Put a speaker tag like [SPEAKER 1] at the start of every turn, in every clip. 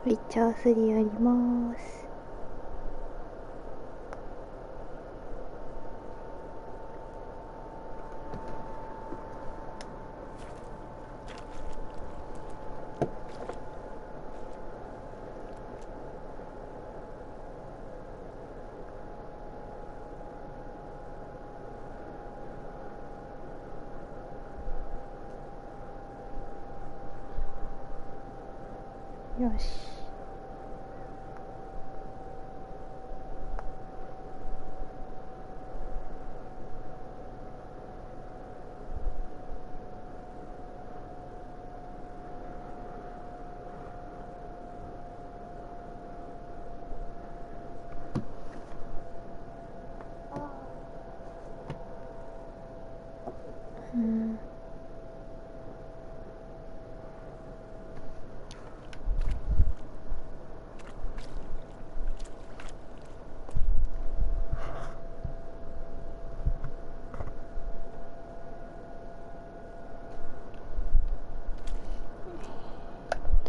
[SPEAKER 1] ウィッチャー3やります。よし。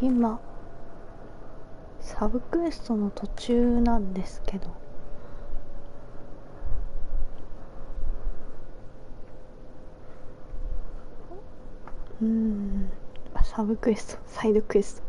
[SPEAKER 1] 今サブクエストの途中なんですけど、サブクエスト、サイドクエスト、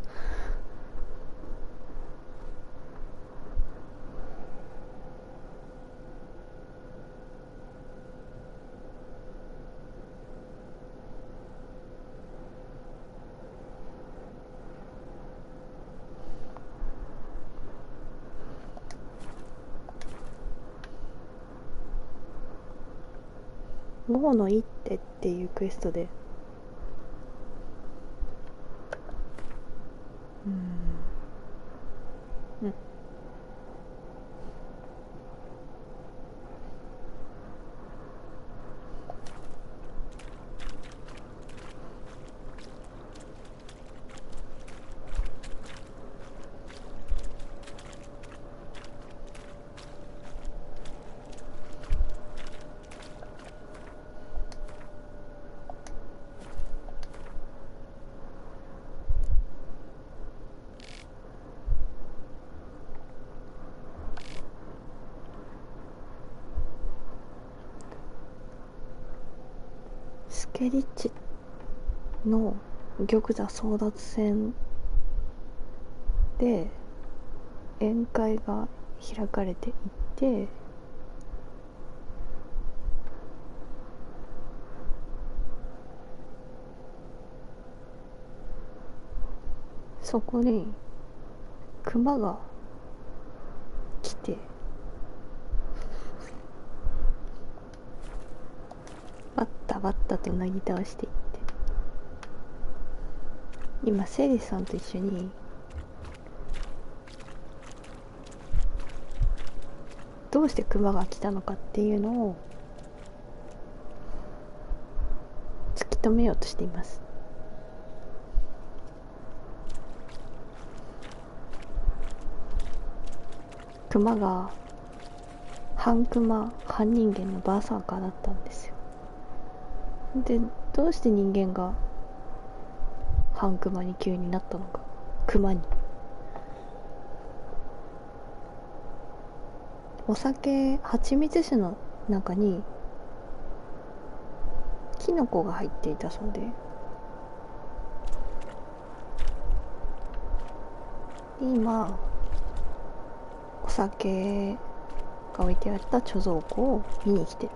[SPEAKER 1] 5の一手っていうクエストで、スケリッチの玉座争奪戦で宴会が開かれていて、そこに熊が来てバッタバッタとなぎ倒していって、今セリさんと一緒にどうして熊が来たのかっていうのを突き止めようとしています。熊が半熊半人間のバーサーカーだったんですよ。で、どうして人間が半熊に急になったのか。熊にお酒、蜂蜜酒の中にキノコが入っていたそうで、今お酒が置いてあった貯蔵庫を見に来てる。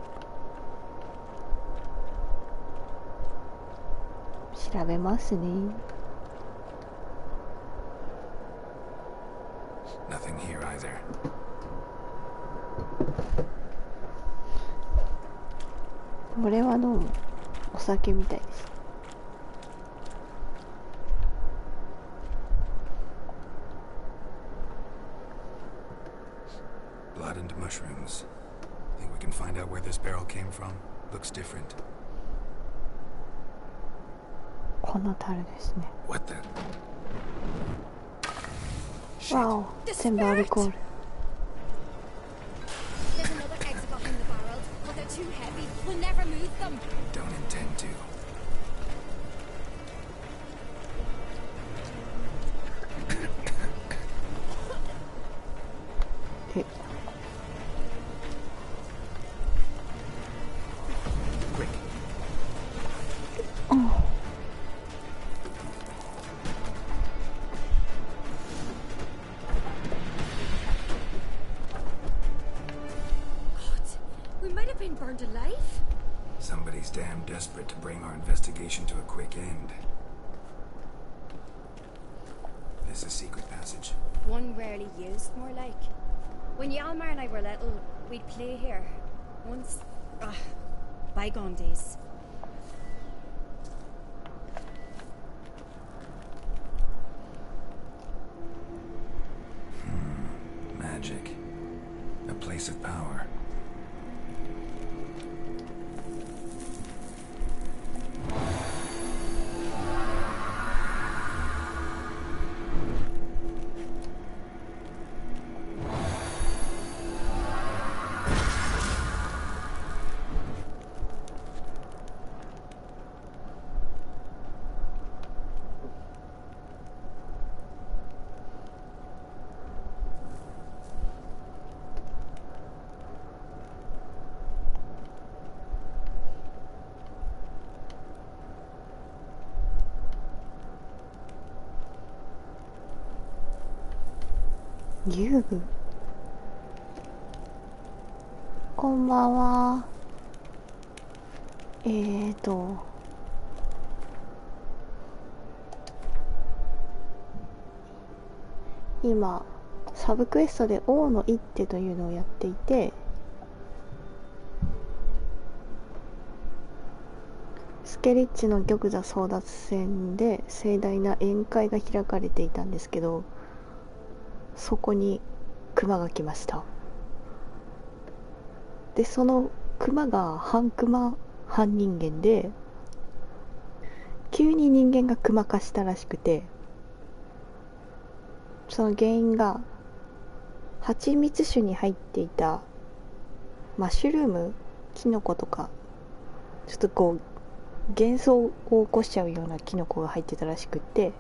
[SPEAKER 1] 調べますね。
[SPEAKER 2] Nothing here either.
[SPEAKER 1] これはどうもお酒みたいです。
[SPEAKER 2] Blood and mushrooms. Think we can find out where this barrel came from? Looks different.
[SPEAKER 1] この樽ですね。
[SPEAKER 2] What the?
[SPEAKER 1] わお、全部アルコール。
[SPEAKER 2] Don't intend to. He's damn desperate to bring our investigation to a quick end. This is a secret passage.
[SPEAKER 3] One rarely used, more like. When Yalmar and I were little, we'd play here. Once... bygone days.
[SPEAKER 2] Magic. A place of power.
[SPEAKER 1] 遊具。こんばんは。今サブクエストで王の一手というのをやっていて、スケリッチの玉座争奪戦で盛大な宴会が開かれていたんですけど、そこにクマが来ました。でそのクマが半クマ半人間で、急に人間がクマ化したらしくて、その原因が蜂蜜酒に入っていたマッシュルーム、キノコとかちょっとこう幻想を起こしちゃうようなキノコが入ってたらしくって、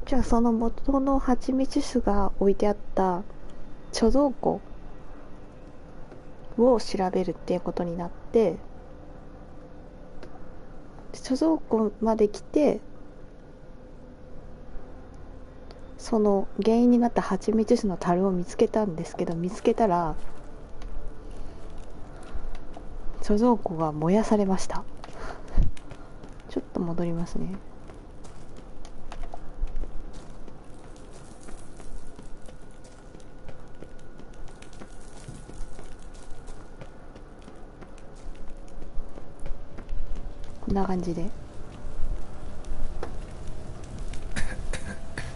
[SPEAKER 1] じゃあその元の蜂蜜酒が置いてあった貯蔵庫を調べるっていうことになって、貯蔵庫まで来て、その原因になった蜂蜜酒の樽を見つけたんですけど、見つけたら貯蔵庫が燃やされました。ちょっと戻りますね。こんな感じで、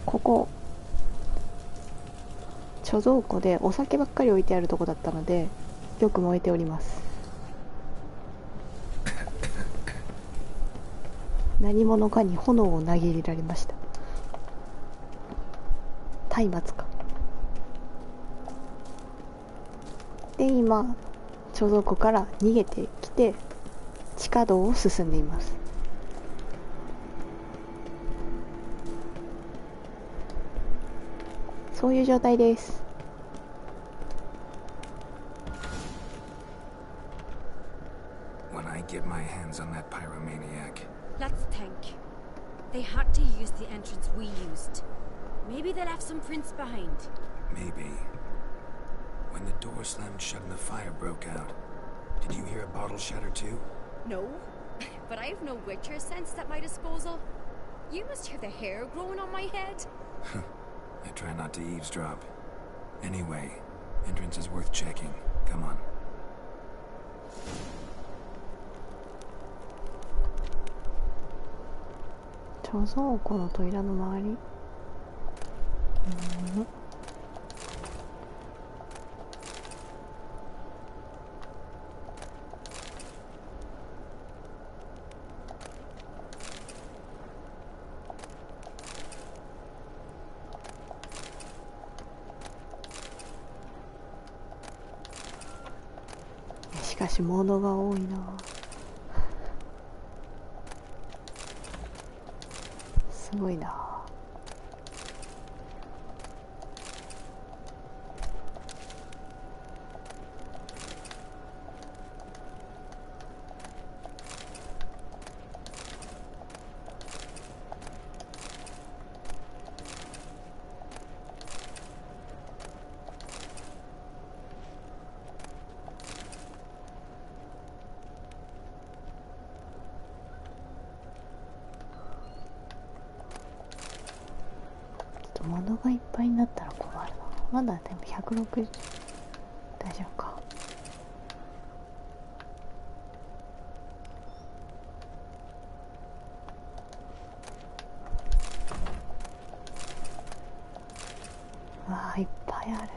[SPEAKER 1] ここ貯蔵庫でお酒ばっかり置いてあるとこだったので、よく燃えております。何者かに炎を投げ入れられました。松明か。で今貯蔵庫から逃げてきて地下道を進んでいます。そういう状態です。
[SPEAKER 2] When I get my hands on that pyromaniac.
[SPEAKER 3] Let's think. They had to use the entrance we used. Maybe they left some prints behind.
[SPEAKER 2] Maybe. When the door slammed shut and the fire broke out, did you hear a bottle shatter too?
[SPEAKER 3] No, but I have no witcher sense at my disposal. You must hear the hair growing on my head.
[SPEAKER 2] I try not to eavesdrop. Anyway, entrance is worth checking. Come on.
[SPEAKER 1] 貯蔵庫の扉の周り。しかし物が多いな。すごいな。物がいっぱいになったら困るな。まだでも160大丈夫か。わあいっぱいある。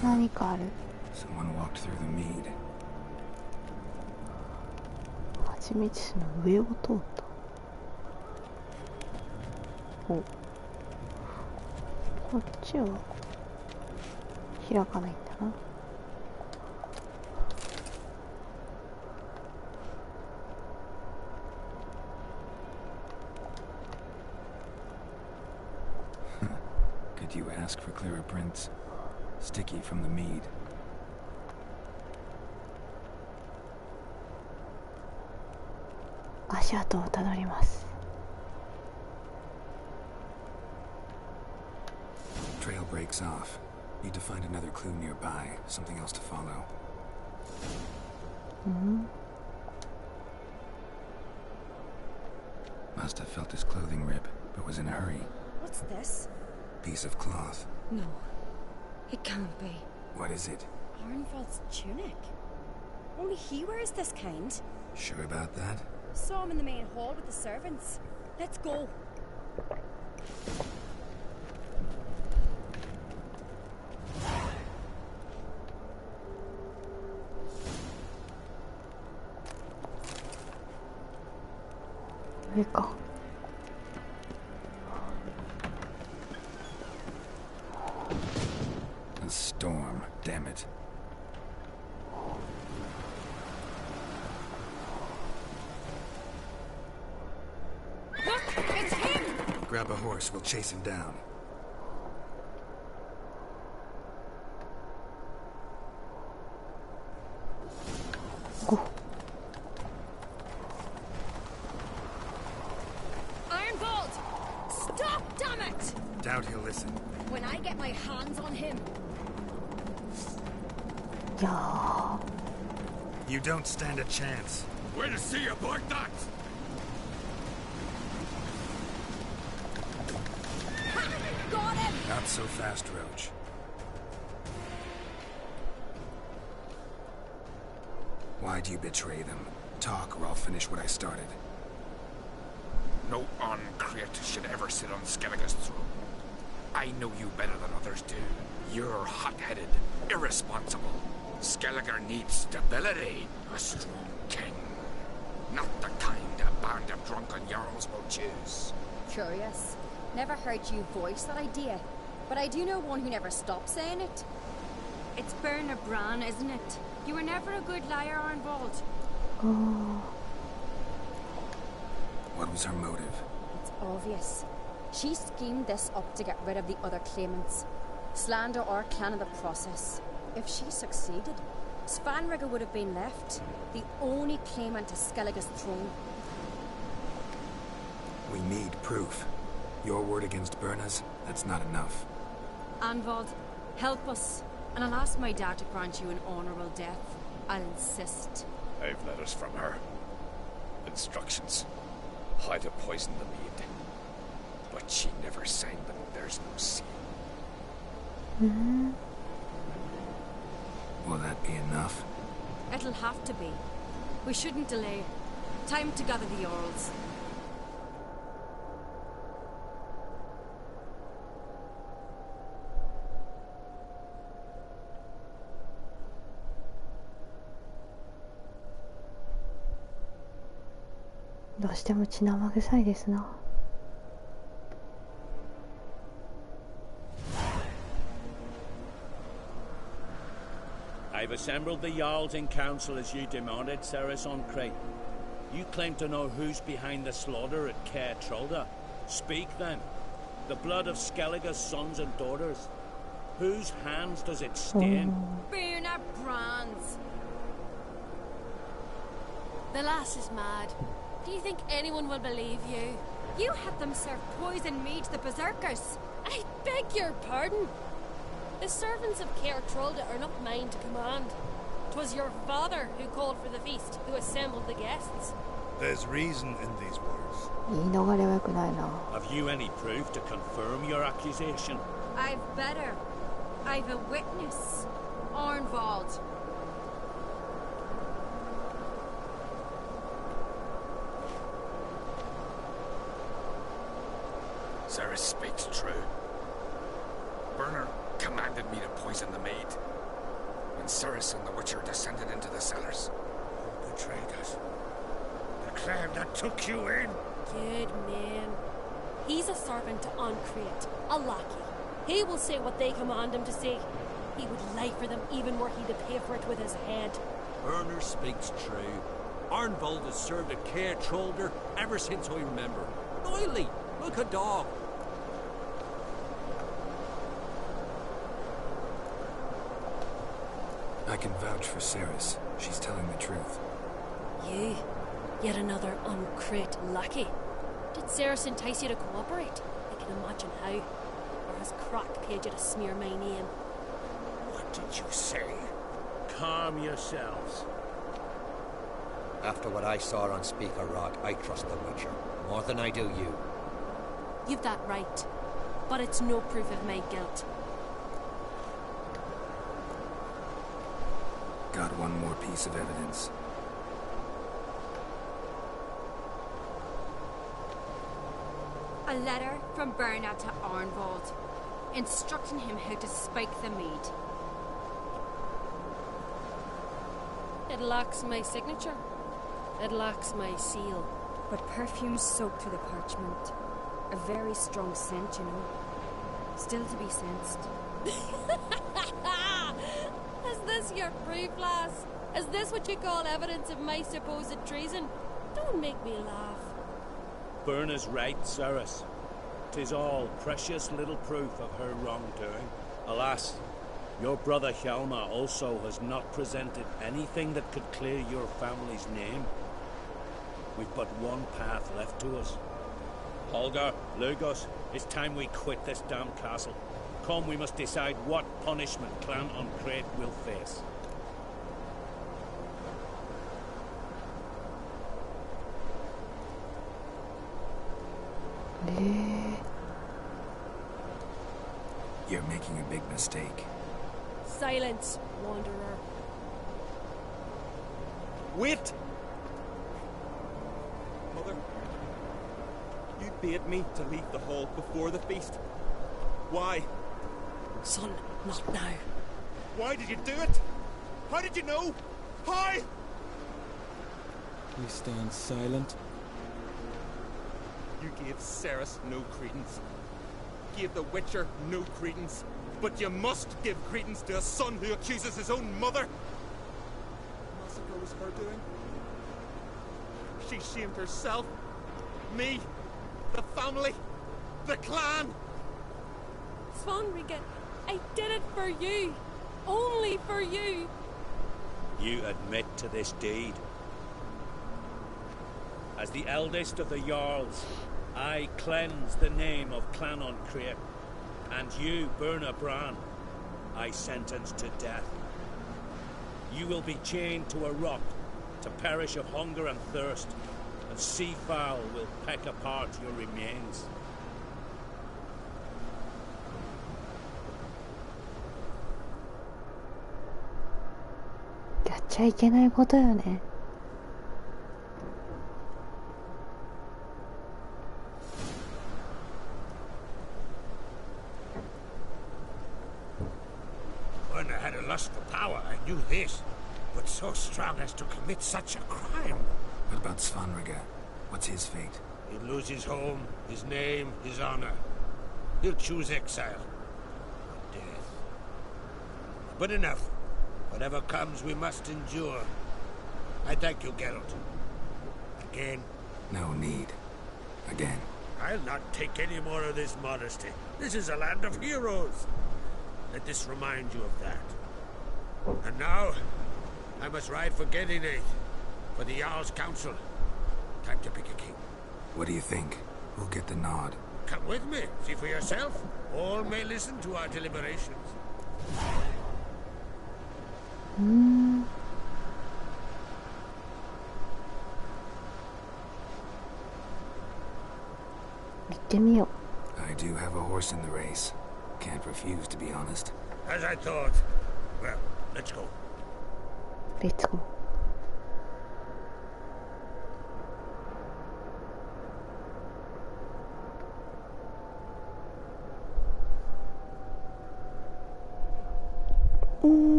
[SPEAKER 1] 何かある。
[SPEAKER 2] Someone walked through the mead.
[SPEAKER 1] 蜂蜜巣の上を通った。お、こっちは開かないんだな。
[SPEAKER 2] Could you ask for clearer prints? Sticky from the mead.
[SPEAKER 1] 足跡をたどります。
[SPEAKER 2] Trail breaks off. Need to find another clue nearby. Something else to follow. Must have felt his clothing rip, but was in a hurry.
[SPEAKER 3] What's this?
[SPEAKER 2] Piece of cloth.
[SPEAKER 3] No. It can't be.
[SPEAKER 2] What is it?
[SPEAKER 3] Arnvald's tunic. Only he wears this kind.
[SPEAKER 2] Sure about that?
[SPEAKER 3] Saw him in the main hall with the servants. Let's go.
[SPEAKER 1] Whereか。
[SPEAKER 2] A storm, damn it.
[SPEAKER 3] Look, it's him!
[SPEAKER 2] Grab a horse, we'll chase him down.
[SPEAKER 1] Go.
[SPEAKER 3] Arnvald! Stop, damn it!
[SPEAKER 2] Doubt he'll listen.
[SPEAKER 3] When I get my hands on him.
[SPEAKER 1] いやー、
[SPEAKER 2] You don't stand a chance. Way to see you, boy, that!
[SPEAKER 3] Got him!
[SPEAKER 2] Not so fast, Roach. Why do you betray them? Talk or I'll finish what I started.
[SPEAKER 4] No uncreate should ever sit on Skellige's throne. I know you better than others do. You're hot-headed, irresponsible. Skellige needs stability, a strong king. Not the kind a band of drunken jarls will choose.
[SPEAKER 3] Curious. Never heard you voice that idea, but I do know one who never stops saying it. It's Berna Bran, isn't it? You were never a good liar, Arnvald.
[SPEAKER 1] あー、
[SPEAKER 2] What was her motive?
[SPEAKER 3] It's obvious. She schemed this up to get rid of the other claimants. Slander our clan in the process. If she succeeded, Svanrigga would have been left, the only claimant to Skellige's throne.
[SPEAKER 2] We need proof. Your word against Berna's, that's not enough.
[SPEAKER 3] Arnvald, help us, and I'll ask my dad to grant you an honourable death. I'll insist.
[SPEAKER 4] I've letters from her. Instructions. How to poison the mead. But she never signed them. There's no seal.
[SPEAKER 2] Will that be enough?
[SPEAKER 3] It'll have to be. We shouldn't delay. Time to gather the Jarls.
[SPEAKER 1] どうしても血生臭いですな。
[SPEAKER 5] I've assembled the Jarls in council as you demanded, Ceres on Crate. You claim to know who's behind the slaughter at Caer Trolda. Speak then. The blood of Skellige's sons and daughters. Whose hands does it stain?
[SPEAKER 3] Birna Brands.
[SPEAKER 6] The lass is mad. Do you think anyone will believe you?
[SPEAKER 3] You had them serve poison mead to the berserkers.
[SPEAKER 6] I beg your pardon. The servants of Caer Trolda are not mine to command. 'Twas your father who called for the feast, who assembled the guests.
[SPEAKER 7] There's reason in these words.
[SPEAKER 1] 言い逃れは良くないな。
[SPEAKER 5] Have you any proof to confirm your accusation?
[SPEAKER 3] I've better. I've a witness. Arnvald.
[SPEAKER 4] Ceres speaks true. Burner commanded me to poison the maid. When Ceres and the Witcher descended into the cellars.
[SPEAKER 7] Who betrayed us? The clan that took you in?
[SPEAKER 6] Good man. He's a servant to Ancreate, a lackey. He will say what they command him to say. He would lie for them even were he to pay for it with his head.
[SPEAKER 8] Burner speaks true. Arnvald has served at Caer Trolder ever since I remember. Oily, like a dog.
[SPEAKER 2] I can vouch for Ceres. She's telling the truth.
[SPEAKER 6] You? Yet another Ancreate lackey? Did Ceres entice you to cooperate? I can imagine how. Or has Crack paid you to smear my name?
[SPEAKER 7] What did you say?
[SPEAKER 5] Calm yourselves.
[SPEAKER 9] After what I saw on Speaker Rock, I trust the Witcher. More than I do you.
[SPEAKER 6] You've that right. But it's no proof of my guilt.
[SPEAKER 2] Got one more piece of evidence.
[SPEAKER 3] A letter from Birna to Arnvald, instructing him how to spike the mead.
[SPEAKER 6] It lacks my signature. It lacks my seal.
[SPEAKER 3] But perfume soaked through the parchment. A very strong scent, you know. Still to be sensed.
[SPEAKER 6] Is this your proof, lass? Is this what you call evidence of my supposed treason? Don't make me laugh.
[SPEAKER 5] Burna's right, Ceres. 'Tis all precious little proof of her wrongdoing. Alas, your brother Hjalmar also has not presented anything that could clear your family's name. We've but one path left to us. Holger, Lugos, it's time we quit this damn castle. Come, we must decide what punishment Clan Ancreate will face.
[SPEAKER 2] You're making a big mistake.
[SPEAKER 6] Silence, wanderer.
[SPEAKER 10] Wait! Mother, you bade me to leave the hall before the feast. Why?
[SPEAKER 6] Son, not now.
[SPEAKER 10] Why did you do it? How did you know? How?
[SPEAKER 11] You stand silent.
[SPEAKER 10] You gave Ceres no credence. Gave the Witcher no credence. But you must give credence to a son who accuses his own mother. The massacre was her doing. She shamed herself, me, the family, the clan.
[SPEAKER 6] Svanrige, I did it for you. Only for you.
[SPEAKER 5] You admit to this deed. As the eldest of the Jarls, I cleanse the name of Clan Ancreate, and you, Birna Bran, I sentence to death. You will be chained to a rock to perish of hunger and thirst, and seafowl will peck apart your remains.
[SPEAKER 1] やっちゃいけないことよね。
[SPEAKER 7] When I had a lust for power, I knew this. But so strong as to commit such a crime.
[SPEAKER 2] What about Svanrige? What's his fate?
[SPEAKER 7] He'll lose his home, his name, his honor. He'll choose exile. Or death. But enough. Whatever comes, we must endure. I thank you, Geralt. Again.
[SPEAKER 2] No need. Again.
[SPEAKER 7] I'll not take any more of this modesty. This is a land of heroes. Let this remind you of that. And now, I must ride for Gedinate, for the Jarl's Council. Time to pick a king.
[SPEAKER 2] What do you think? Who'll get the nod?
[SPEAKER 7] Come with me, see for yourself. All may listen to our deliberations.
[SPEAKER 1] 行ってみよ
[SPEAKER 2] I do have a horse in the race. Can't refuse, to be honest.
[SPEAKER 7] As I thought. Well, let's go.
[SPEAKER 1] う。レッツゴー。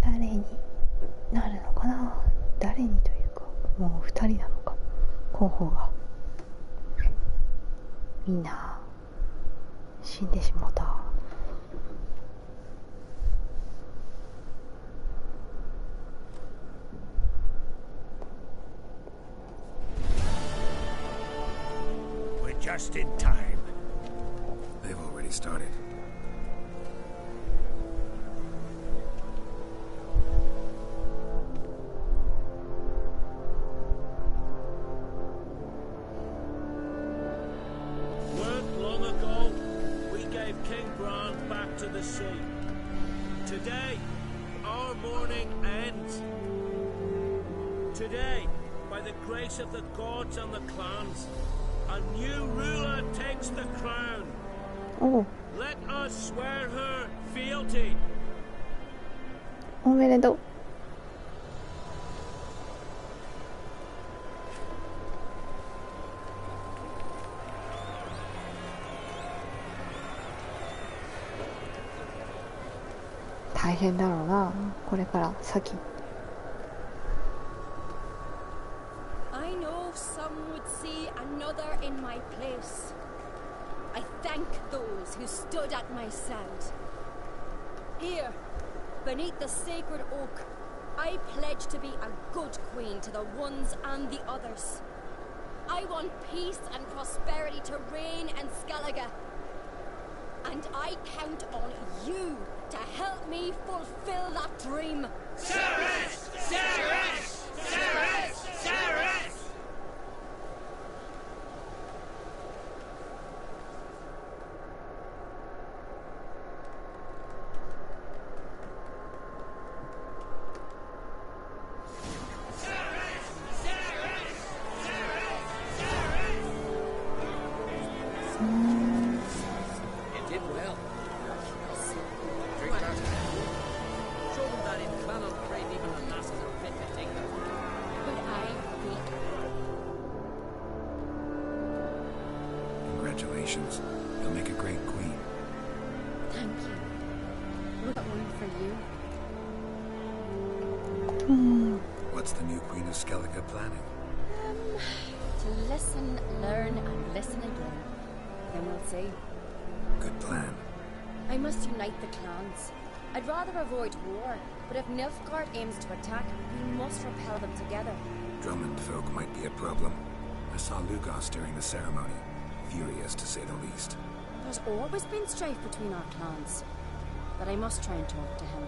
[SPEAKER 1] 誰になるのかな。誰にというか、もう2人なのか、候補が。みんな死んでしもうた。
[SPEAKER 7] We're just in time.
[SPEAKER 2] They've already started.
[SPEAKER 5] Today, our mourning ends. Today, by the grace of the gods and the clans, a new ruler takes the crown.
[SPEAKER 1] Oh.
[SPEAKER 5] Let us swear her fealty.
[SPEAKER 1] おめでとう。大変だろうな、これから先。
[SPEAKER 3] I know some would see another in my place. I thank those who stood at my side. Here, beneath the sacred oak, I pledge to be a good queen to the ones and the others. I want peace and prosperity to reign in Skellige. And I count on you to help me fulfill that dream.
[SPEAKER 7] Ceres! Ceres! Ceres! Ceres!
[SPEAKER 2] Congratulations. You'll make a great queen.
[SPEAKER 3] Thank you. We've got one for you.
[SPEAKER 2] What's the new Queen of Skellige planning?
[SPEAKER 3] To listen, learn, and listen again. Then we'll see.
[SPEAKER 2] Good plan.
[SPEAKER 3] I must unite the clans. I'd rather avoid war, but if Nilfgaard aims to attack, we must repel them together.
[SPEAKER 2] Drummond folk might be a problem. I saw Lugos during the ceremony. Furious, to say the least.
[SPEAKER 3] There's always been strife between our clans. But I must try and talk to him.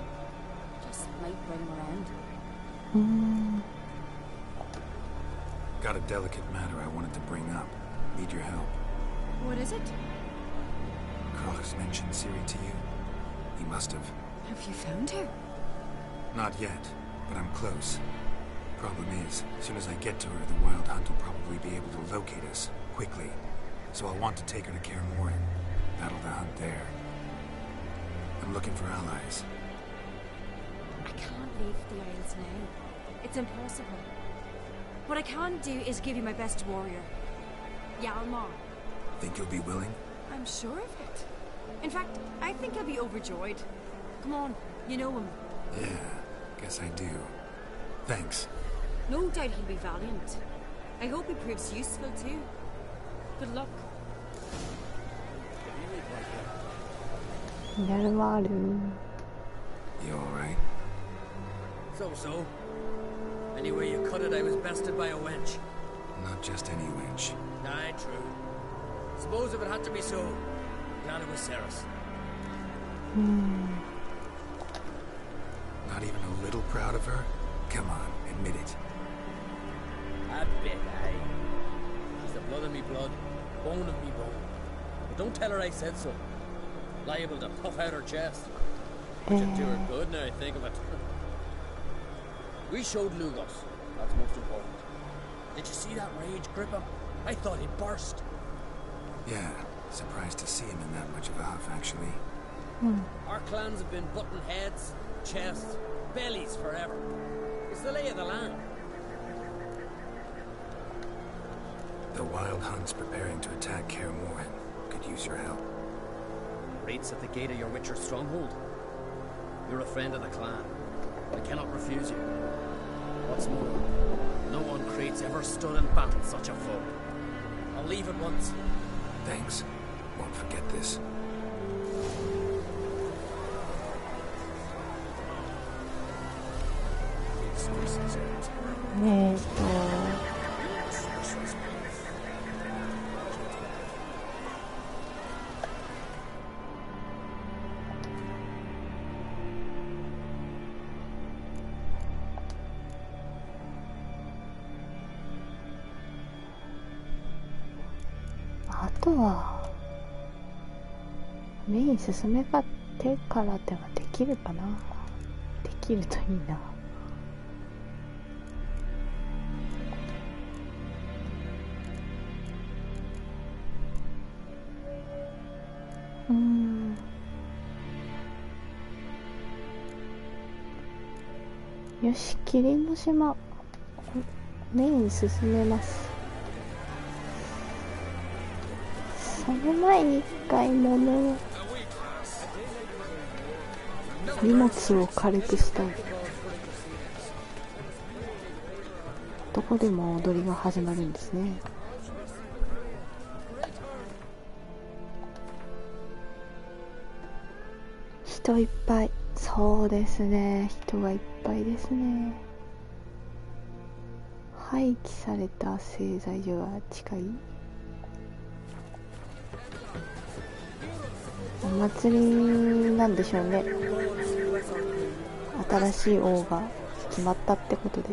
[SPEAKER 3] Just might bring him around.
[SPEAKER 2] Got a delicate matter I wanted to bring up. Need your help.
[SPEAKER 3] What is it?
[SPEAKER 2] Croc's mentioned Ciri to you? He must have.
[SPEAKER 3] Have you found her?
[SPEAKER 2] Not yet, but I'm close. Problem is, as soon as I get to her, the Wild Hunt will probably be able to locate us, quickly. So I'll want to take her to Kaer Morhen. Battle the hunt there. I'm looking for allies.
[SPEAKER 6] I can't leave the Isles now. It's impossible. What I can do is give you my best warrior. Hjalmar.
[SPEAKER 2] Think you'll be willing?
[SPEAKER 6] I'm sure of it. In fact, I think I'll be overjoyed. Come on, you know him.
[SPEAKER 2] Yeah, guess I do. Thanks.
[SPEAKER 6] No doubt he'll be valiant. I hope he proves useful too. Good luck.
[SPEAKER 1] Hjalmar.
[SPEAKER 2] You alright?
[SPEAKER 8] So. Anyway you cut it, I was bested by a wench.
[SPEAKER 2] Not just any wench.
[SPEAKER 8] Aye, true.
[SPEAKER 5] Suppose if it had to be so, glad it was Ceres.
[SPEAKER 2] Not even a little proud of her? Come on, admit it.
[SPEAKER 5] A bit, eh? She's the blood of me blood, bone of me bone. But don't tell her I said so. Liable to puff out her chest. Which would do her good now I think of it. We showed Lugos. That's most important. Did you see that rage grip him? I thought he'd burst.
[SPEAKER 2] Yeah, surprised to see him in that much of a huff, actually.
[SPEAKER 5] Our clans have been butting heads, chests, bellies forever. It's the lay of the land.
[SPEAKER 2] The Wild Hunt's preparing to attack Kaer Morhen. Could use your help.
[SPEAKER 5] Raid's at the gate of your Witcher stronghold. You're a friend of the clan. I cannot refuse you. What's more, no one Create's ever stood and battled such a foe. I'll leave at once.
[SPEAKER 2] Thanks. Won't forget this.
[SPEAKER 1] あとはメイン進めてからではできるかな。できるといいな。よし、キリンの島メイン進めます。その前に一回荷物を軽くしたい。どこでも踊りが始まるんですね。人いっぱい。そうですね、人がいっぱいですね。廃棄された製材所が近い。お祭りなんでしょうね。新しい王が決まったってことで。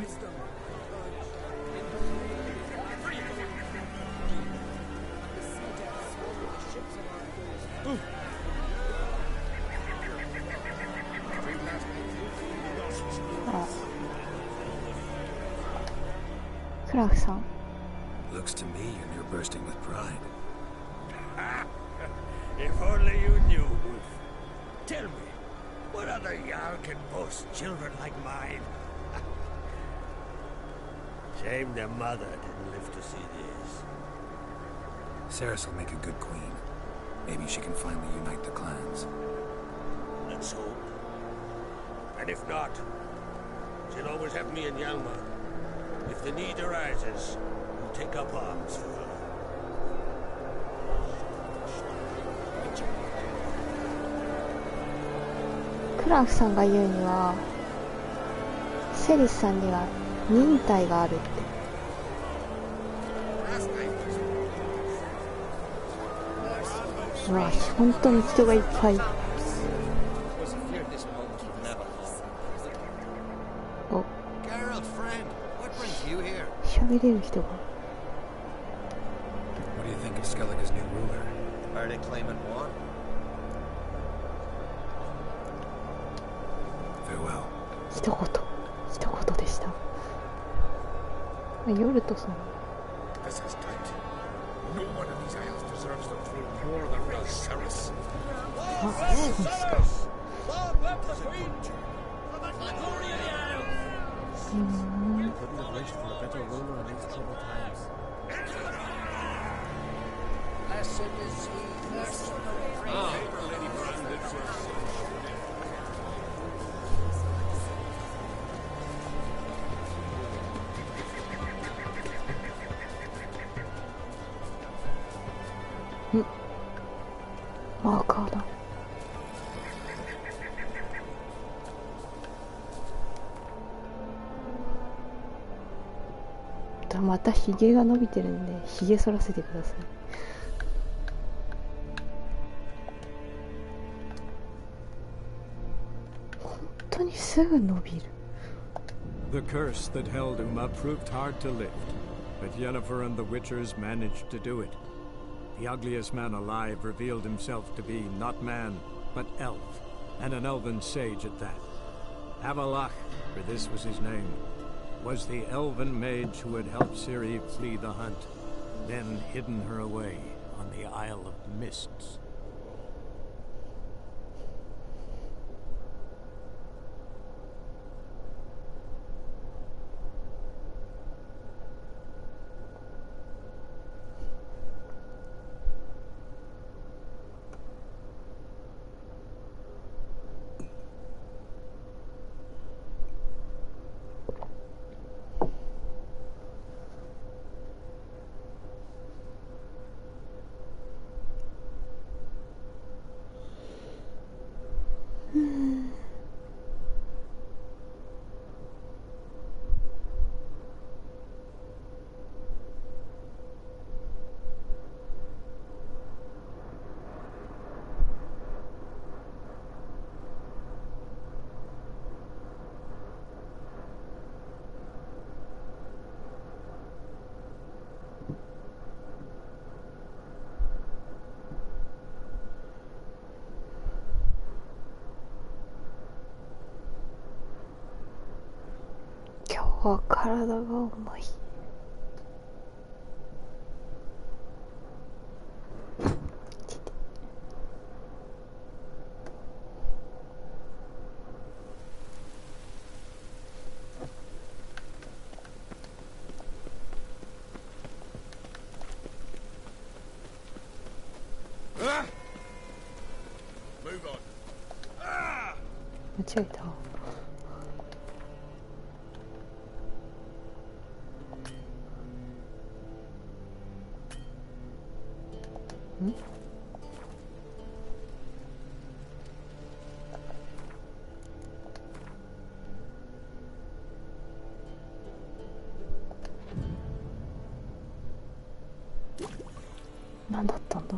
[SPEAKER 1] クラフさん。
[SPEAKER 2] Looks to me you're bursting with pride.
[SPEAKER 7] If only you knew. Tell me, what other Jarl can boast children like mine? Shame their mother didn't live to see this.
[SPEAKER 2] Ceres will make a good queen. Maybe she can finally unite the clans.
[SPEAKER 7] Let's hope. And if not, she'll always have me and Hjalmar. If the need arises, we'll take up arms for her.
[SPEAKER 1] クラフさんが言うには、セリスさんには忍耐があるって。うわ、本当に人がいっぱい。お、喋れる人が。
[SPEAKER 2] What do you think of Skellige's new ruler?
[SPEAKER 9] Are they claiming war?
[SPEAKER 2] Farewell.
[SPEAKER 1] 一言でした。夜とさん。
[SPEAKER 4] This is tight. No one of these isles deserves the throne more than does Ceres.
[SPEAKER 1] Ah, Ceres.
[SPEAKER 5] Long live the Queen! For the glory of the Isles!
[SPEAKER 11] You couldn't have wished for a better ruler in these troubled times.
[SPEAKER 5] Blessed is he, merciful.
[SPEAKER 4] Lady Brandon.
[SPEAKER 1] マーカーだ。またヒゲが伸びてるんでヒゲ剃らせてください。当にすぐ伸びる。
[SPEAKER 5] The curse that held Uma proved hard to lift, but Yennefer and the Witchers managed to do it. The ugliest man alive revealed himself to be not man, but elf, and an elven sage at that. Avalach, for this was his name, was the elven mage who had helped Ciri flee the hunt, then hidden her away on the Isle of Mists. 今日は体が重い。間違えた。何だったんだ。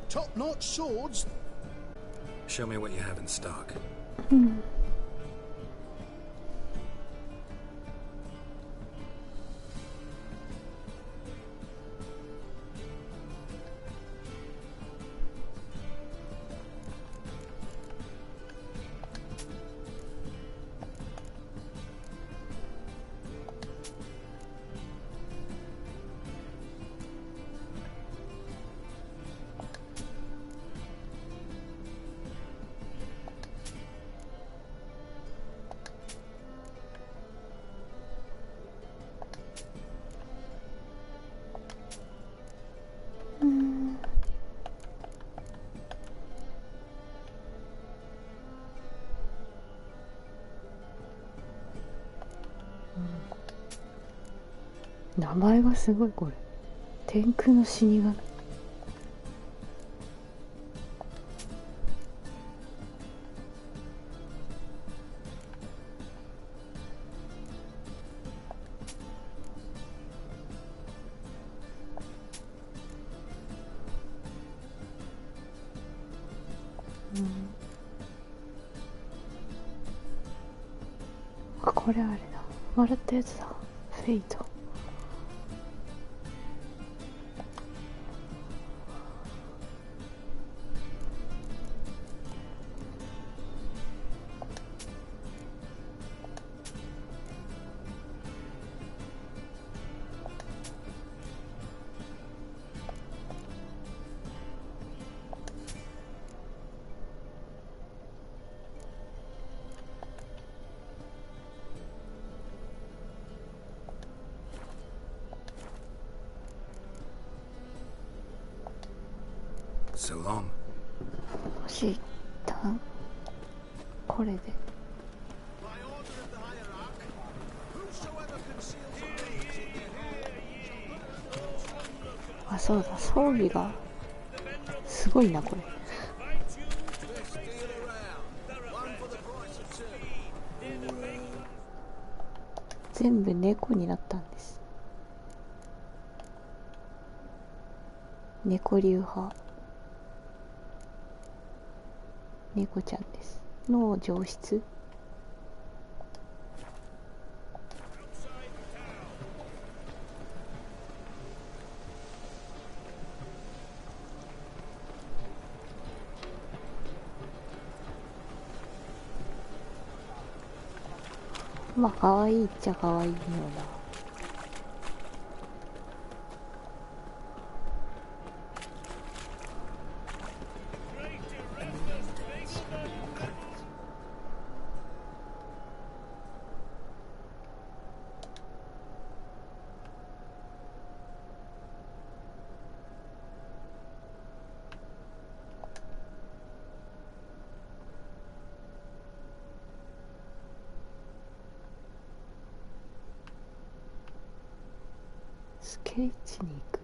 [SPEAKER 12] Top-notch swords.
[SPEAKER 2] Show me what you have in stock. 名前がすごい。これ天空の死神。あ、これあれだ。笑ったやつだ。フェイト。So long.
[SPEAKER 1] もし一旦これで。あ、そうだ、装備がすごいなこれ。全部猫になったんです。猫流派、猫ちゃんですの上質。まあ可愛いっちゃ可愛いような。スケッチに行く。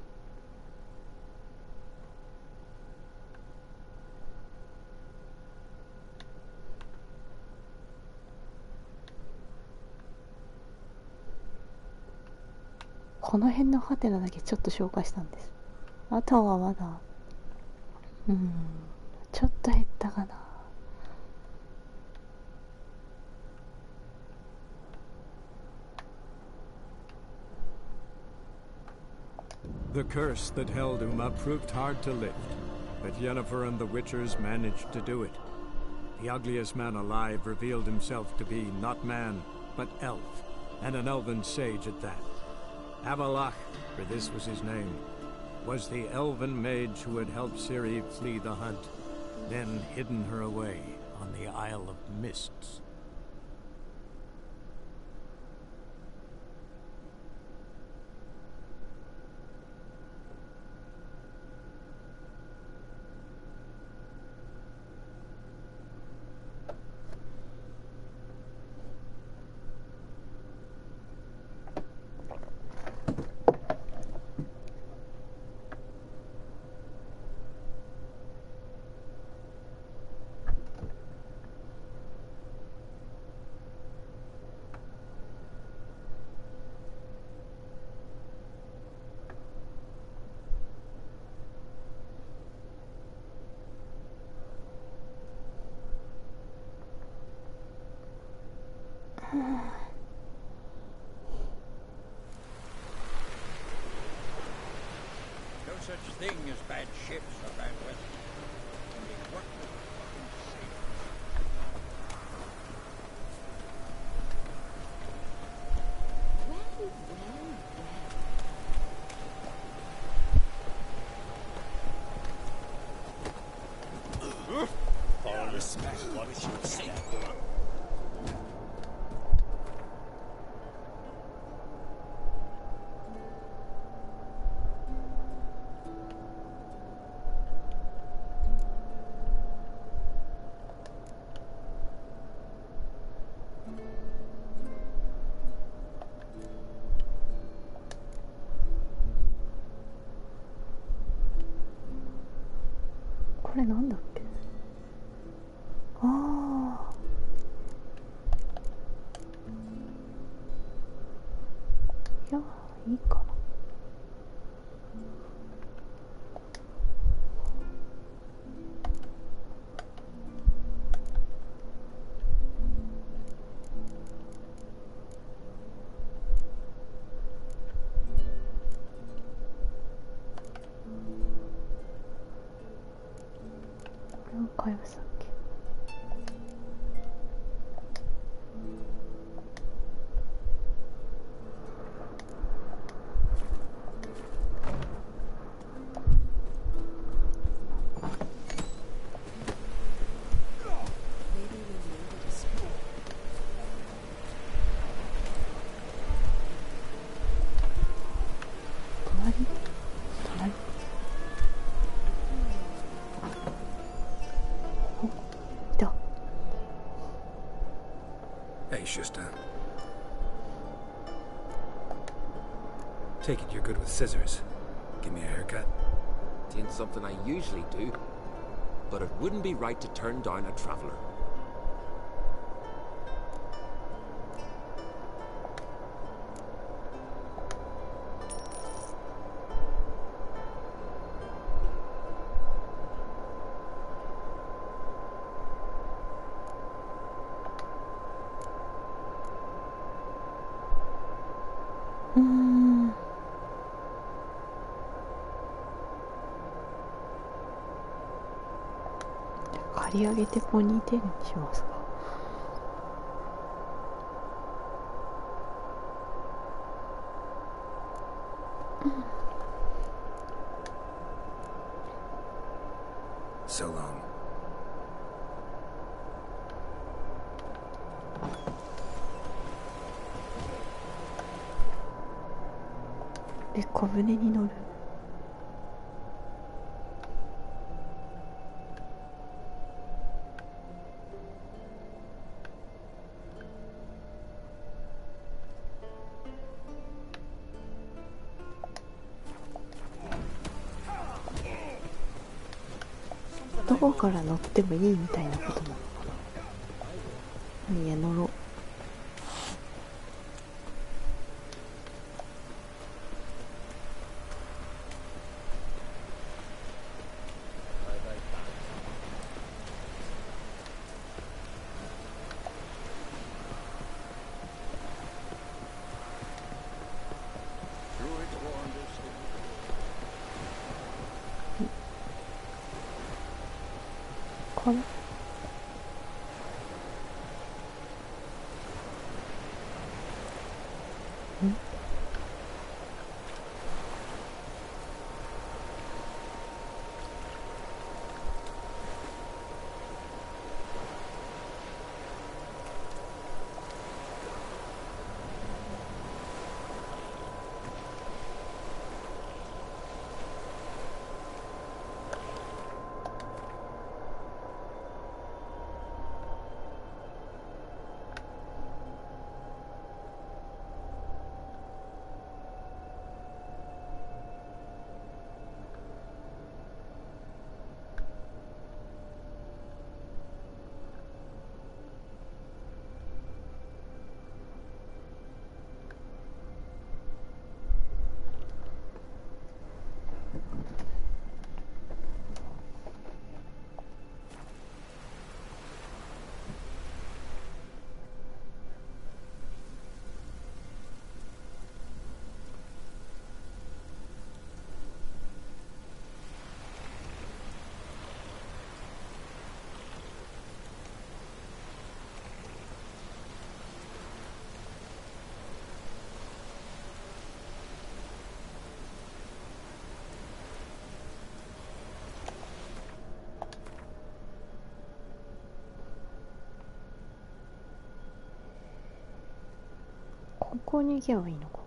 [SPEAKER 1] この辺のハテナだけちょっと消化したんです。あとはまだちょっと減ったかな。
[SPEAKER 13] The curse that held Uma proved hard to lift, but Yennefer and the Witchers managed to do it. The ugliest man alive revealed himself to be not man, but elf, and an elven sage at that. Avalach, for this was his name, was the elven mage who had helped Ciri flee the hunt, then hidden her away on the Isle of Mists.
[SPEAKER 9] No such thing as bad ships or bad weather. Only worthless fucking sailors.
[SPEAKER 5] All respect what you say.
[SPEAKER 1] これなんだっけ。ああ、いやいいかな。これも買いましたっけ。
[SPEAKER 2] Hey, Schuster. Take it you're good with scissors. Give me a haircut.
[SPEAKER 14] It ain't something I usually do, but it wouldn't be right to turn down a traveler.
[SPEAKER 1] 刈り上げてポニーテールにしますか。
[SPEAKER 2] So long.
[SPEAKER 1] で、小舟に乗る。どこから乗ってもいいみたいなことなのかな。いや、乗ろう。これここに行けばいいのか。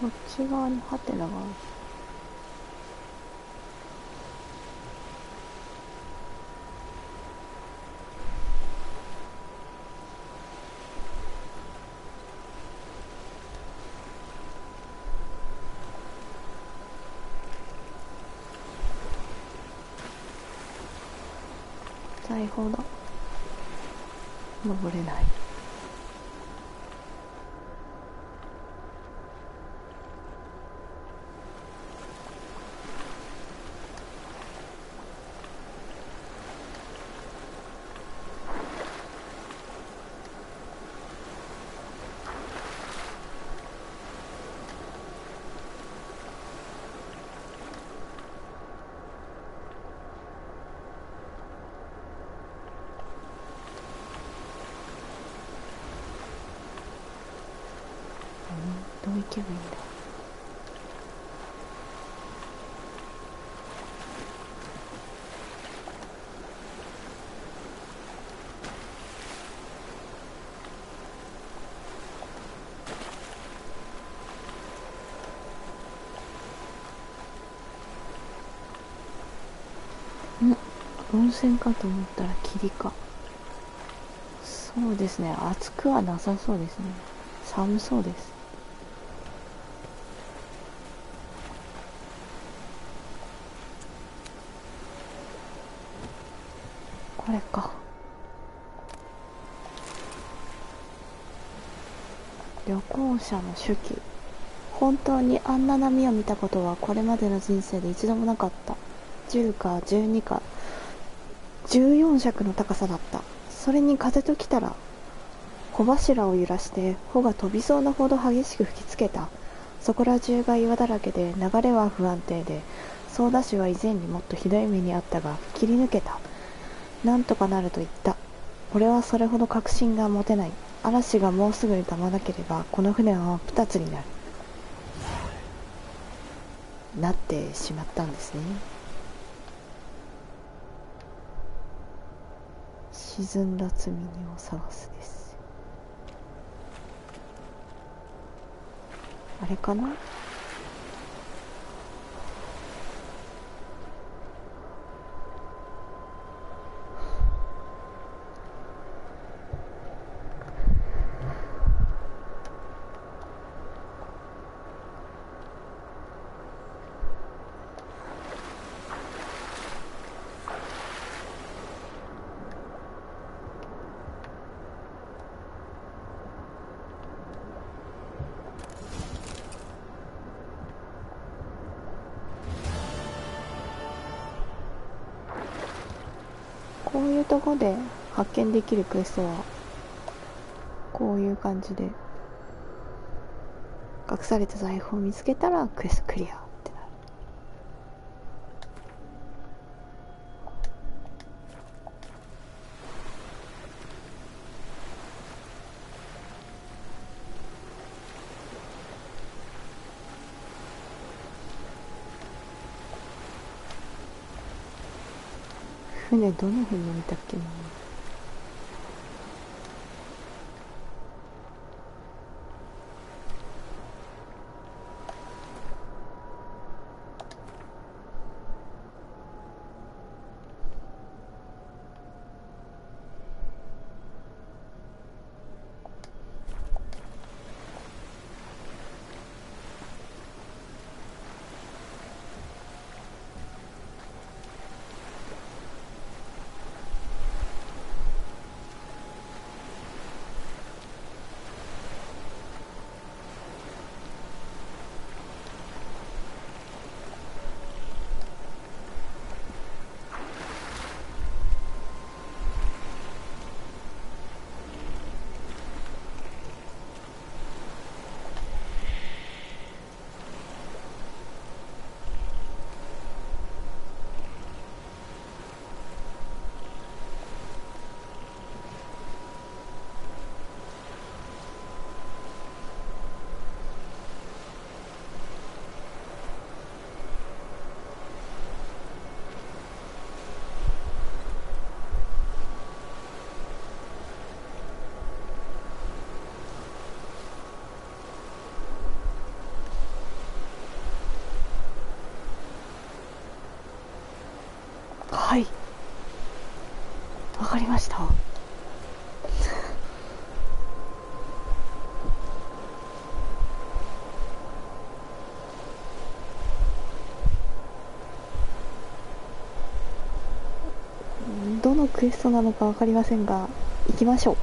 [SPEAKER 1] そっち側にハテナがある。財宝だ。登れない。けばいいんだ。温泉かと思ったら霧か。そうですね、暑くはなさそうですね。寒そうです。これか。旅行者の手記。本当にあんな波を見たことはこれまでの人生で一度もなかった。10か12か14尺の高さだった。それに風と来たら帆柱を揺らして帆が飛びそうなほど激しく吹きつけた。そこら中が岩だらけで流れは不安定で、操舵手は以前にもっとひどい目にあったが切り抜けた。なんとかなると言った。俺はそれほど確信が持てない。嵐がもうすぐに止まなければこの船は真っ二つになる。なってしまったんですね。沈んだ積み荷を探すです。あれかな。こういうとこで発見できるクエストはこういう感じで、隠された財宝を見つけたらクエストクリアってなる。船どの辺に見たっけな。はい、わかりました。どのクエストなのかわかりませんが、行きましょう。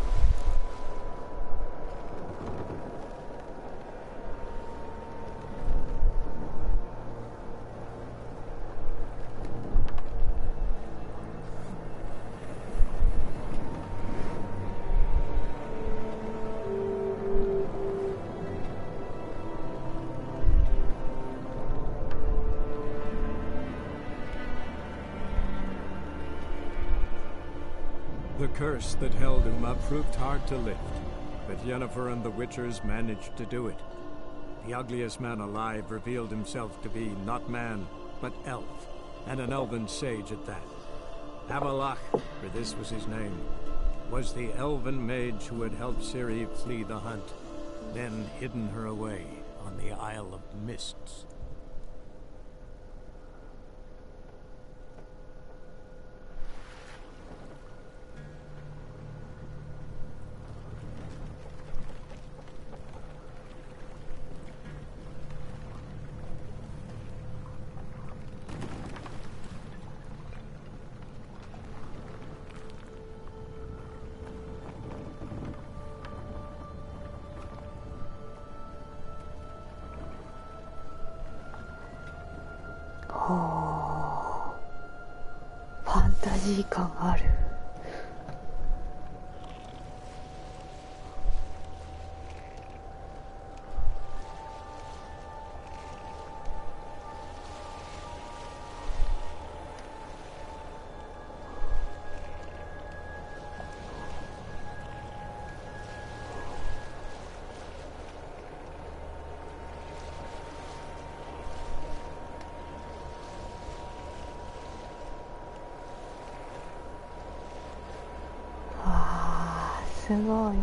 [SPEAKER 13] The curse that held Uma proved hard to lift, but Yennefer and the Witchers managed to do it. The ugliest man alive revealed himself to be not man, but elf, and an elven sage at that. Avalach, for this was his name, was the elven mage who had helped Ciri flee the hunt, then hidden her away on the Isle of Mists.
[SPEAKER 1] はあ、ファンタジー感ある。すごい。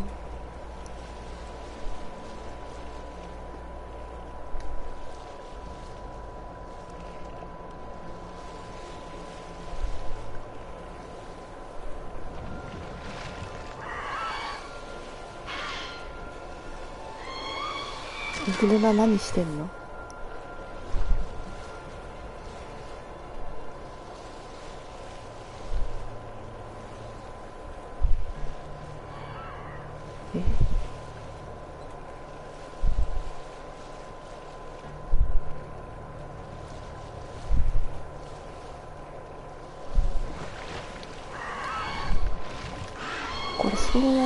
[SPEAKER 1] グルナ何してんの？これそうだよ。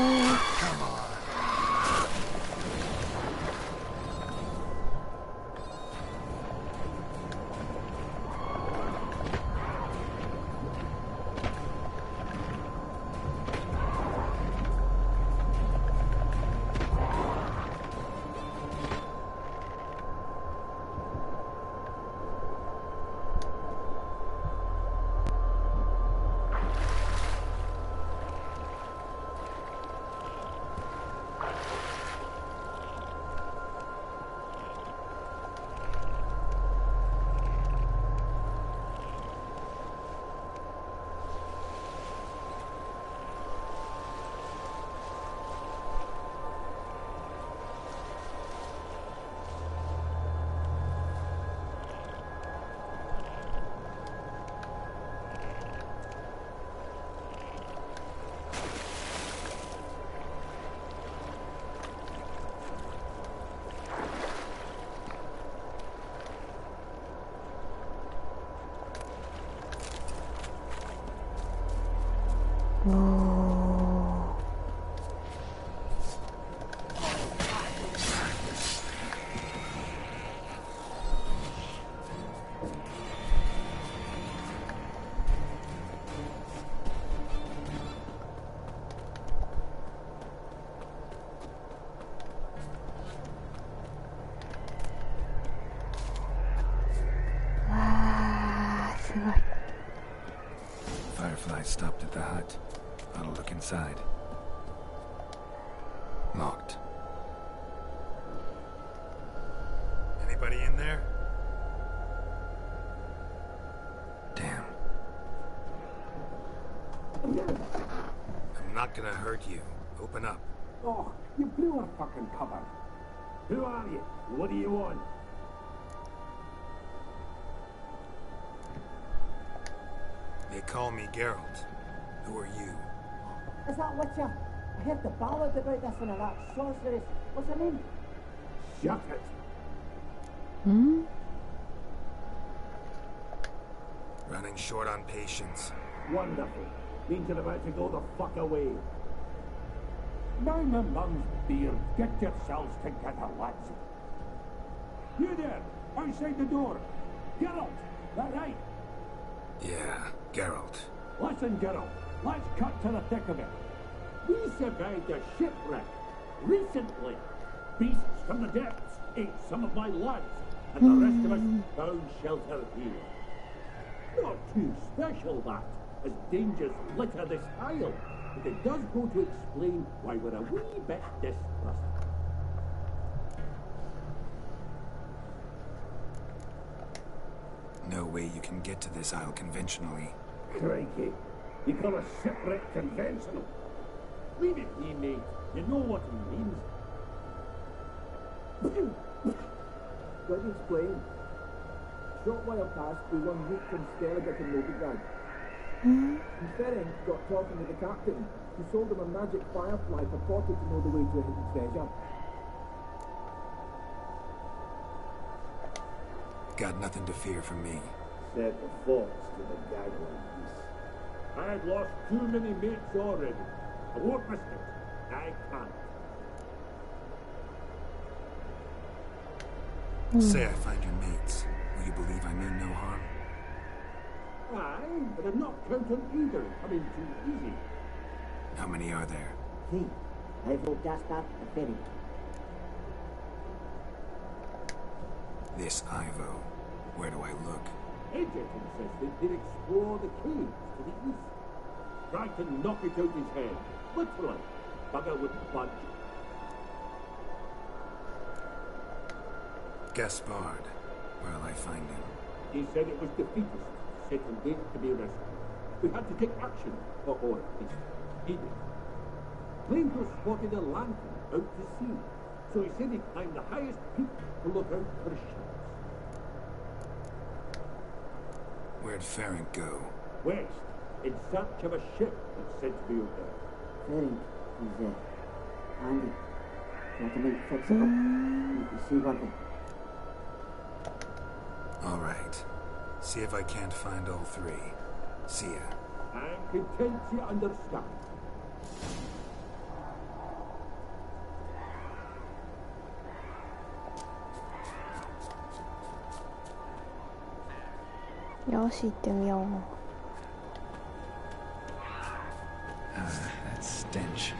[SPEAKER 2] Firefly stopped at the hut. I'll look inside. Locked. Anybody in there? Damn. I'm not gonna hurt you. Open up.
[SPEAKER 15] Oh, you blew our fucking cover. Who are you? What do you want?
[SPEAKER 2] They call me Geralt. Who are you?
[SPEAKER 16] Is that Witcher? I heard the ballad about this one of that sorceress. What's her name?
[SPEAKER 15] Shut it.
[SPEAKER 1] Hmm?
[SPEAKER 2] Running short on patience.
[SPEAKER 15] Wonderful. Means you're about to go the fuck away. Now my mum's beard, get yourselves together, lads. You there, outside the door. Geralt, that right?
[SPEAKER 2] Yeah, Geralt.
[SPEAKER 15] Listen, Geralt, let's cut to the thick of it. We survived a shipwreck recently. Beasts from the depths, ate some of my lads, and the rest of us found shelter here. Not too special, that, as dangers litter this isle, but it does go to explain why we're a wee bit distrustful.
[SPEAKER 2] No way you can get to this isle conventionally.
[SPEAKER 15] Crikey, you call a shipwreck conventional? Leave it be, mate. You know what he means.
[SPEAKER 16] Let me explain. Short while past, we won route from Skellige to Novigrad. Ferenc got talking with the captain, who sold him a magic firefly purported to know the way to a hidden treasure.
[SPEAKER 2] Got nothing to fear from me.
[SPEAKER 15] Said the fox to the gaggle geese. I had lost too many mates already. I won't risk it. I can't.
[SPEAKER 2] Say I find your mates. Will you believe I mean no harm?
[SPEAKER 15] Aye, but I'm not counting either coming too easy.
[SPEAKER 2] How many are there?
[SPEAKER 16] 3. I vote just after the ferry.
[SPEAKER 2] This Ivo. Where do I look?
[SPEAKER 15] Edgerton says they did explore the caves to the east. Tried to knock it out his head. Literally. Bugger wouldn't budge.
[SPEAKER 2] Gaspard. Where'll I find him?
[SPEAKER 15] He said it was defeatist, set and wait to be rescued. We had to take action, or at least, he did. Plainville spotted a lantern out to sea, so he said he climbed the highest peak to look out for ships.
[SPEAKER 2] Where'd Ferenc go?
[SPEAKER 15] West, in search of a ship that's said to be out there.
[SPEAKER 16] Ferenc is handy. Got to make fix it up. You can see what
[SPEAKER 2] All right. See if I can't find all 3. See ya.
[SPEAKER 15] I'm content you understand.
[SPEAKER 2] That stench.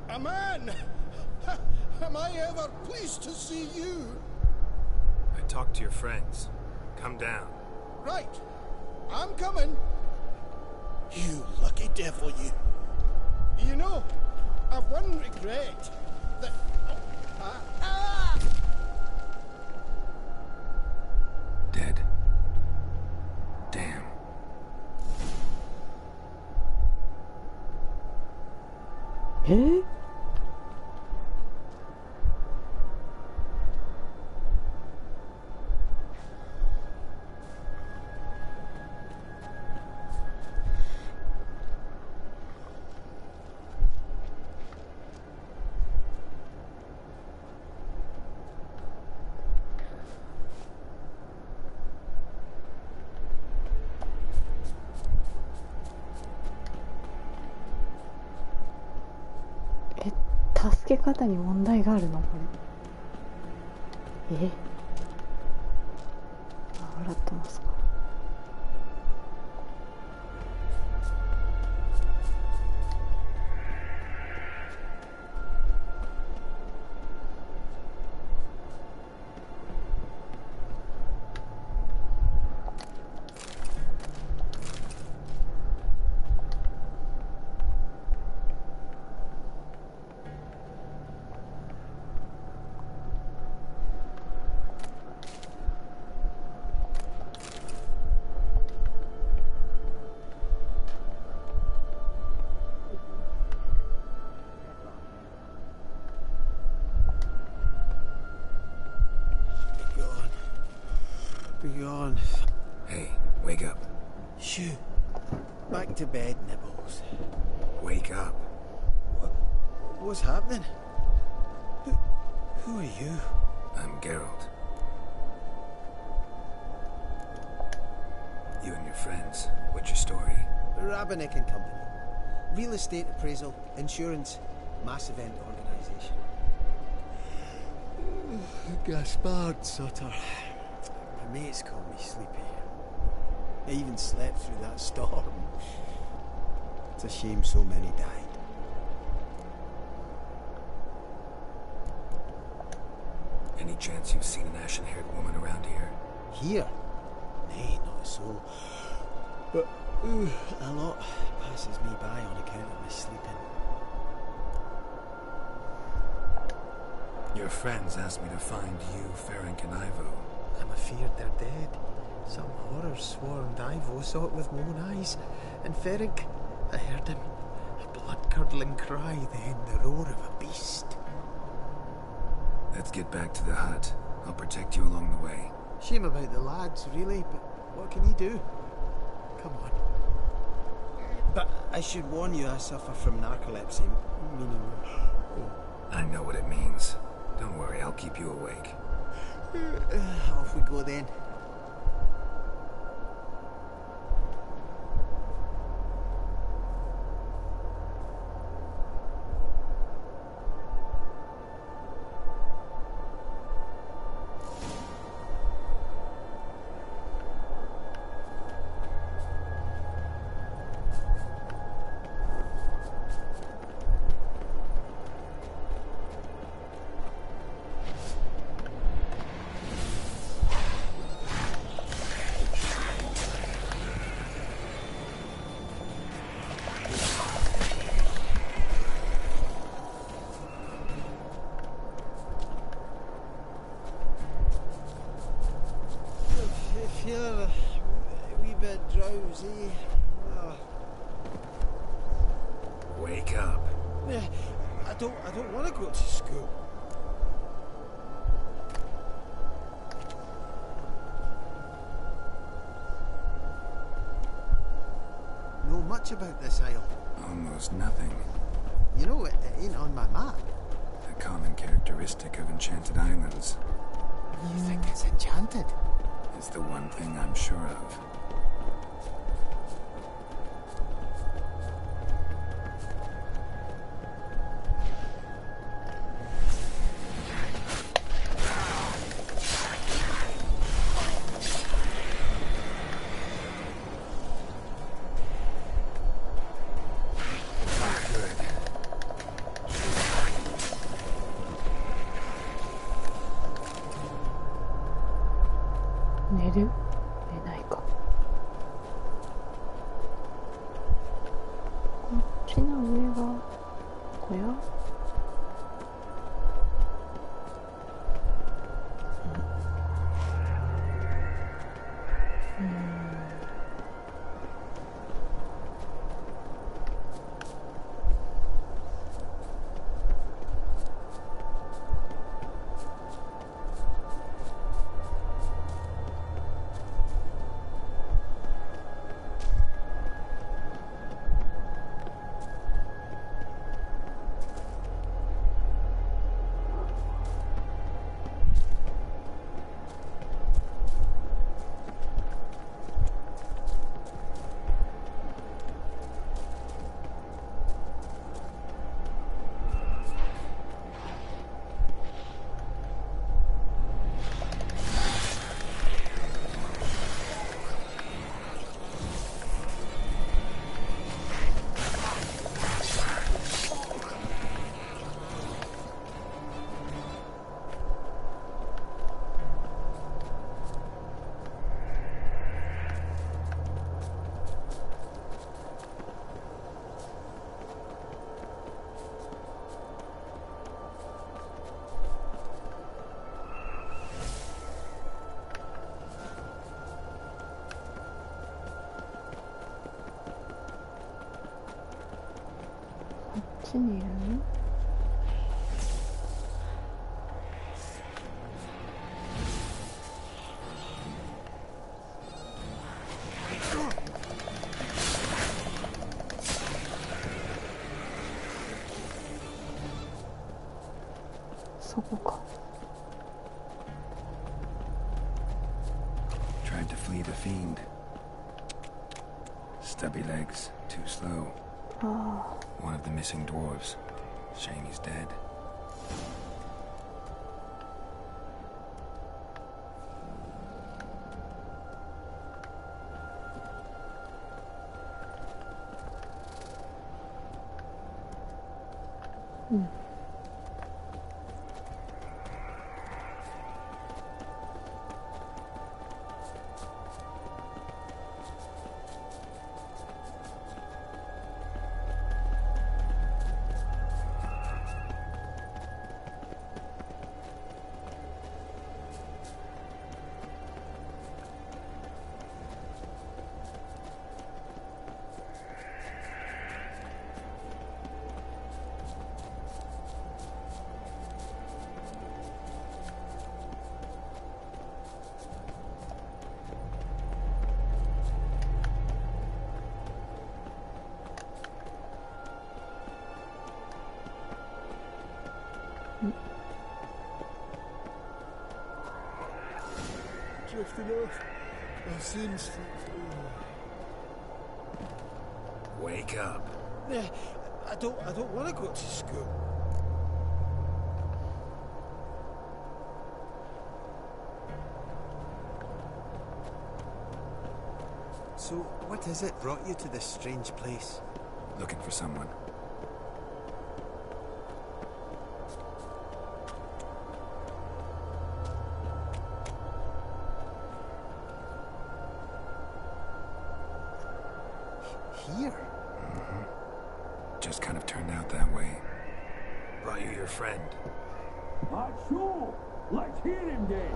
[SPEAKER 12] A man! Am I ever pleased to see you?
[SPEAKER 2] I talked to your friends. Come down.
[SPEAKER 12] Right. I'm coming. You lucky devil, you. You know, I've one regret. That...
[SPEAKER 2] Dead. Damn.
[SPEAKER 1] Eh?助け方に問題があるのこれ。笑ってますか。
[SPEAKER 11] Be gone.
[SPEAKER 2] Hey, wake up.
[SPEAKER 11] Shoo. Back to bed, Nibbles.
[SPEAKER 2] Wake up.
[SPEAKER 11] What's happening? Who are you?
[SPEAKER 2] I'm Geralt. You and your friends. What's your story?
[SPEAKER 11] Rabbinick and Company. Real estate appraisal, insurance, mass event organisation. Gaspard Sutter. My mates call me Sleepy. I even slept through that storm. It's a shame so many died.
[SPEAKER 2] Any chance you've seen an ashen-haired woman around here?
[SPEAKER 11] Here? Nay, not a soul. But a lot passes me by on account of my sleeping.
[SPEAKER 2] Your friends asked me to find you, Ferenc and Ivo.
[SPEAKER 11] I'm afeard they're dead. Some horror swarmed Ivo, saw it with my own eyes. And Ferenc, I heard him. A blood-curdling cry, then the roar of a beast.
[SPEAKER 2] Let's get back to the hut. I'll protect you along the way.
[SPEAKER 11] Shame about the lads, really, but what can he do? Come on. But I should warn you, I suffer from narcolepsy, meaning...
[SPEAKER 2] I know what it means. Don't worry, I'll keep you awake.
[SPEAKER 11] Off we go then.
[SPEAKER 2] Wake up.
[SPEAKER 11] I don't want to go to school. Know much about this isle?
[SPEAKER 2] Almost nothing.
[SPEAKER 11] You know, it ain't on my map.
[SPEAKER 2] A common characteristic of enchanted islands.
[SPEAKER 11] You think it's enchanted?
[SPEAKER 2] It's the one thing I'm sure of.
[SPEAKER 1] ちにいる？そこか。
[SPEAKER 2] Tried to flee the fiend. Stubby legs, too slow. One of the missing dwarves. Shame he's dead.
[SPEAKER 12] Drifting off. Our sins.
[SPEAKER 2] Wake up.
[SPEAKER 12] I don't want to go to school.
[SPEAKER 11] So, what is it brought you to this strange place?
[SPEAKER 2] Looking for someone.
[SPEAKER 11] Here?
[SPEAKER 2] Just kind of turned out that way. Brought you your friend.
[SPEAKER 15] Sure. Let's hear him then.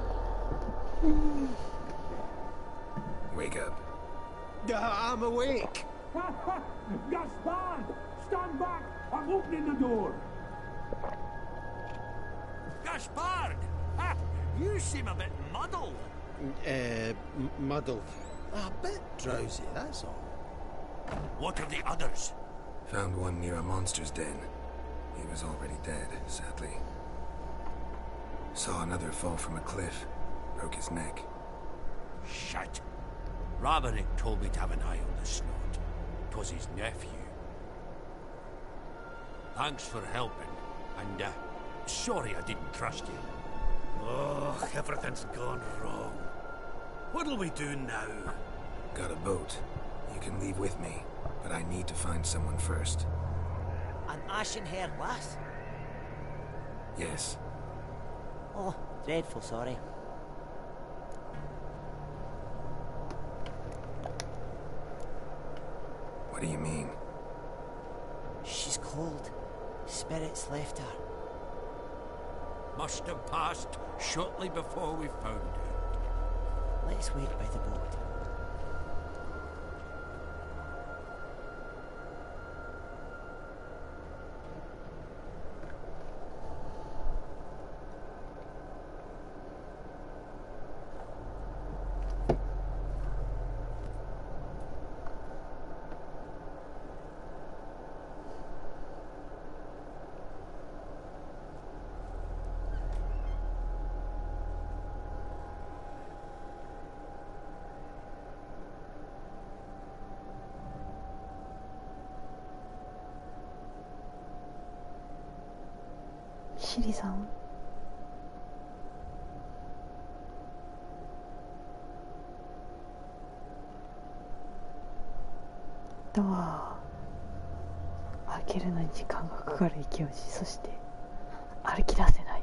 [SPEAKER 2] Wake up.
[SPEAKER 11] I'm awake.
[SPEAKER 15] Gaspard! Stand back! I'm opening the door.
[SPEAKER 8] Gaspard! Ha! You seem a bit muddled.
[SPEAKER 12] Muddled. A bit drowsy, that's all.
[SPEAKER 8] What are the others?
[SPEAKER 2] Found one near a monster's den. He was already dead, sadly. Saw another fall from a cliff. Broke his neck.
[SPEAKER 8] Shit. Roderick told me to have an eye on the snot. 'Twas his nephew. Thanks for helping. And, sorry I didn't trust you.
[SPEAKER 5] Oh, everything's gone wrong. What'll we do now?
[SPEAKER 2] Got a boat. You can leave with me, but I need to find someone first.
[SPEAKER 17] An ashen-haired lass?
[SPEAKER 2] Yes.
[SPEAKER 17] Oh, dreadful sorry.
[SPEAKER 2] What do you mean?
[SPEAKER 17] She's cold. Spirits left her.
[SPEAKER 8] Must have passed shortly before we found her.
[SPEAKER 17] Let's wait by the boat.
[SPEAKER 1] シリさん？ドア開けるのに時間がかかる勢い、そして歩き出せない。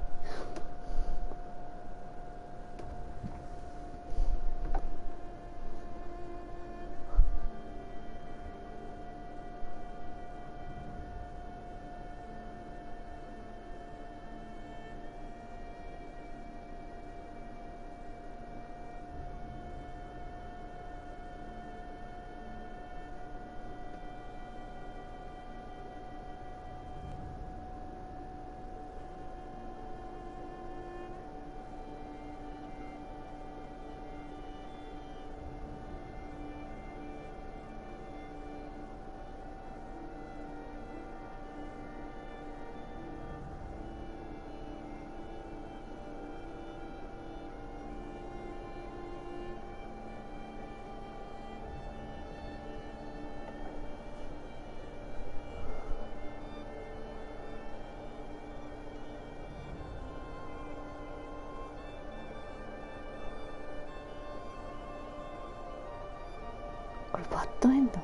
[SPEAKER 1] バッドエンドっ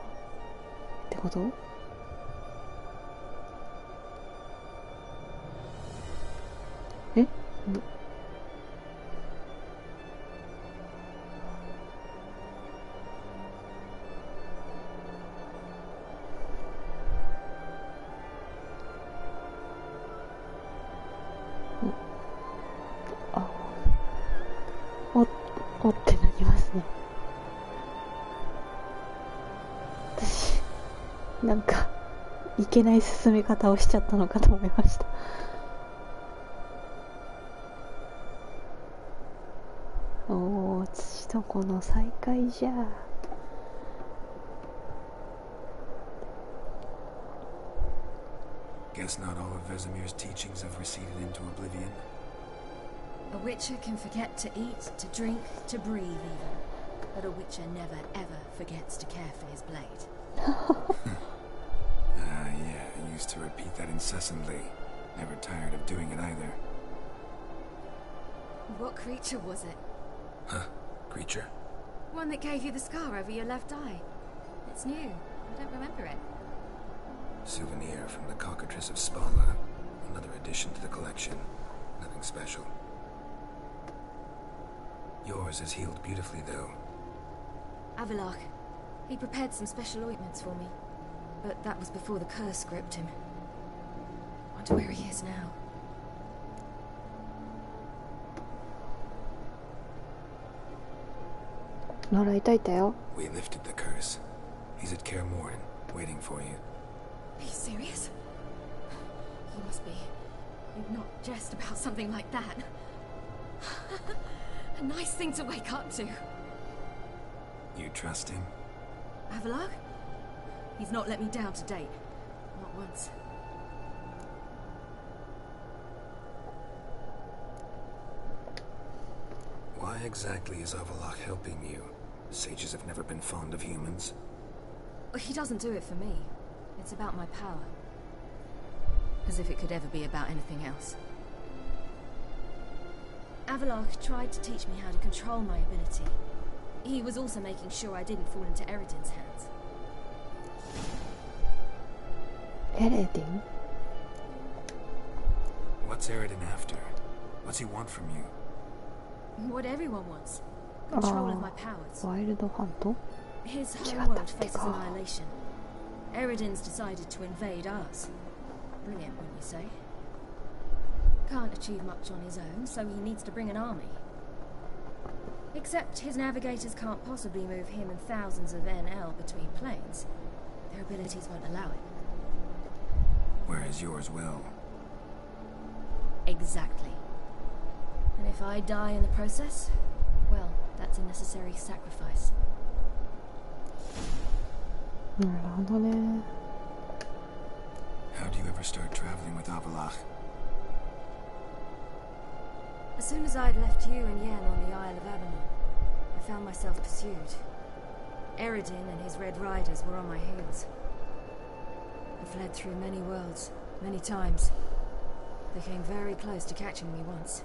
[SPEAKER 1] てこと？え？おってなりますね。私なんかいけない進め方をしちゃったのかと思いました。おー、父と子の再会じゃ。
[SPEAKER 2] Guess not all of Vesemir's teachings have receded into oblivion.
[SPEAKER 18] A witcher can forget to eat, to drink, to breathe even. But a witcher never ever forgets to care for his blade.
[SPEAKER 2] Yeah, I used to repeat that incessantly. Never tired of doing it either.
[SPEAKER 18] What creature was it?
[SPEAKER 2] Huh? Creature?
[SPEAKER 18] One that gave you the scar over your left eye. It's new. I don't remember it.
[SPEAKER 2] Souvenir from the cockatrice of Spala. Another addition to the collection. Nothing special. Yours is healed beautifully, though.
[SPEAKER 18] Avalok. He prepared some special ointments for me. But that was before the curse gripped him. Wonder where he is now.
[SPEAKER 2] We lifted the curse. He's at Kaer Morhen, waiting for you.
[SPEAKER 18] Are you serious? You must be. You'd not jest about something like that. A nice thing to wake up to.
[SPEAKER 2] You trust him?
[SPEAKER 18] Avalok? He's not let me down to date. Not once.
[SPEAKER 2] Why exactly is Avalok helping you? Sages have never been fond of humans.
[SPEAKER 18] He doesn't do it for me. It's about my power. As if it could ever be about anything else. Avalok tried to teach me how to control my ability. He was also making sure I didn't fall into Eredin's hands.
[SPEAKER 1] Eredin?
[SPEAKER 2] What's Eredin after? What's he want from you?
[SPEAKER 18] What everyone wants. Control of my powers.
[SPEAKER 1] Wild Hunt?
[SPEAKER 18] His homeworld faces annihilation. Eredin's decided to invade ours. Brilliant, wouldn't you say? Can't achieve much on his own, so he needs to bring an army. Except his navigators can't possibly move him and thousands of NL between planes. Their abilities won't allow it.
[SPEAKER 2] Whereas yours will.
[SPEAKER 18] Exactly. And if I die in the process, well, that's a necessary sacrifice.
[SPEAKER 2] How do you ever start traveling with Avalok?
[SPEAKER 18] As soon as I'd left you and Yen on the Isle of Avalon, I found myself pursued. Eredin and his Red Riders were on my heels. I fled through many worlds, many times. They came very close to catching me once.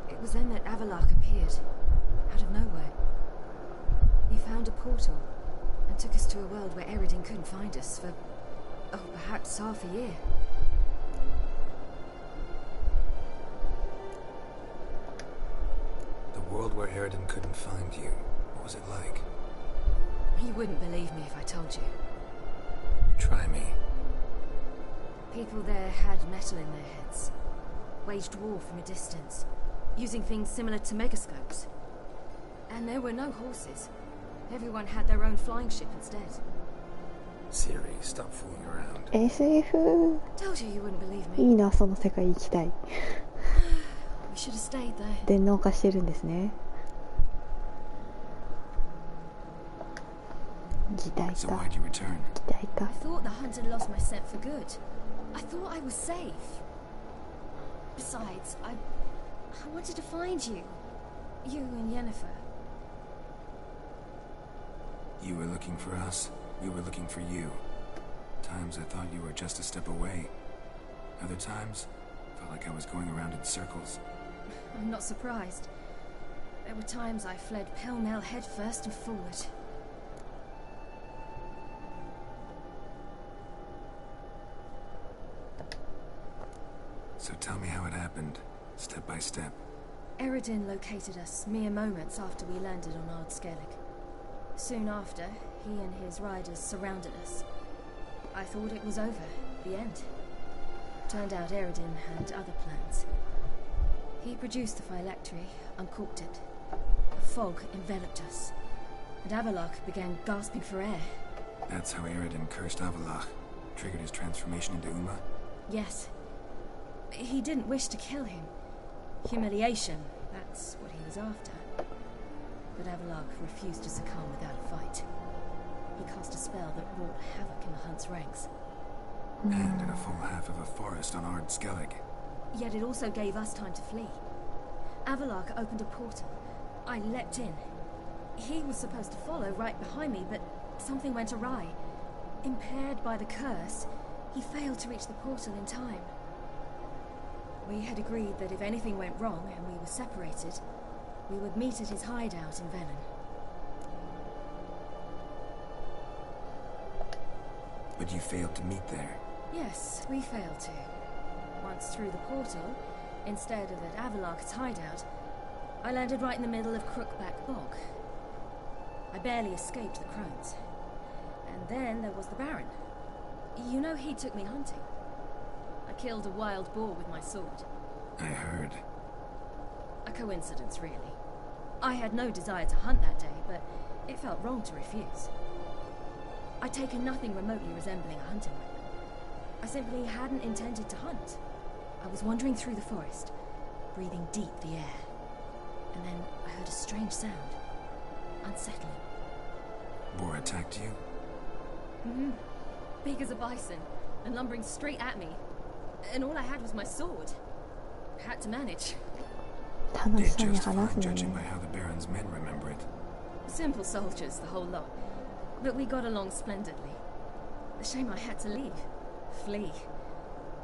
[SPEAKER 18] It was then that Avalok appeared, out of nowhere. He found a portal, and took us to a world where Eredin couldn't find us for, oh, perhaps half a year.
[SPEAKER 2] The world where Eredin couldn't find you. What was it like?
[SPEAKER 18] You wouldn't believe me if I told you.
[SPEAKER 2] Try me.
[SPEAKER 18] People there had metal in their heads. Waged war from a distance, using things similar to megascopes. And there were no horses. Everyone had their own flying ship instead.
[SPEAKER 2] Siri, stop fooling around.
[SPEAKER 1] SF?
[SPEAKER 18] Told you wouldn't believe me.
[SPEAKER 1] いいな、その世界行きたい。
[SPEAKER 18] We should have stayed there.
[SPEAKER 1] 電脳化してるんですね。擬態か。
[SPEAKER 2] So why'd you return?
[SPEAKER 1] 擬態か。
[SPEAKER 18] I thought the hunt had lost my scent for good. I thought I was safe. Besides, I wanted to find you. You and Yennefer.
[SPEAKER 2] You were looking for us. We were looking for you. Times I thought you were just a step away. Other times, felt like I was going around in circles.
[SPEAKER 18] I'm not surprised. There were times I fled pell-mell head first and forward.
[SPEAKER 2] So tell me how it happened, step by step.
[SPEAKER 18] Eredin located us mere moments after we landed on Ard Skellig. Soon after, he and his riders surrounded us. I thought it was over, the end. Turned out Eredin had other plans. He produced the phylactery, uncorked it. A fog enveloped us, and Avallac'h began gasping for air.
[SPEAKER 2] That's how Eredin cursed Avallac'h, triggered his transformation into Uma?
[SPEAKER 18] Yes. He didn't wish to kill him. Humiliation, that's what he was after. But Avallac'h refused to succumb without a fight. He cast a spell that wrought havoc in the Hunt's ranks.
[SPEAKER 2] And in a full half of a forest on Ard Skellig.
[SPEAKER 18] Yet it also gave us time to flee. Avallac'h opened a portal. I leapt in. He was supposed to follow right behind me, but something went awry. Impaired by the curse, he failed to reach the portal in time. We had agreed that if anything went wrong and we were separated, we would meet at his hideout in Velen.
[SPEAKER 2] But you failed to meet there.
[SPEAKER 18] Yes, we failed to. Once through the portal, instead of at Avallac'h's hideout, I landed right in the middle of Crookback Bog. I barely escaped the crones. And then there was the Baron. You know he took me hunting. I killed a wild boar with my sword.
[SPEAKER 2] I heard.
[SPEAKER 18] A coincidence, really. I had no desire to hunt that day, but it felt wrong to refuse. I'd taken nothing remotely resembling a hunting weapon. I simply hadn't intended to hunt. I was wandering through the forest, breathing deep the air. And then I heard a strange sound. Unsettling.
[SPEAKER 2] Boar attacked you?
[SPEAKER 18] Mm-hmm. Big as a bison, and lumbering straight at me. And all I had was my sword. Had to manage.
[SPEAKER 2] Did just fine, judging by how the Baron's men remember it.
[SPEAKER 18] Simple soldiers, the whole lot. But we got along splendidly. A shame I had to leave. Flee.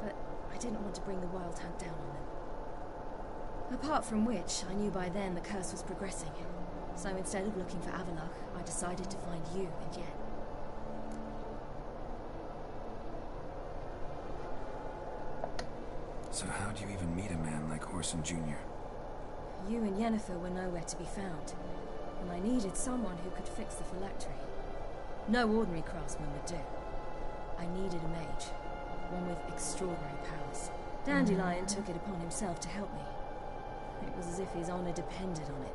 [SPEAKER 18] But I didn't want to bring the Wild Hunt down on them. Apart from which, I knew by then the curse was progressing. So instead of looking for Avallac'h, I decided to find you and Yen.
[SPEAKER 2] So how'd you even meet a man like Whoreson Jr.?
[SPEAKER 18] You and Yennefer were nowhere to be found, and I needed someone who could fix the phylactery. No ordinary craftsman would do. I needed a mage, one with extraordinary powers. Dandelion took it upon himself to help me. It was as if his honor depended on it.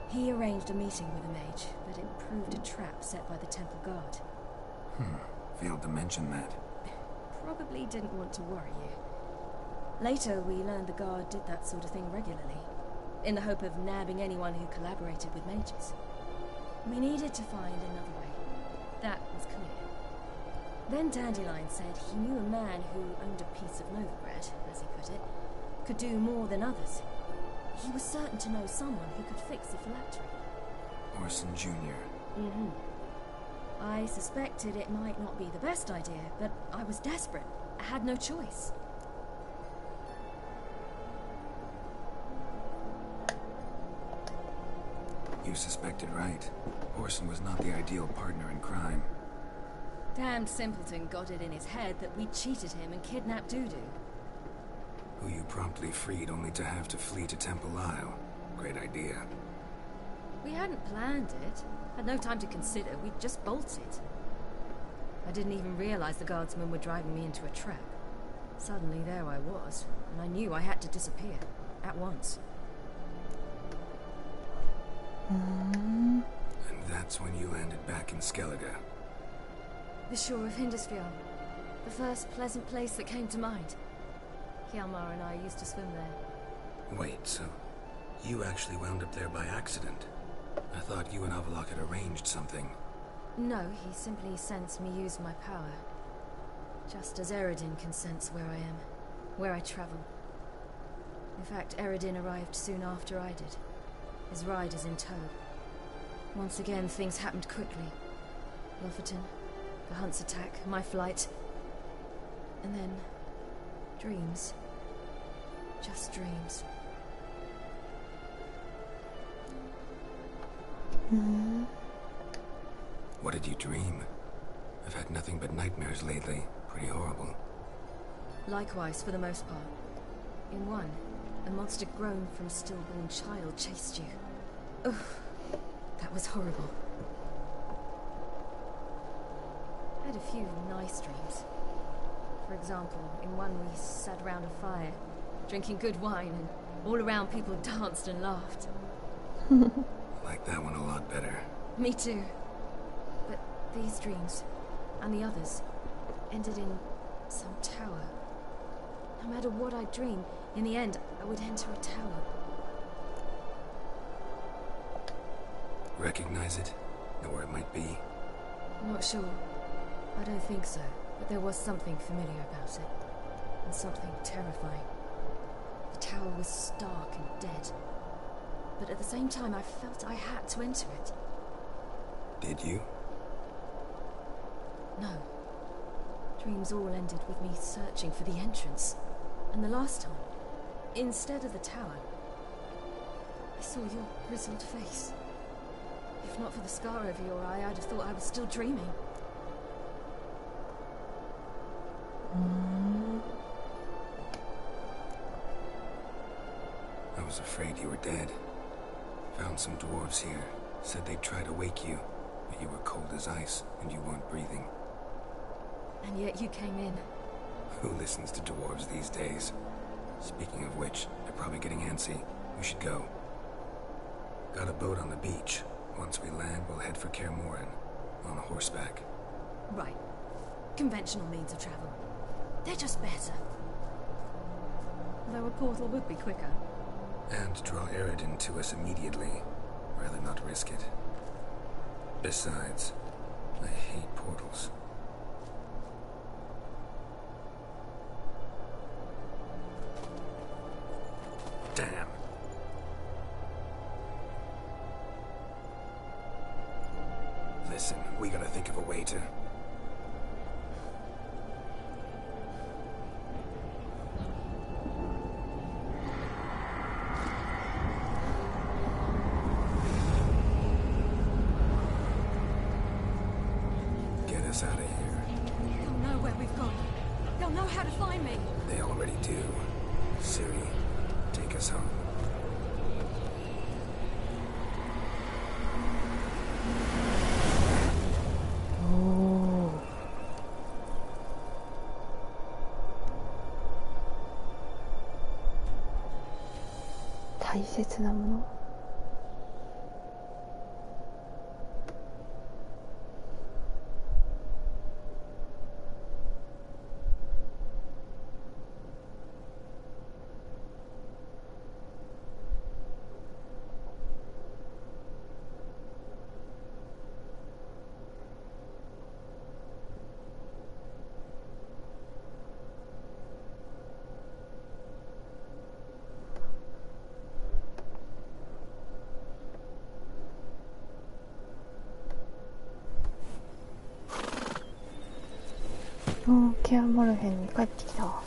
[SPEAKER 18] He arranged a meeting with a mage, but it proved a trap set by the temple guard.
[SPEAKER 2] Failed to mention that.
[SPEAKER 18] Probably didn't want to worry you. Later, we learned the guard did that sort of thing regularly, in the hope of nabbing anyone who collaborated with mages. We needed to find another way. That was clear. Then Dandelion said he knew a man who owned a piece of Novigrad, as he put it, could do more than others. He was certain to know someone who could fix the phylactery.
[SPEAKER 2] Whoreson Jr.
[SPEAKER 18] Mm-hmm. I suspected it might not be the best idea, but I was desperate. I had no choice.
[SPEAKER 2] You suspected right. Whoreson was not the ideal partner in crime.
[SPEAKER 18] Damned simpleton got it in his head that we cheated him and kidnapped Dudu.
[SPEAKER 2] Who you promptly freed only to have to flee to Temple Isle. Great idea.
[SPEAKER 18] We hadn't planned it. Had no time to consider. We just bolted. I didn't even realize the guardsmen were driving me into a trap. Suddenly there I was, and I knew I had to disappear. At once.
[SPEAKER 2] And that's when you landed back in Skellige.
[SPEAKER 18] The shore of Hindisfjord. The first pleasant place that came to mind. Hjalmar and I used to swim there.
[SPEAKER 2] Wait, so you actually wound up there by accident? I thought you and Avallac'h had arranged something.
[SPEAKER 18] No, he simply sensed me use my power. Just as Eredin can sense where I am, where I travel. In fact, Eredin arrived soon after I did. His riders in tow. Once again, things happened quickly. Lofoten, the Hunt's attack, my flight. And then... dreams. Just dreams.
[SPEAKER 2] What did you dream? I've had nothing but nightmares lately. Pretty horrible.
[SPEAKER 18] Likewise, for the most part. In one, a monster grown from a stillborn child chased you. Ugh, that was horrible. I had a few nice dreams. For example, in one we sat around a fire, drinking good wine, and all around people danced and laughed.
[SPEAKER 2] I like that one a lot better.
[SPEAKER 18] Me too. But these dreams, and the others, ended in some tower. No matter what I dream, in the end, I would enter a tower.
[SPEAKER 2] Recognize it? Know where it might be?
[SPEAKER 18] Not sure. I don't think so. But there was something familiar about it. And something terrifying. The tower was stark and dead. But at the same time, I felt I had to enter it.
[SPEAKER 2] Did you?
[SPEAKER 18] No. Dreams all ended with me searching for the entrance. And the last time, instead of the tower, I saw your grizzled face. If not for the scar over your eye, I'd have thought I was still dreaming.
[SPEAKER 2] I was afraid you were dead. Found some dwarves here. Said they'd try to wake you, but you were cold as ice and you weren't breathing.
[SPEAKER 18] And yet you came in.
[SPEAKER 2] Who listens to dwarves these days? Speaking of which, they're probably getting antsy. We should go. Got a boat on the beach. Once we land, we'll head for Kaer Morhen, on horseback.
[SPEAKER 18] Right. Conventional means of travel. They're just better. Though a portal would be quicker.
[SPEAKER 2] And draw Eredin to us immediately. Rather not risk it. Besides, I hate portals. Damn. Listen, we gotta think of a way to... Get us out of here.
[SPEAKER 18] They'll know where we've gone. They'll know how to find me.
[SPEAKER 2] They already do. Ciri, take us home.
[SPEAKER 1] Oh. 大切なもの。ケアモルヘンに帰ってきたわ。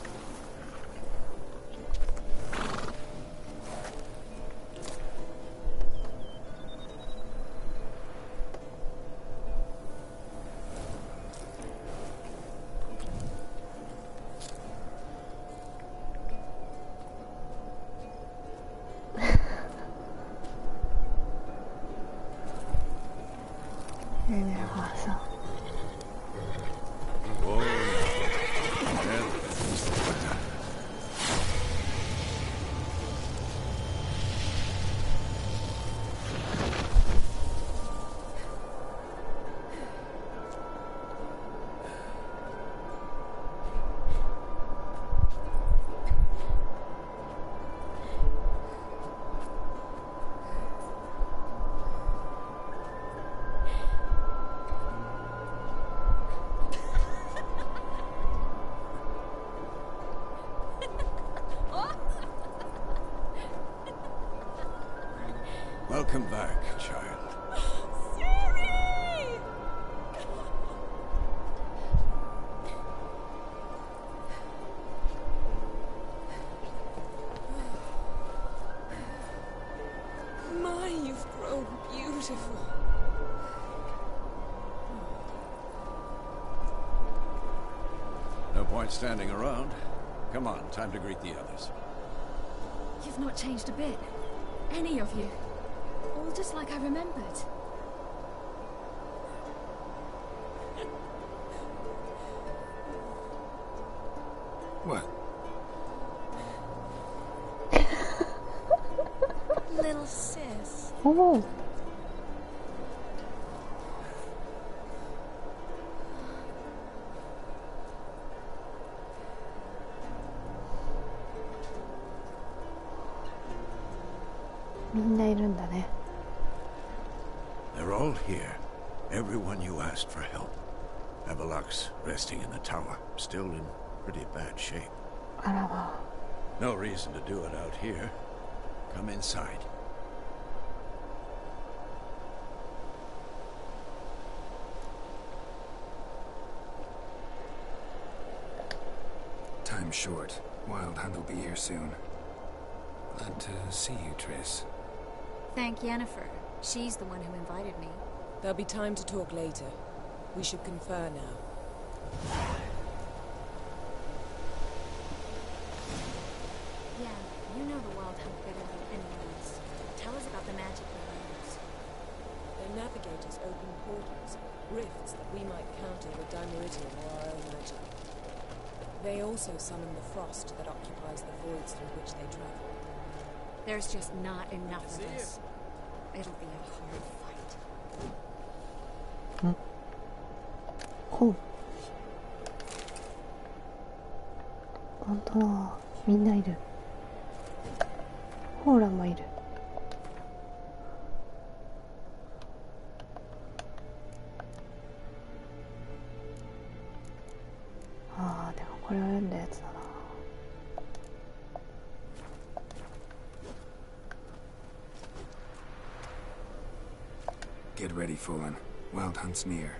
[SPEAKER 1] ねえねえおばあさん。
[SPEAKER 13] Welcome back, child.
[SPEAKER 6] Ciri! My, you've grown beautiful.
[SPEAKER 13] No point standing around. Come on, time to greet the others.
[SPEAKER 18] You've not changed a bit. Any of you. All just like I remembered.
[SPEAKER 2] What?
[SPEAKER 6] Little sis.
[SPEAKER 1] Oh.
[SPEAKER 15] They're all here. Everyone you asked for help. Avalok's resting in the tower, still in pretty bad shape. No reason to do it out here. Come inside.
[SPEAKER 2] Time's short. Wild Hunt will be here soon. Glad to see you, Triss.
[SPEAKER 18] Thank Yennefer. She's the one who invited me.
[SPEAKER 19] There'll be time to talk later. We should confer now.
[SPEAKER 18] Yeah, you know the Wild Hunt better than anyone else. Tell us about the magic they use.
[SPEAKER 19] Their navigators open portals, rifts that we might counter with Dimeridium or our own magic. They also summon the frost that occupies the voids through which they travel.
[SPEAKER 18] There's just not enough of us. It'll be a hard fight.
[SPEAKER 1] Oh. 本当だ。みんないる。ホーラもいる。ああ、でもこれを読んだやつだな。
[SPEAKER 2] Get ready, Fullen. Wild Hunt's near.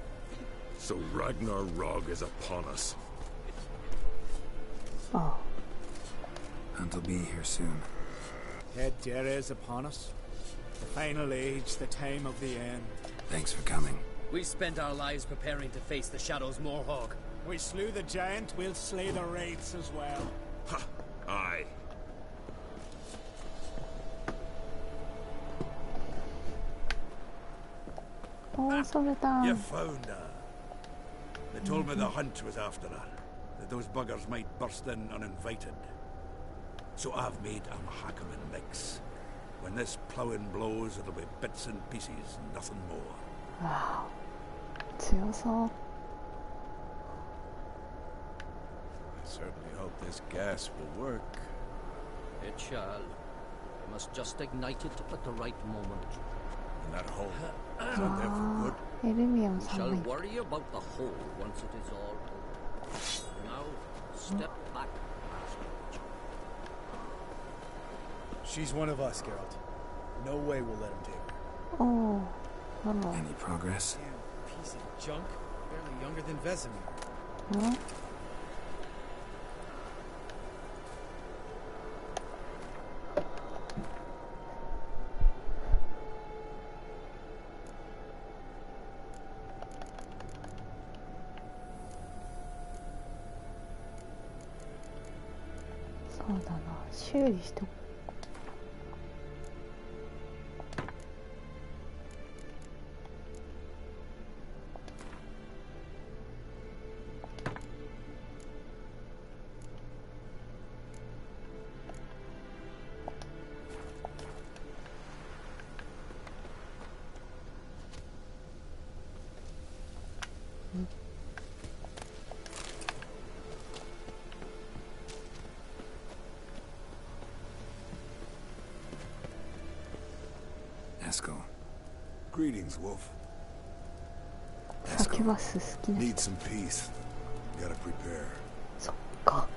[SPEAKER 15] So Ragnar Rog is upon us.
[SPEAKER 1] Oh.
[SPEAKER 2] Hunt will be here soon.
[SPEAKER 5] Head Dere is upon us. The final age, the time of the end.
[SPEAKER 2] Thanks for coming.
[SPEAKER 20] We spent our lives preparing to face the Shadow's Moorhog.
[SPEAKER 5] We slew the giant, we'll slay the wraiths as well.
[SPEAKER 15] Ha! Aye.
[SPEAKER 1] Oh, Sultan.
[SPEAKER 15] You found her. They told me the hunt was after her, that those buggers might burst in uninvited. So I've made a Mahakaman mix. When this ploughing blows, it'll be bits and pieces, nothing more.
[SPEAKER 1] Wow. 強そう。
[SPEAKER 15] I certainly hope this gas will work.
[SPEAKER 20] It shall. We must just ignite it at the right moment.
[SPEAKER 15] And that hole is out there for good.
[SPEAKER 1] エルミオン
[SPEAKER 20] We
[SPEAKER 1] さん
[SPEAKER 20] shall
[SPEAKER 1] もいる。
[SPEAKER 20] worry about the hole once it is all open. Now, step back, Master.
[SPEAKER 21] She's one of us, Geralt. No way we'll let him take her.
[SPEAKER 1] Oh.
[SPEAKER 2] Any progress?
[SPEAKER 21] Damn piece of junk. Barely younger than Vesemir.
[SPEAKER 1] Huh?そうだな、修理しとこう。
[SPEAKER 2] Eskel.
[SPEAKER 22] Greetings, Wolf.
[SPEAKER 1] サキュバス好きな
[SPEAKER 22] Need
[SPEAKER 1] 人。
[SPEAKER 22] some peace. Gotta prepare.
[SPEAKER 1] そっか。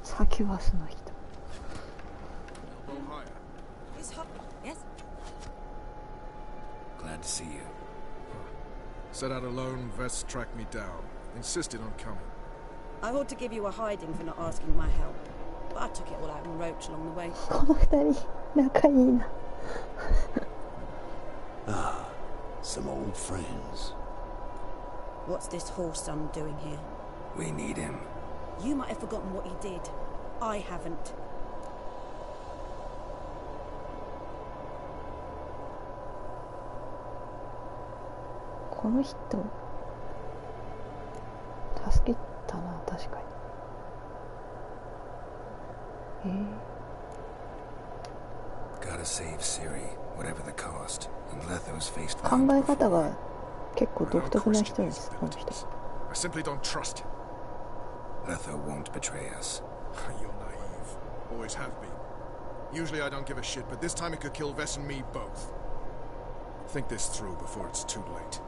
[SPEAKER 1] サキュバスの人。
[SPEAKER 19] Is hot? Yes?
[SPEAKER 2] Glad to see you.
[SPEAKER 23] Set out alone, Vest tracked me down. Insisted on coming.
[SPEAKER 24] I ought to give you a hiding for not asking my help, but I took it all out on roach along the way.
[SPEAKER 1] この二人、仲いいな。
[SPEAKER 22] Ah, some old friends.
[SPEAKER 24] What's this horse son doing here?
[SPEAKER 2] We need him.
[SPEAKER 24] You might have forgotten what he did. I haven't.
[SPEAKER 1] この人助けたな、確かに。
[SPEAKER 2] Gotta save Ciri, whatever the cost. And Letho's faced
[SPEAKER 1] 考え方が結構独特な人です、この人。
[SPEAKER 23] I simply don't trust him.
[SPEAKER 2] Letho won't betray us.
[SPEAKER 23] You're naive. Always have been. Usually I don't give a shit, but this time it could kill Vess and me both. Think this through before it's too late.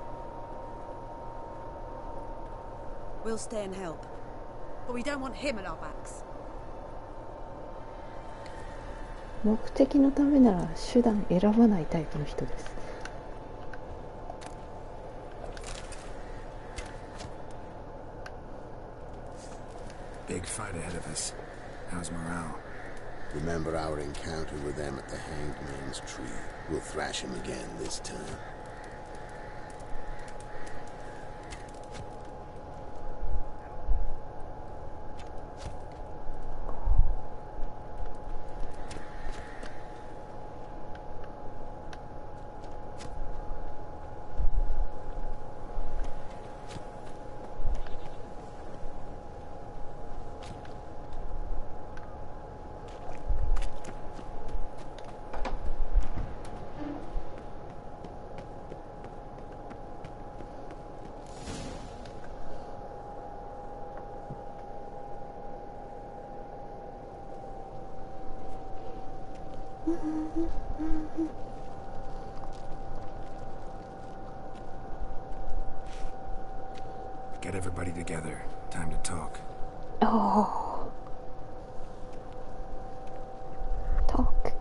[SPEAKER 24] We'll stay and help. But we don't want him at our backs.
[SPEAKER 1] 目的のためなら手段選ばないタイプの人です。
[SPEAKER 2] Big fight ahead of us. How's morale?
[SPEAKER 22] Remember our encounter with them at the Hanged Man's Tree? We'll thrash him again this time.
[SPEAKER 2] Get everybody together. Time to talk.
[SPEAKER 1] Oh. Talk.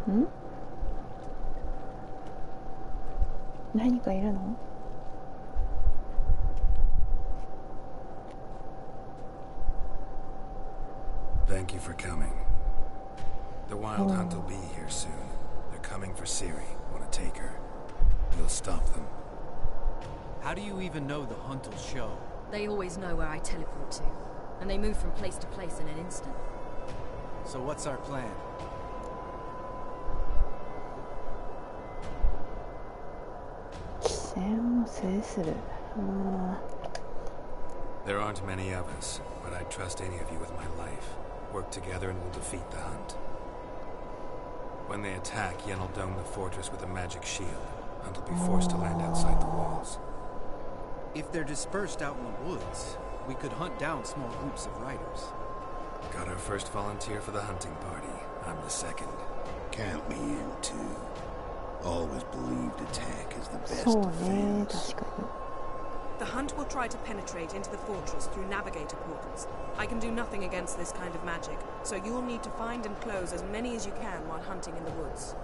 [SPEAKER 1] Hmm? 何かいるの?
[SPEAKER 2] Thank you for coming. The Wild Hunt will be here soon. They're coming for Ciri. Want to take her? We'll stop them.
[SPEAKER 3] How do you even know the Hunt will show?
[SPEAKER 18] They always know where I teleport to, and they move from place to place in an instant.
[SPEAKER 3] So what's our plan?
[SPEAKER 2] There aren't many of us, but I'd trust any of you with my life. Work together and we'll defeat the Hunt. When they attack, Yen will dome the fortress with a magic shield. Hunt will be forced to land outside the walls.
[SPEAKER 3] If they're dispersed out in the woods, we could hunt down small groups of riders.
[SPEAKER 2] Got our first volunteer for the hunting party. I'm the second.
[SPEAKER 22] Count me in too. Always believed attack is the best
[SPEAKER 1] そうね、確かに。
[SPEAKER 24] The Hunt will try to penetrate into the fortress through navigator portals. I can do nothing against this kind of magic, so you'll need to find and close as many as you can while hunting in the woods.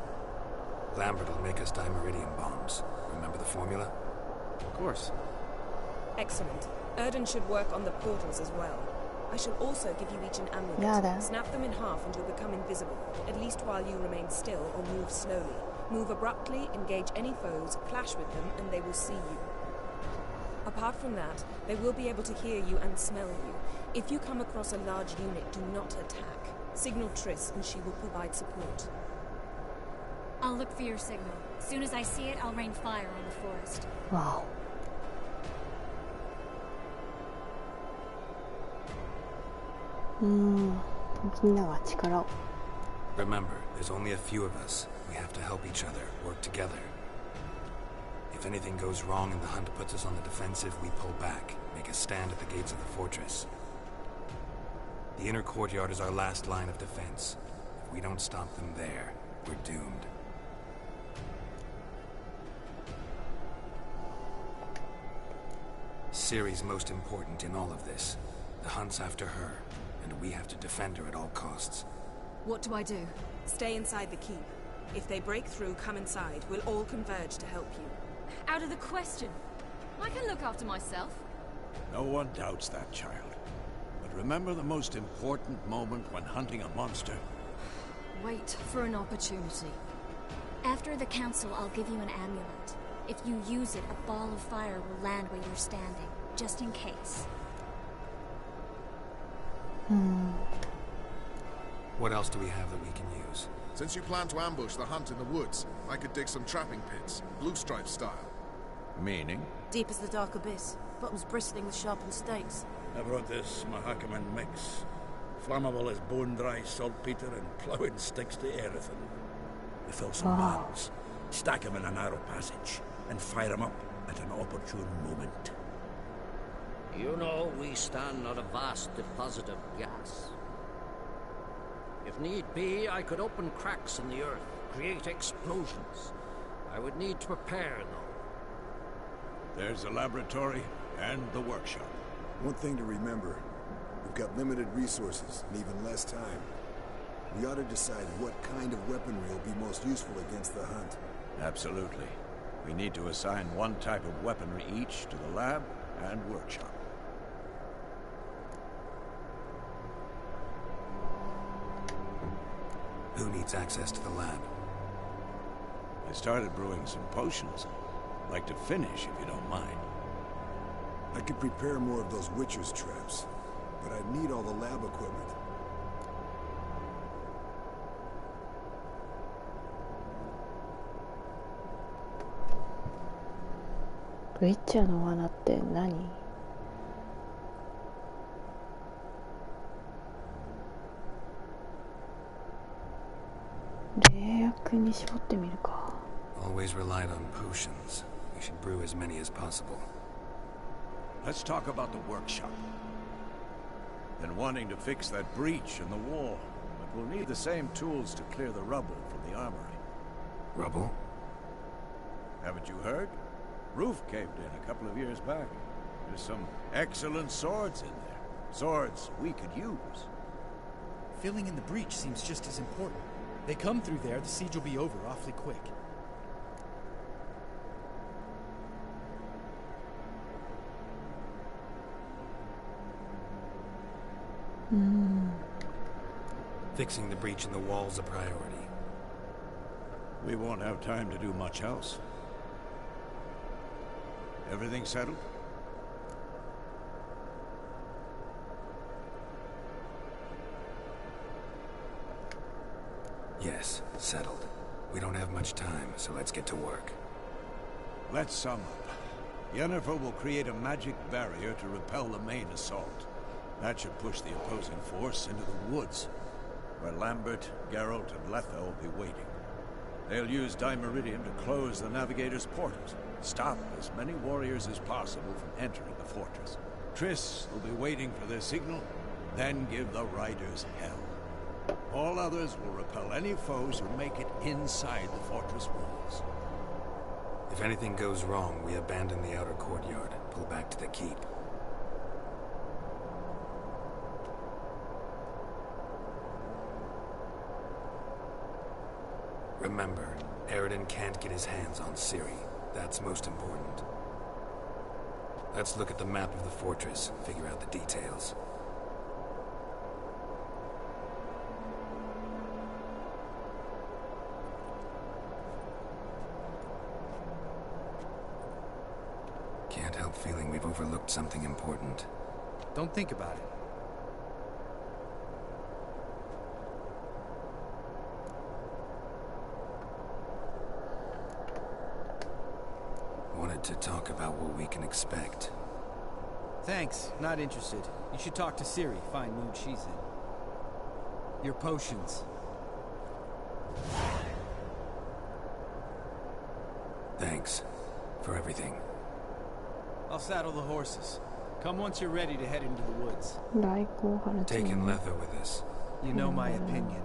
[SPEAKER 2] Lambert will make us dimeridium bombs. Remember the formula?
[SPEAKER 3] Of course.
[SPEAKER 24] Excellent. Erden should work on the portals as well. I shall also give you each an amulet.
[SPEAKER 1] Yada.
[SPEAKER 24] Snap them in half and you'll become invisible, at least while you remain still or move slowly. Move abruptly, engage any foes, clash with them, and they will see you. Apart from that, they will be able to hear you and smell you. If you come across a large unit, do not attack. Signal Triss and she will provide support.
[SPEAKER 4] I'll look for your signal. As soon as I see it, I'll rain fire on the forest.
[SPEAKER 1] Wow.
[SPEAKER 2] Remember, there's only a few of us. We have to help each other, work together. If anything goes wrong and the Hunt puts us on the defensive, we pull back, make a stand at the gates of the fortress. The inner courtyard is our last line of defense. If we don't stop them there, we're doomed. Ciri's most important in all of this. The Hunt's after her, and we have to defend her at all costs.
[SPEAKER 18] What do I do?
[SPEAKER 24] Stay inside the keep. If they break through, come inside. We'll all converge to help you.
[SPEAKER 18] Out of the question. I can look after myself.
[SPEAKER 9] No one doubts that, child.
[SPEAKER 8] But remember the most important moment when hunting a monster?
[SPEAKER 18] Wait for an opportunity.
[SPEAKER 4] After the council, I'll give you an amulet. If you use it, a ball of fire will land where you're standing, just in case.
[SPEAKER 2] What else do we have that we can use?
[SPEAKER 23] Since you plan to ambush the hunt in the woods, I could dig some trapping pits, blue stripe style.
[SPEAKER 8] Meaning?
[SPEAKER 7] Deep as the dark abyss, bottoms bristling with sharpened stakes.
[SPEAKER 5] I brought this Mahakaman mix. Flammable as bone-dry saltpeter and ploughing sticks to everything. We fill some barrels, stack them in a narrow passage, and fire them up at an opportune moment.
[SPEAKER 20] You know, we stand on a vast deposit of gas. If need be, I could open cracks in the earth, create explosions. I would need to prepare, though.
[SPEAKER 8] There's the laboratory and the workshop.
[SPEAKER 10] One thing to remember, we've got limited resources and even less time. We ought to decide what kind of weaponry will be most useful against the hunt.
[SPEAKER 8] Absolutely. We need to assign one type of weaponry each to the lab and workshop.
[SPEAKER 2] Who needs access to the lab?
[SPEAKER 8] I started brewing some potions. I'd like to finish, if you don't mind.
[SPEAKER 10] I could prepare more of those witcher's traps, but I'd need all the lab equipment.
[SPEAKER 1] witcherの罠って何？霊薬に絞ってみるか。
[SPEAKER 2] Always relied on potions. We should brew as many as possible.
[SPEAKER 8] Let's talk about the workshop. Been wanting to fix that breach in the wall, but we'll need the same tools to clear the rubble from the armory.
[SPEAKER 2] Rubble?
[SPEAKER 8] Haven't you heard? Roof caved in a couple of years back. There's some excellent swords in there. Swords we could use.
[SPEAKER 3] Filling in the breach seems just as important. They come through there, the siege will be over awfully quick.
[SPEAKER 2] Fixing the breach in the wall's a priority.
[SPEAKER 8] We won't have time to do much else. Everything settled?
[SPEAKER 2] Yes, settled. We don't have much time, so let's get to work.
[SPEAKER 8] Let's sum up. Yennefer will create a magic barrier to repel the main assault. That should push the opposing force into the woods, where Lambert, Geralt, and Letha will be waiting. They'll use Dimeridium to close the Navigator's portals, stop as many warriors as possible from entering the fortress. Triss will be waiting for their signal, then give the riders hell. All others will repel any foes who make it inside the fortress walls.
[SPEAKER 2] If anything goes wrong, we abandon the outer courtyard, pull back to the keep. Remember, Eridan can't get his hands on Ciri. That's most important. Let's look at the map of the fortress, figure out the details. Can't help feeling we've overlooked something important.
[SPEAKER 3] Don't think about it.
[SPEAKER 2] Wanted to talk about what we can expect.
[SPEAKER 3] Thanks, not interested. You should talk to Ciri, fine mood she's in. Your potions.
[SPEAKER 2] Thanks for everything.
[SPEAKER 3] I'll saddle the horses. Come once you're ready to head into the woods.
[SPEAKER 2] Taking Letha with us.
[SPEAKER 3] You know my opinion.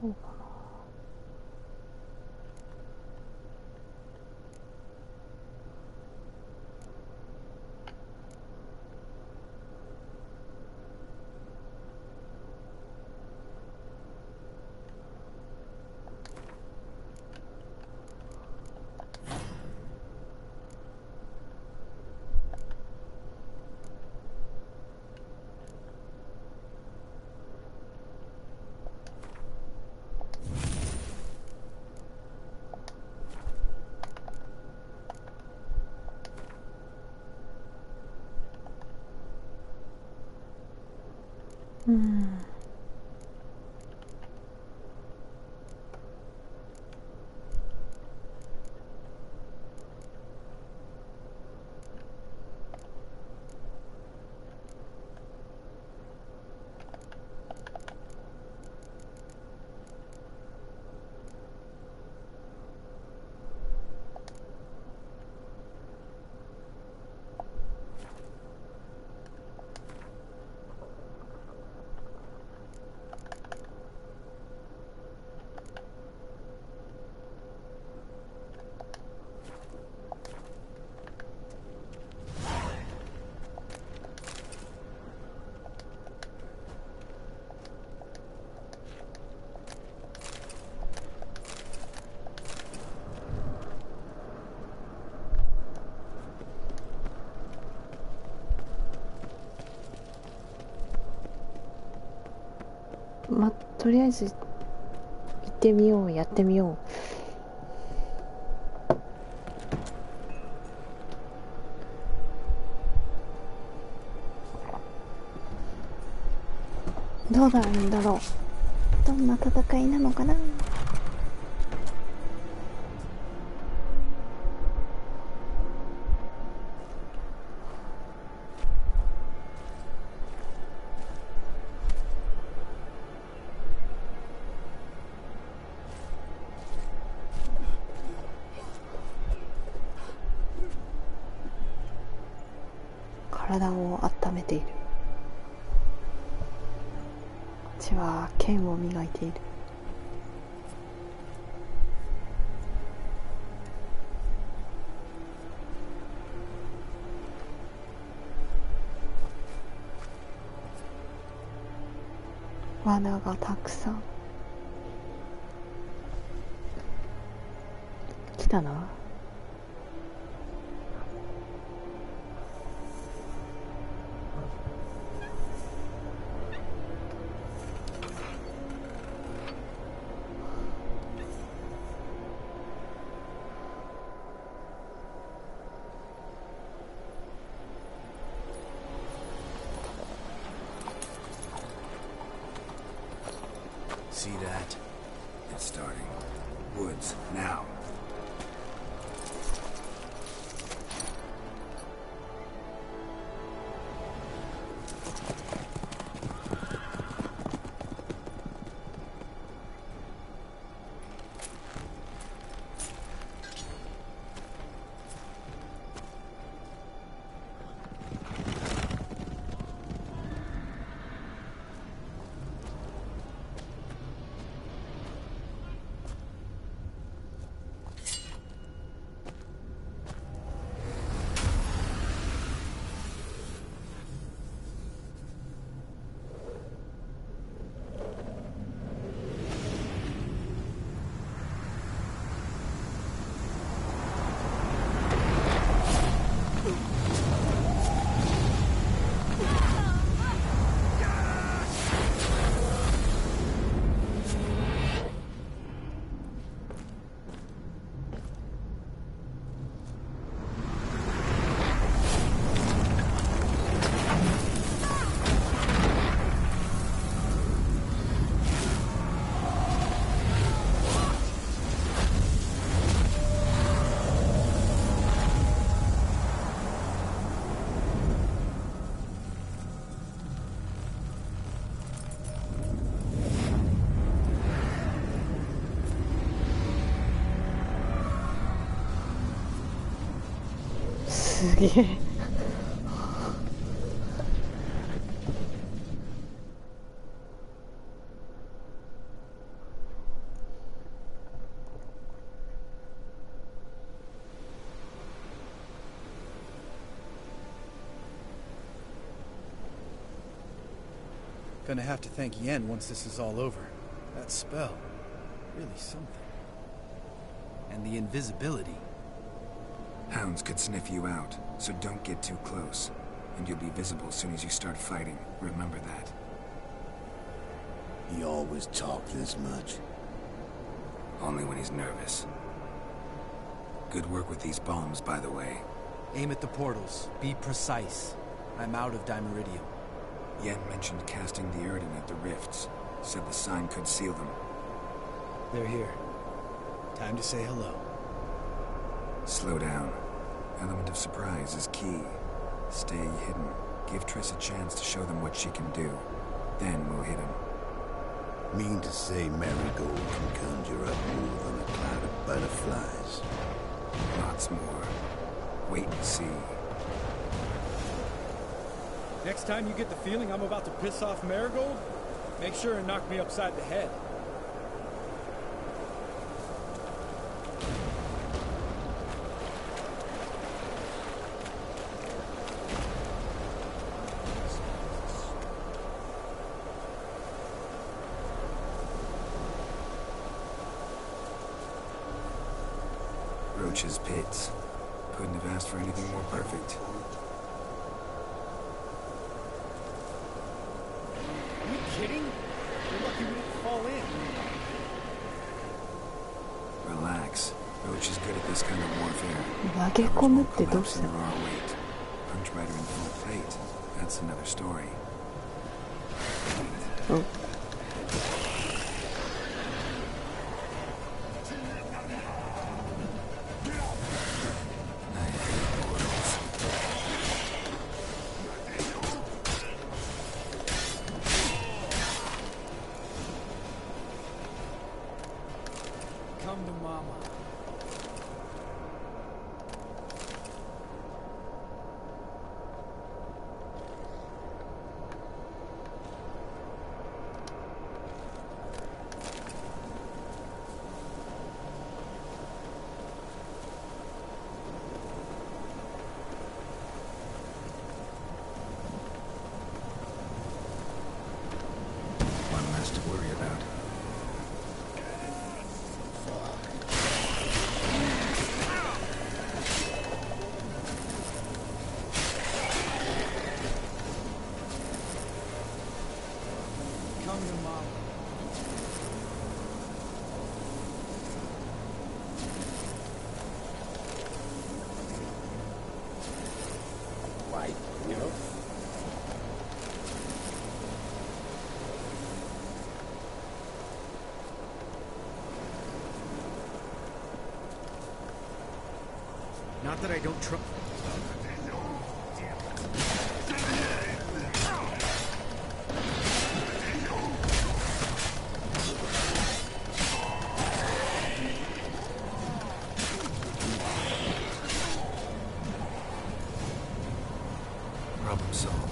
[SPEAKER 1] こうかな。とりあえず行ってみよう、やってみよう。どうなるんだろう。どんな戦いなのかな。体を温めている。こっちは剣を磨いている。罠がたくさん。来たな。
[SPEAKER 2] See that? It's starting. Woods, now.すげえ。
[SPEAKER 3] Gonna have to thank Yen once this is all over. That spell, really something. And the invisibility.
[SPEAKER 2] Hounds could sniff you out, so don't get too close. And you'll be visible as soon as you start fighting. Remember that.
[SPEAKER 22] He always talked this much.
[SPEAKER 2] Only when he's nervous. Good work with these bombs, by the way.
[SPEAKER 3] Aim at the portals. Be precise. I'm out of Dimeridium.
[SPEAKER 2] Yen mentioned casting the Erden at the rifts. Said the sign could seal them.
[SPEAKER 3] They're here. Time to say hello.
[SPEAKER 2] Slow down. Element of surprise is key. Stay hidden. Give Triss a chance to show them what she can do. Then we'll hit him.
[SPEAKER 22] Mean to say Marigold can conjure up more than a cloud of butterflies?
[SPEAKER 2] Lots more. Wait and see.
[SPEAKER 15] Next time you get the feeling I'm about to piss off Marigold, make sure and knock me upside the head.
[SPEAKER 2] Roach's pits. Couldn't have asked for anything more perfect.
[SPEAKER 15] Are you kidding? You're lucky we didn't fall in.
[SPEAKER 2] Relax. Roach is good at this kind of warfare.
[SPEAKER 1] 投げ込むってどうしたの？
[SPEAKER 2] Punch Rider in full plate. That's another story.
[SPEAKER 1] Oh.
[SPEAKER 15] Come to mama.
[SPEAKER 2] One less to worry about.
[SPEAKER 15] Come to mama.
[SPEAKER 22] White wolf?
[SPEAKER 3] Not that I don't trust.
[SPEAKER 2] Problem solved.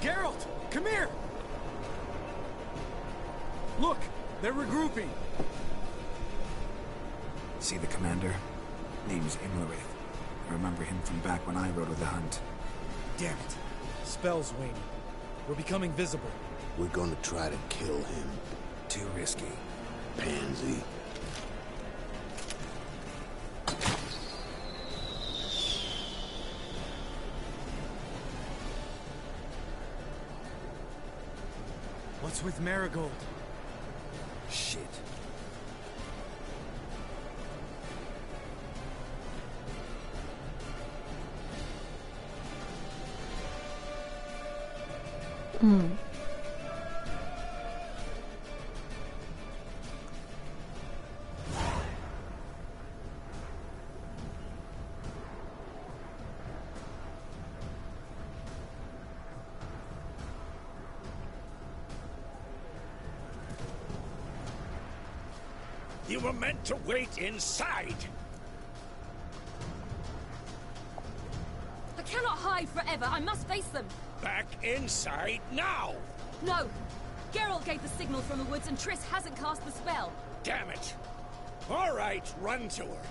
[SPEAKER 15] Geralt, come here! Look, they're regrouping.
[SPEAKER 2] See the commander? Name's Imlerith. I remember him from back when I rode with the hunt.
[SPEAKER 15] Damn it. Spell's waning. We're becoming visible.
[SPEAKER 22] We're gonna try to kill him.
[SPEAKER 2] Too risky.
[SPEAKER 22] Pansy.
[SPEAKER 3] What's with Marigold?
[SPEAKER 2] Shit.
[SPEAKER 5] You were meant to wait inside.
[SPEAKER 6] I cannot hide forever. I must face them.
[SPEAKER 5] Back inside now.
[SPEAKER 6] No. Geralt gave the signal from the woods and Triss hasn't cast the spell.
[SPEAKER 5] Damn it. All right, run to her.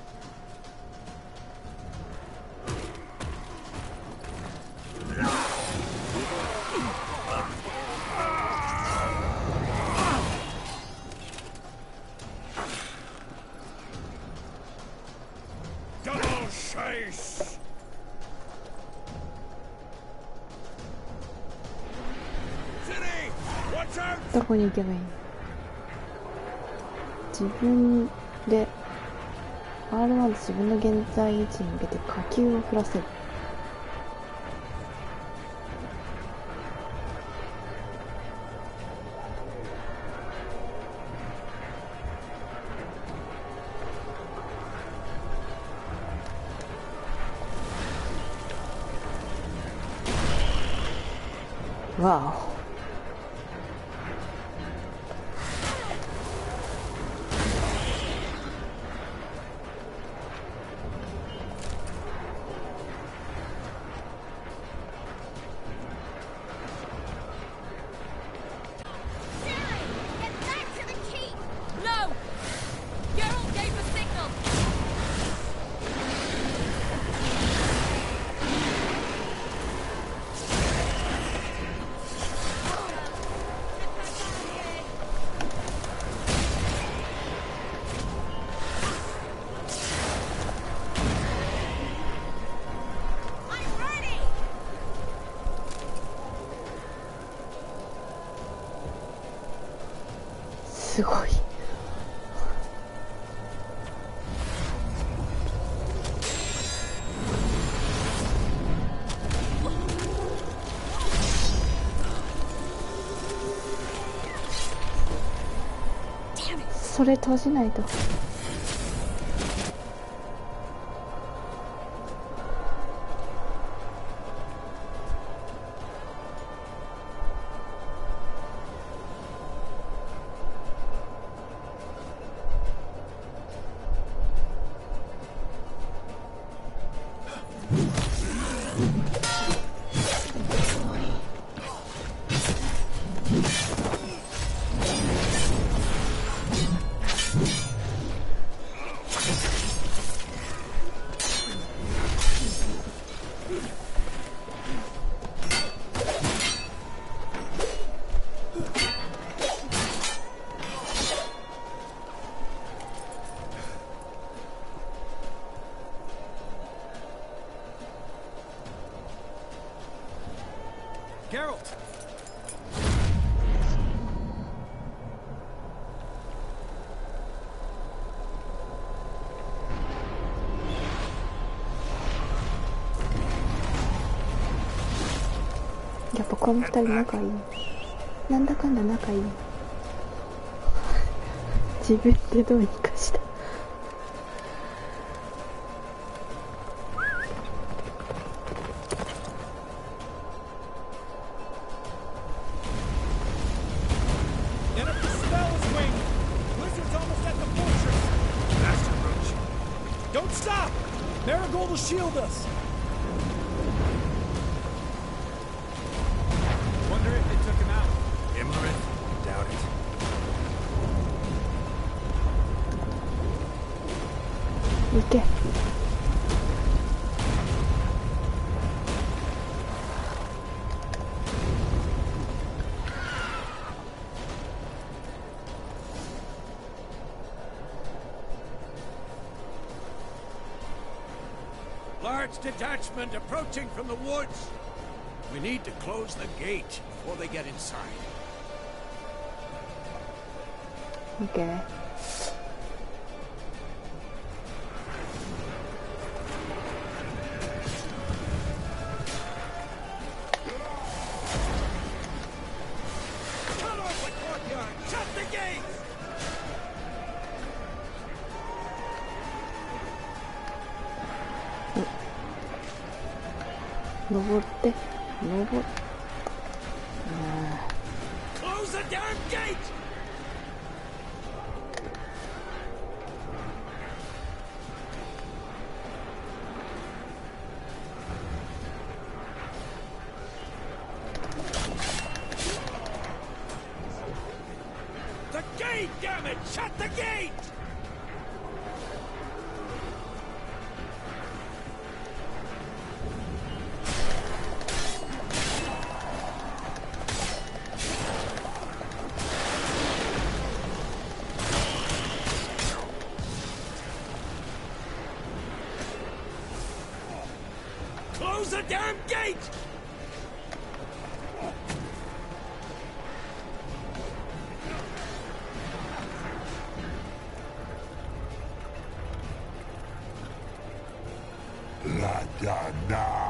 [SPEAKER 9] Peace!
[SPEAKER 1] どこに行けばいいの？自分で R1 で自分の現在位置に向けて火球を降らせる。わお。すごい。それ閉じないと。
[SPEAKER 3] Geralt!
[SPEAKER 1] やっぱこの二人仲いい。なんだかんだ仲いい。自分でどうにかした。
[SPEAKER 3] Shield us! Wonder if they took him out.
[SPEAKER 2] Imlerith? Doubt it.
[SPEAKER 1] Okay.
[SPEAKER 8] Large detachment approaching from the woods. We need to close the gate before they get inside.
[SPEAKER 1] Okay.
[SPEAKER 8] Cut off the courtyard! Shut the gates!
[SPEAKER 1] 登って登っ
[SPEAKER 8] Close the damn gate! The gate, damn it! Shut the gate!
[SPEAKER 1] 「
[SPEAKER 5] Close the damn gate!
[SPEAKER 11] La da da.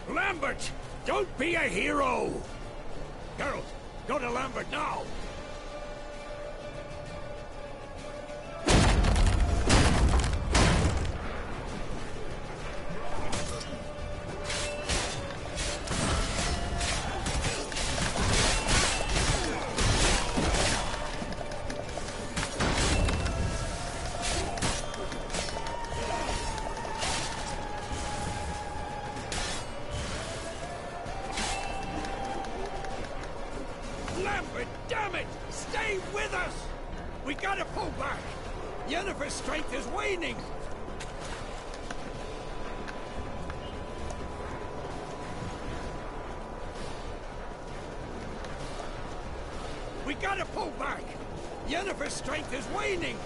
[SPEAKER 5] Lambert! Don't be a hero! Geralt, go to Lambert now! Lambert, damn it! Stay with us! We gotta pull back! Yennefer's strength is waning! We gotta pull back! Yennefer's strength is waning!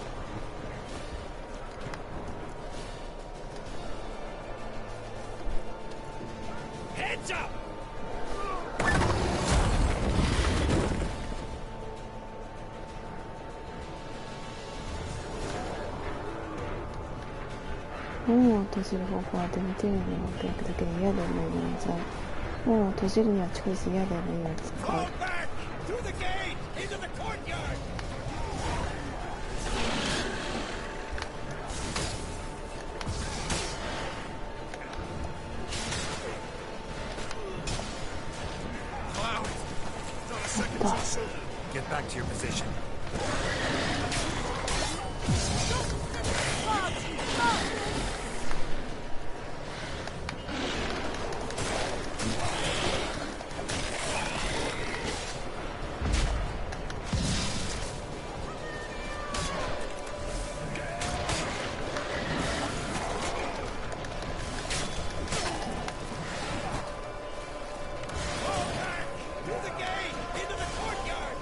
[SPEAKER 5] Heads up!
[SPEAKER 1] 門を閉じる方法はデメテリアの悪役だけで嫌でもいるのじゃ。門を閉じるにはチョイス嫌でもいいを使う。
[SPEAKER 5] Through the gate! Into the courtyard!
[SPEAKER 2] Cloud! It's on a second too soon. Get back to your position.
[SPEAKER 5] Through the gate! Into the courtyard!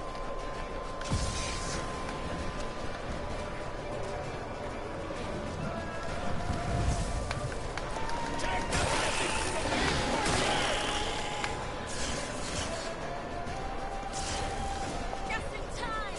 [SPEAKER 6] Just in time!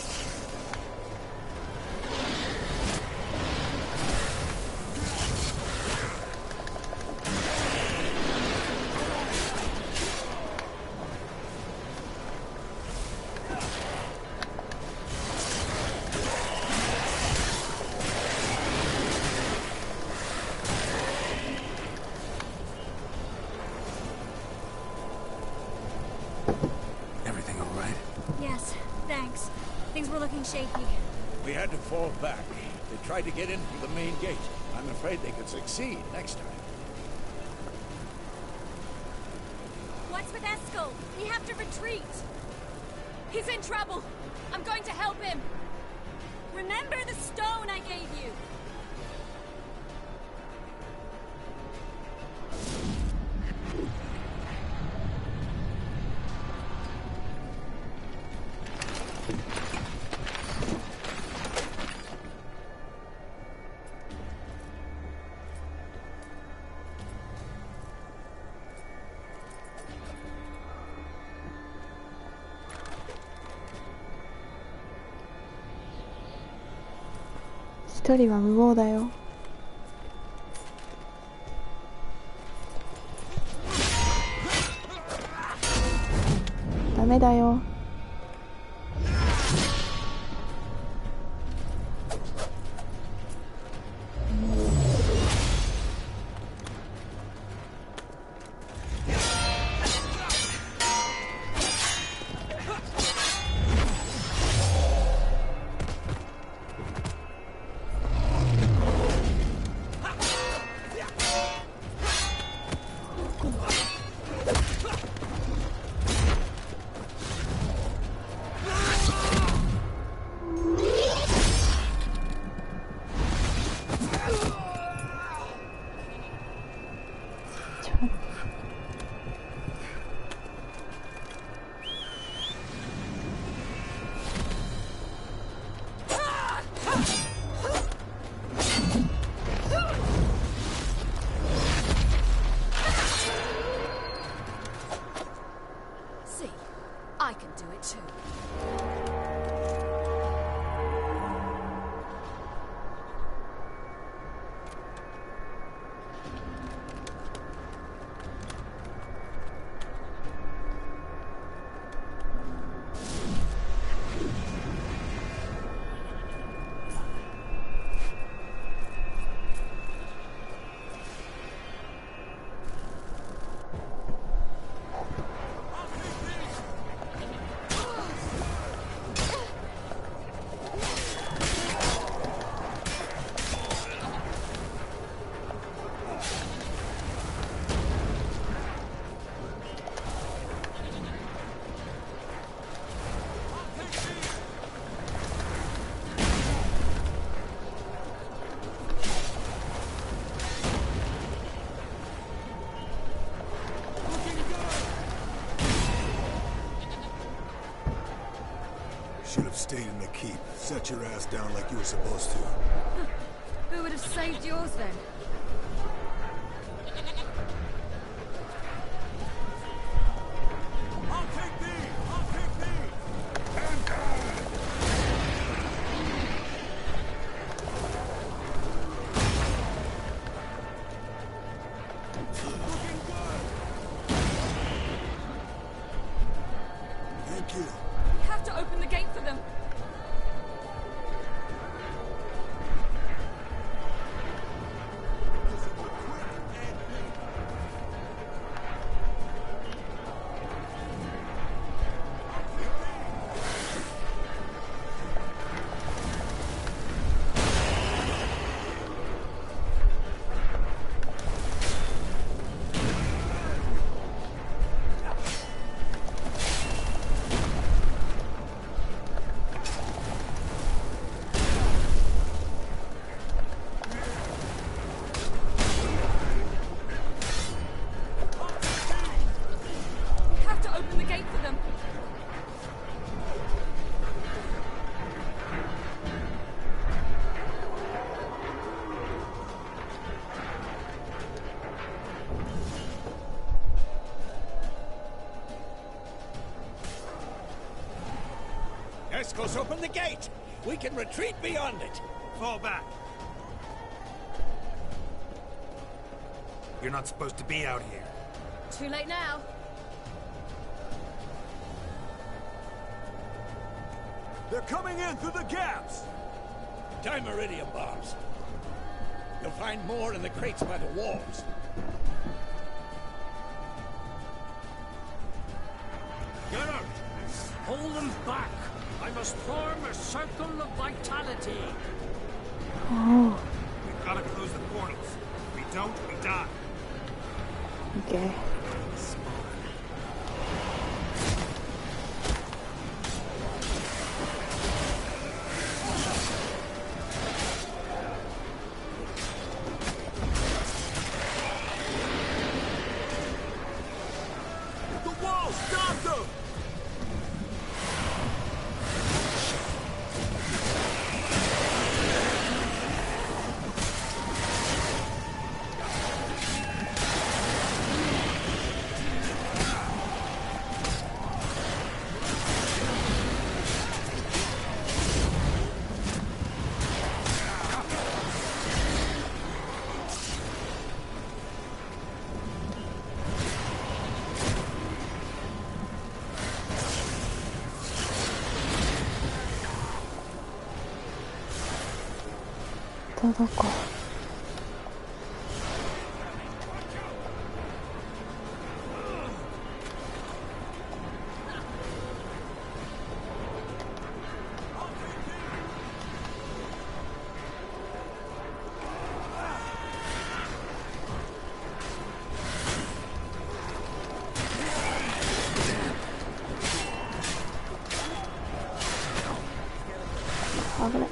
[SPEAKER 2] Everything all right?
[SPEAKER 4] Yes, thanks. Things were looking shaky.
[SPEAKER 8] We had to fall back. They tried to get in through the main gate. I'm afraid they could succeed next time.
[SPEAKER 6] What's with Eskel? We have to retreat! He's in trouble! I'm going to help him! Remember the stone I gave you!
[SPEAKER 1] 一人は無謀だよ。ダメだよ。
[SPEAKER 10] Should have stayed in the keep. Set your ass down like you were supposed to.
[SPEAKER 18] Who would have saved yours then?
[SPEAKER 8] I'll take these! I'll take these!
[SPEAKER 10] Thank you.
[SPEAKER 18] We have to open the gate for them. We have to open the gate for them.
[SPEAKER 9] Escos, open the gate! We can retreat beyond it!
[SPEAKER 2] Fall back. You're not supposed to be out here.
[SPEAKER 18] Too late now.
[SPEAKER 8] They're coming in through the gaps!
[SPEAKER 9] Dimeridium bombs. You'll find more in the crates by the walls.
[SPEAKER 20] Get out! Hold them back! I must form a circle of vitality.
[SPEAKER 1] Oh,
[SPEAKER 2] We've got to close the portals. If we don't, we die.
[SPEAKER 1] okay.
[SPEAKER 8] The wall! Stop them!
[SPEAKER 1] どこ？危ない。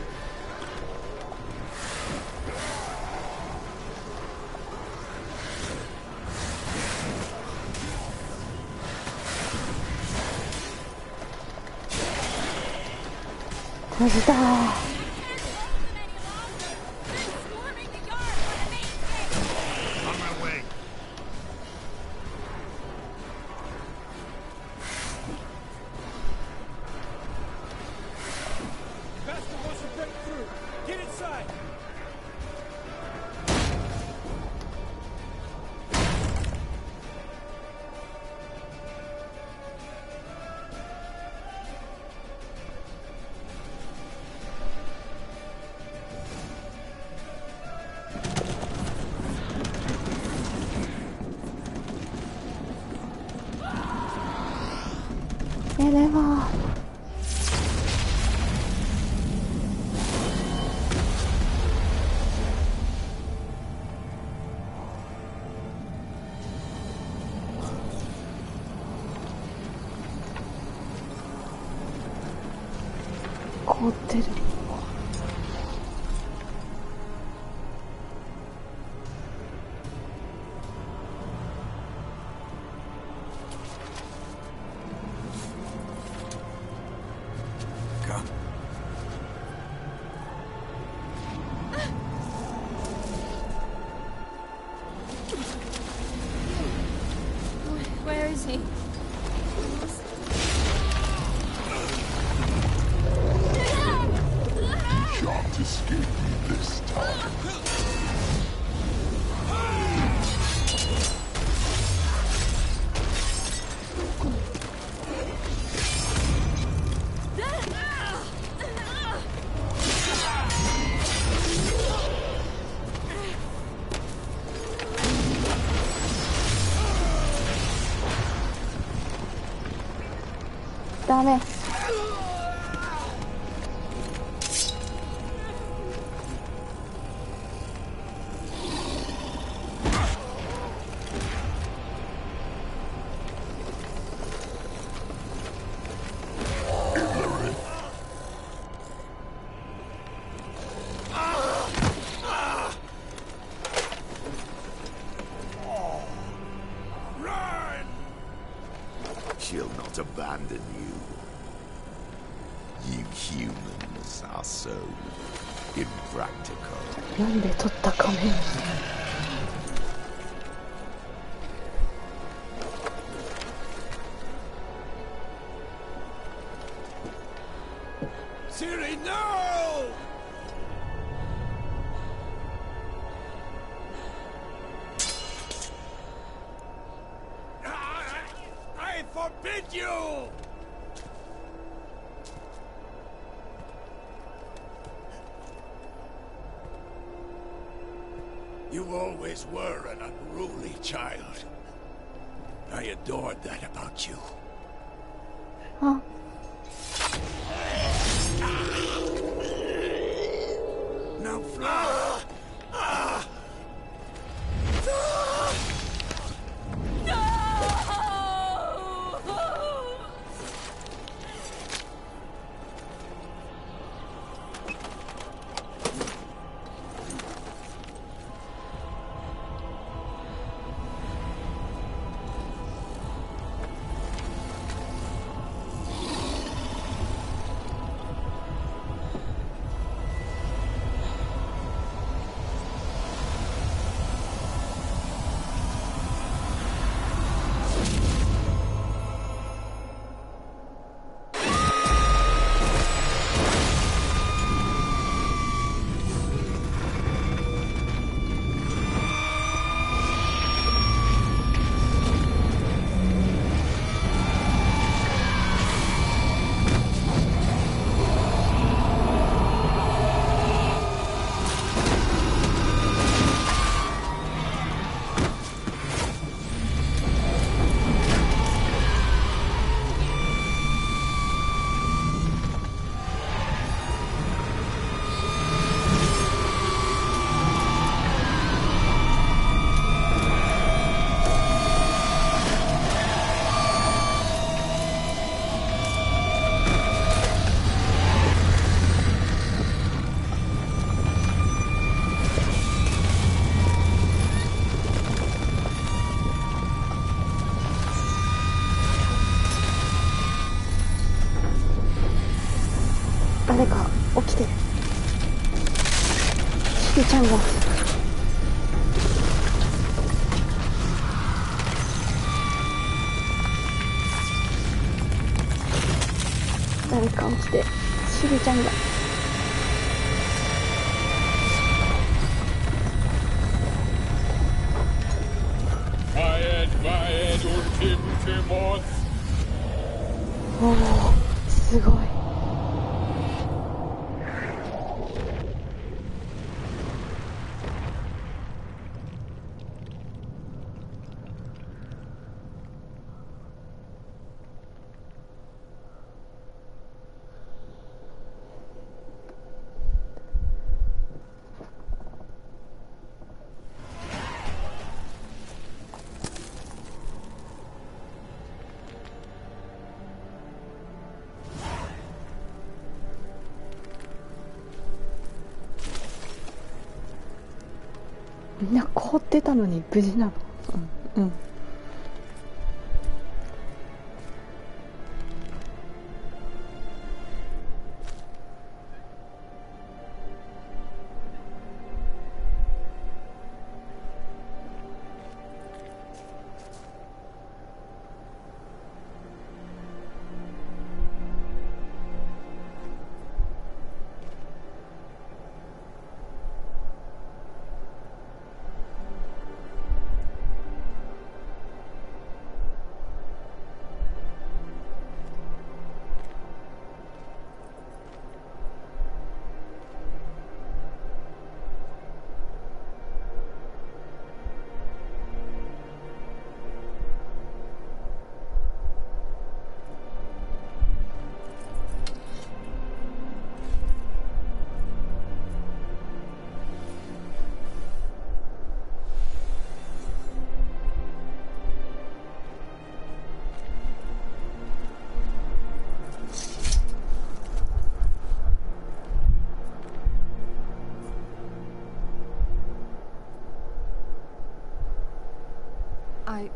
[SPEAKER 1] 閉じたー。
[SPEAKER 2] On my way.
[SPEAKER 9] Bastard wants to break through! Get inside!
[SPEAKER 1] エレバー。凍ってる。
[SPEAKER 19] see.
[SPEAKER 11] You shan't escape me this time.
[SPEAKER 1] ダメ。
[SPEAKER 11] She'll not abandon you. You humans are so impractical.
[SPEAKER 1] なんで取った仮面。
[SPEAKER 8] Siri, no! I forbid you! You always were an unruly child. I adored that about you.
[SPEAKER 1] Huh?
[SPEAKER 8] Now fly!
[SPEAKER 1] 誰か起きて。しげちゃんが。誰か起きて。しげちゃんが。おお、すごい。みんな凍ってたのに無事なの。うん、うん。
[SPEAKER 18] I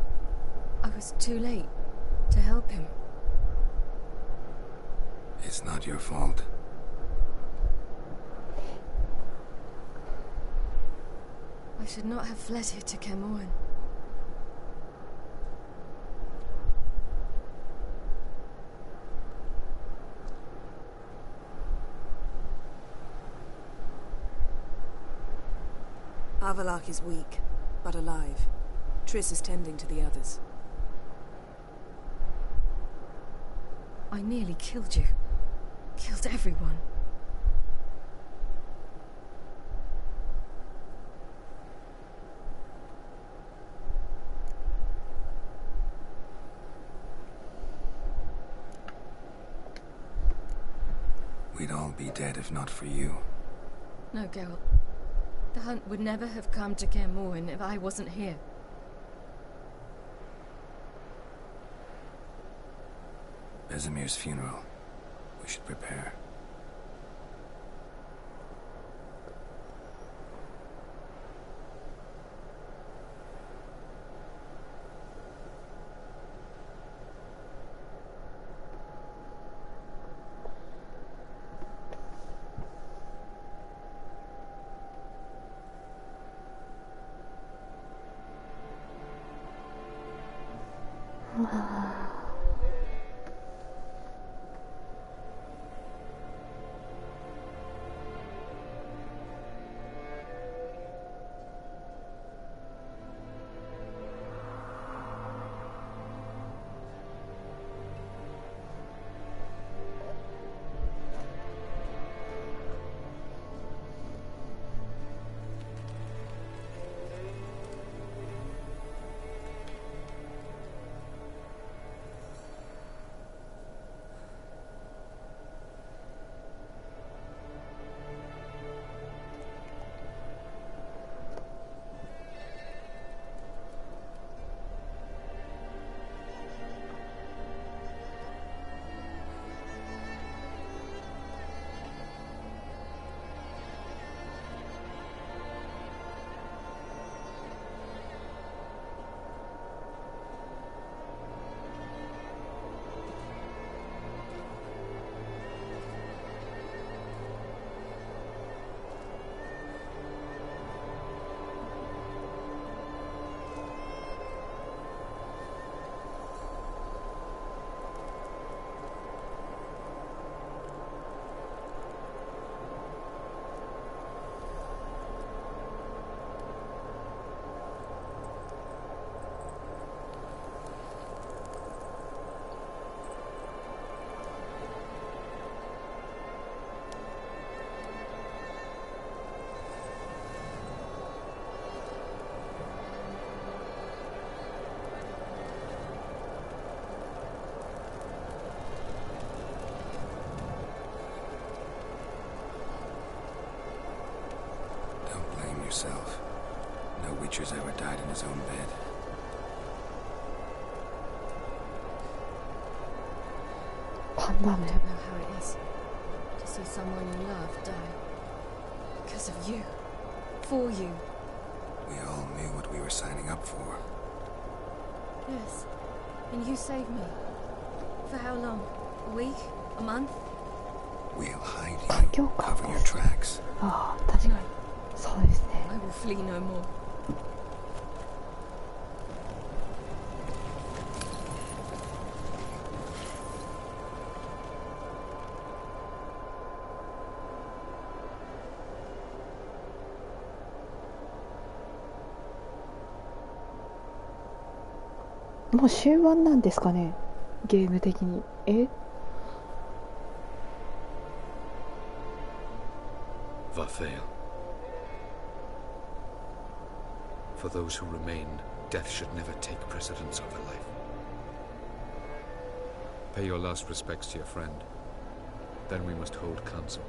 [SPEAKER 18] was too late to help him.
[SPEAKER 2] It's not your fault.
[SPEAKER 18] I should not have fled here to Camoin.
[SPEAKER 24] Avalok is weak, but alive. Triss is tending to the others.
[SPEAKER 18] I nearly killed you. Killed everyone.
[SPEAKER 2] We'd all be dead if not for you.
[SPEAKER 18] No, Geralt. The hunt would never have come to Kaer Morhen if I wasn't here.
[SPEAKER 2] Vesemir's funeral. We should prepare. Yourself. No witcher's ever died in his own bed.
[SPEAKER 18] I don't know how it is to see someone you love die. Because of you. For you.
[SPEAKER 2] We all knew what we were signing up for.
[SPEAKER 18] Yes. And you saved me. For how long? A week? A month?
[SPEAKER 2] We'll hide you. Cover your tracks.
[SPEAKER 1] Ah, 確かに。そうですね。
[SPEAKER 18] I will flee no more.
[SPEAKER 1] もう終盤なんですかね、ゲーム的に。
[SPEAKER 12] Va fail. For those who remain, death should never take precedence over life. Pay your last respects to your friend. Then we must hold council.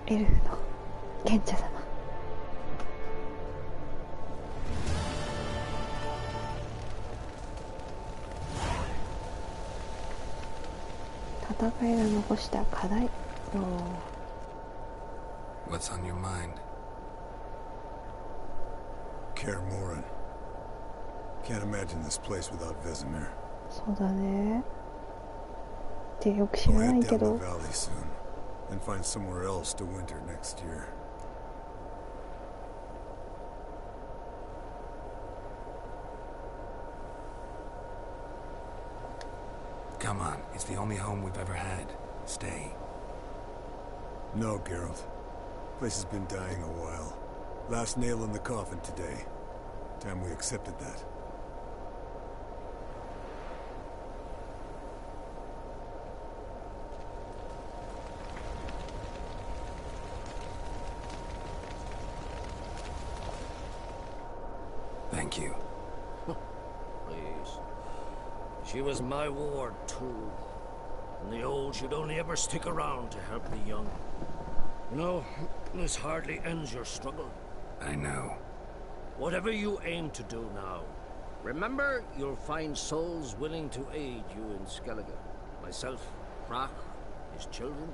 [SPEAKER 1] エルフの賢者様。戦いが残した課題。
[SPEAKER 2] What's on your mind?
[SPEAKER 10] Kaer Morhen. Can't imagine this place without Vesemir.
[SPEAKER 1] そうだね。ってよく知
[SPEAKER 10] I'll
[SPEAKER 1] らな
[SPEAKER 10] head
[SPEAKER 1] いけ
[SPEAKER 10] down the
[SPEAKER 1] ど。
[SPEAKER 10] valley soon and find somewhere else to winter next year.
[SPEAKER 2] Come on, it's the only home we've ever had. Stay.
[SPEAKER 10] No, Geralt. Place has been dying a while. Last nail in the coffin today. Time we accepted that.
[SPEAKER 2] Thank you.
[SPEAKER 20] Please. She was my ward, too. And the old should only ever stick around to help the young. You know, this hardly ends your struggle.
[SPEAKER 2] I know.
[SPEAKER 20] Whatever you aim to do now, remember you'll find souls willing to aid you in Skellige. Myself, Krach, his children.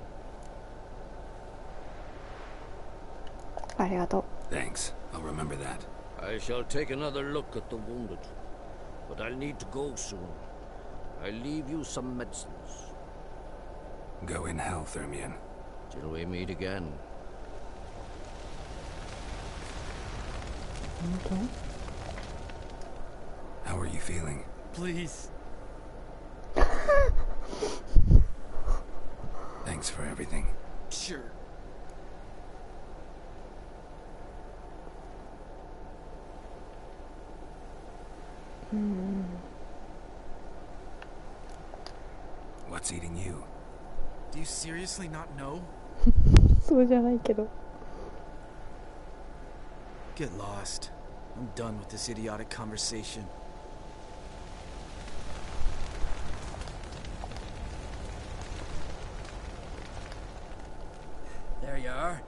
[SPEAKER 1] ありがとう。
[SPEAKER 2] Thanks. I'll remember that.
[SPEAKER 20] I shall take another look at the wounded. But I'll need to go soon. I'll leave you some medicines.
[SPEAKER 2] Go in hell, Thermian.
[SPEAKER 20] Till we meet again.
[SPEAKER 1] Okay.
[SPEAKER 2] How are you feeling?
[SPEAKER 3] Please.
[SPEAKER 2] Thanks for everything.
[SPEAKER 3] Sure.
[SPEAKER 2] What's eating you?
[SPEAKER 3] Do you seriously not know?
[SPEAKER 1] そうじゃないけど。
[SPEAKER 3] Get lost. I'm done with this idiotic conversation.
[SPEAKER 13] There you are.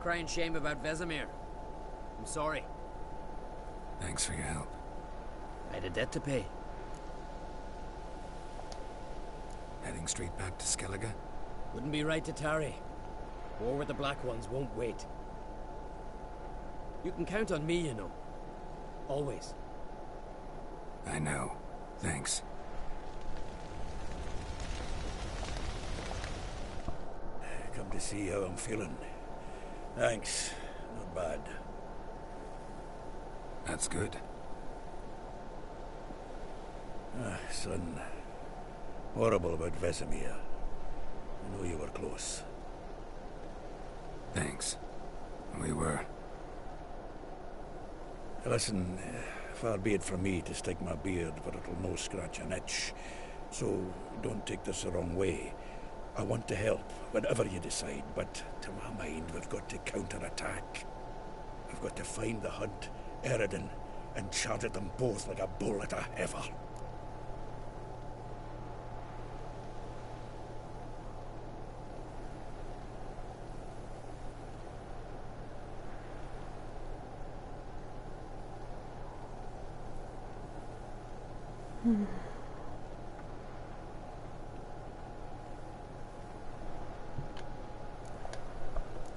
[SPEAKER 13] Crying shame about Vesemir. I'm sorry.
[SPEAKER 2] Thanks for your help.
[SPEAKER 13] I had a debt to pay.
[SPEAKER 2] Heading straight back to Skellige?
[SPEAKER 13] Wouldn't be right to tarry. War with the Black Ones won't wait. You can count on me, you know. Always.
[SPEAKER 2] I know. Thanks.
[SPEAKER 9] Come to see how I'm feeling. Thanks. Not bad.
[SPEAKER 2] That's good.
[SPEAKER 9] Son. Horrible about Vesemir. I know you were close.
[SPEAKER 2] Thanks. We were.
[SPEAKER 9] Listen, far be it from me to stick my beard, but it'll no scratch an itch. So don't take this the wrong way. I want to help, whatever you decide, but to my mind, we've got to counterattack. We've got to find the Hunt, Eredin, and charge at them both like a bull at a heifer.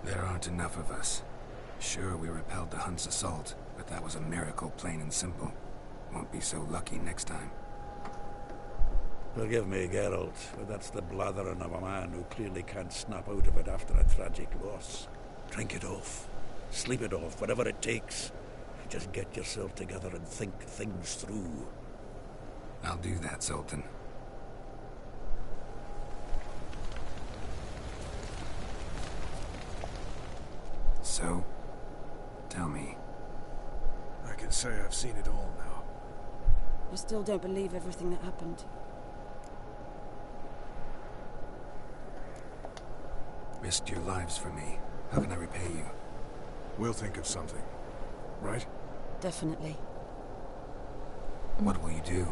[SPEAKER 2] There aren't enough of us. Sure, we repelled the Hunt's assault, but that was a miracle, plain and simple. Won't be so lucky next time.
[SPEAKER 9] Forgive me, Geralt, but that's the blathering of a man who clearly can't snap out of it after a tragic loss. Drink it off. Sleep it off, whatever it takes. Just get yourself together and think things through.
[SPEAKER 2] I'll do that, Sultan. So, tell me.
[SPEAKER 23] I can say I've seen it all now.
[SPEAKER 7] I still don't believe everything that happened.
[SPEAKER 2] Risked your lives for me. How can I repay you?
[SPEAKER 23] We'll think of something. Right?
[SPEAKER 7] Definitely.
[SPEAKER 2] What will you do?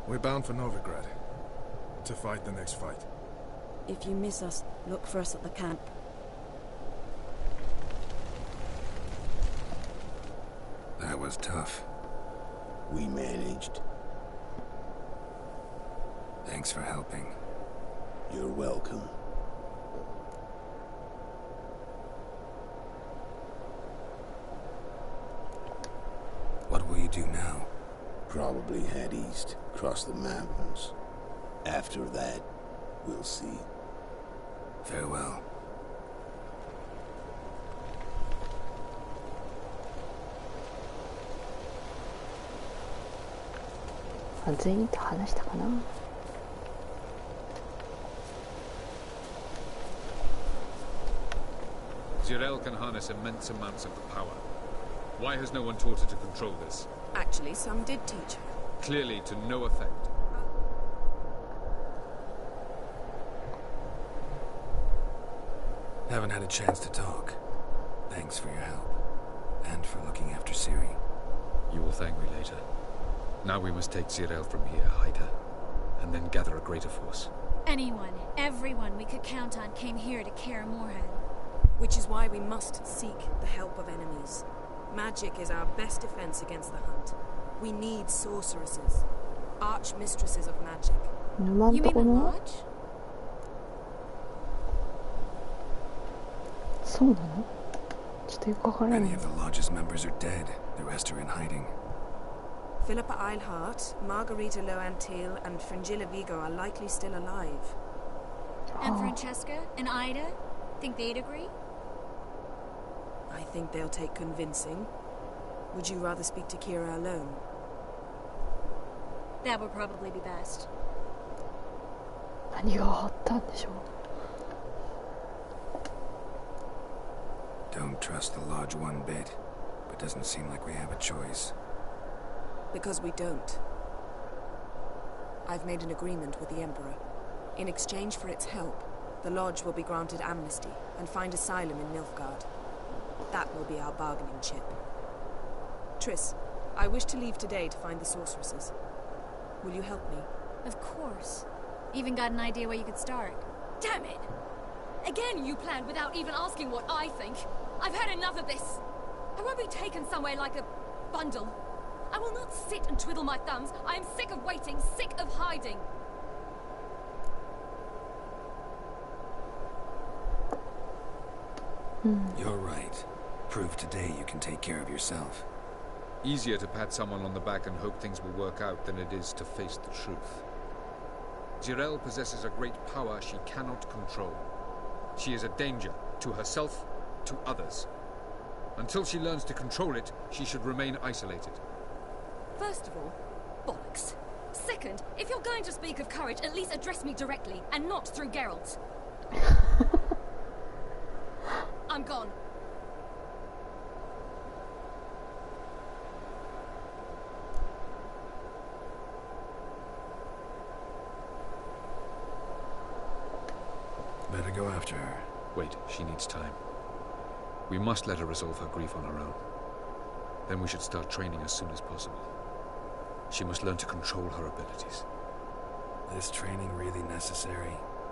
[SPEAKER 23] We're bound for Novigrad. To fight the next fight.
[SPEAKER 7] If you miss us, look for us at the camp.
[SPEAKER 2] That was tough.
[SPEAKER 22] We managed.
[SPEAKER 2] Thanks for helping.
[SPEAKER 22] You're welcome.
[SPEAKER 2] What will you do now?
[SPEAKER 22] Probably head east, cross the mountains. After that, we'll see.
[SPEAKER 2] Farewell.
[SPEAKER 1] 全員と話したかな。
[SPEAKER 12] Zirel can harness immense amounts of the power. Why has no one taught her to control this?
[SPEAKER 24] Actually, some did teach her.
[SPEAKER 12] Clearly to no effect.
[SPEAKER 2] Haven't had a chance to talk. Thanks for your help. And for looking after Ciri.
[SPEAKER 12] You will thank me later. Now we must take Zirel from here, hide her, and then gather a greater force.
[SPEAKER 4] Anyone, everyone we could count on came here to Kaer Morhen.
[SPEAKER 24] Which is why we must seek the help of enemies. Magic is our best defense against the hunt. We need sorceresses. Archmistresses of magic.
[SPEAKER 4] You mean the Lodge?
[SPEAKER 1] そうなの？ちょっとよくわからない。
[SPEAKER 2] Many of the Lodge's members are dead. The rest are in hiding.
[SPEAKER 24] Philippa Eilhart, Margarita Loantil, and Fringilla Vigo are likely still alive.
[SPEAKER 4] And Francesca and Ida? Think they'd agree?
[SPEAKER 24] I think they'll take convincing. Would you rather speak to Kira alone?
[SPEAKER 4] That would probably be best.
[SPEAKER 1] 何があったんでしょう。
[SPEAKER 2] Don't trust the Lodge one bit, but doesn't seem like we have a choice.
[SPEAKER 24] Because we don't. I've made an agreement with the Emperor. In exchange for its help, the Lodge will be granted amnesty and find asylum in Nilfgaard. That will be our bargaining chip. Triss, I wish to leave today to find the sorceresses. Will you help me?
[SPEAKER 4] Of course. Even got an idea where you could start.
[SPEAKER 6] Damn it! Again you planned without even asking what I think. I've had enough of this. I won't be taken somewhere like a bundle. I will not sit and twiddle my thumbs. I am sick of waiting, sick of hiding.
[SPEAKER 2] You're right. Prove today you can take care of yourself.
[SPEAKER 12] Easier to pat someone on the back and hope things will work out than it is to face the truth. Zirel possesses a great power she cannot control. She is a danger to herself, to others. Until she learns to control it, she should remain isolated.
[SPEAKER 6] First of all, bollocks. Second, if you're going to speak of courage, at least address me directly, and not through Geralt. I'm gone.
[SPEAKER 2] Better go after her.
[SPEAKER 12] Wait, she needs time. We must let her resolve her grief on her own. Then we should start training as soon as possible. She must learn to control her abilities.
[SPEAKER 2] This training really necessary?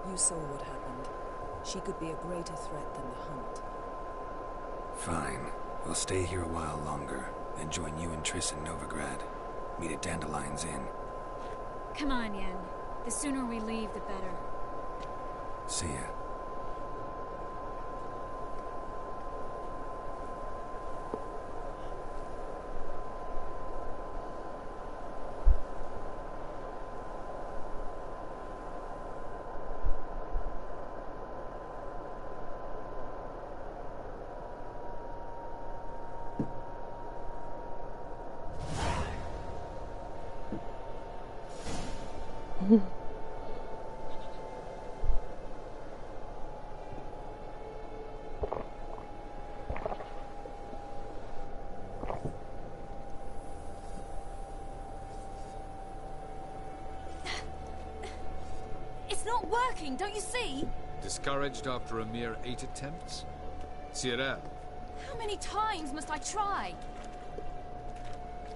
[SPEAKER 24] You saw what happened. She could be a greater threat than the hunt.
[SPEAKER 2] Fine. We'll stay here a while longer, then join you and Triss in Novigrad. Meet at Dandelion's Inn.
[SPEAKER 4] Come on, Yen. The sooner we leave, the better.
[SPEAKER 2] See ya.
[SPEAKER 6] It's not working, don't you see?
[SPEAKER 12] Discouraged after a mere 8 attempts? Zirel.
[SPEAKER 6] How many times must I try?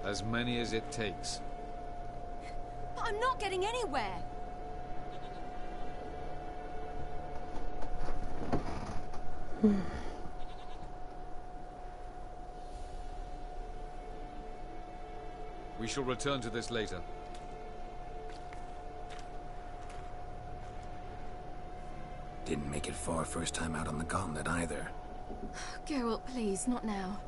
[SPEAKER 12] As many as it takes.
[SPEAKER 6] But I'm not getting anywhere.
[SPEAKER 12] We shall return to this later.
[SPEAKER 2] Didn't make it far first time out on the gauntlet either.
[SPEAKER 6] Geralt, please, not now.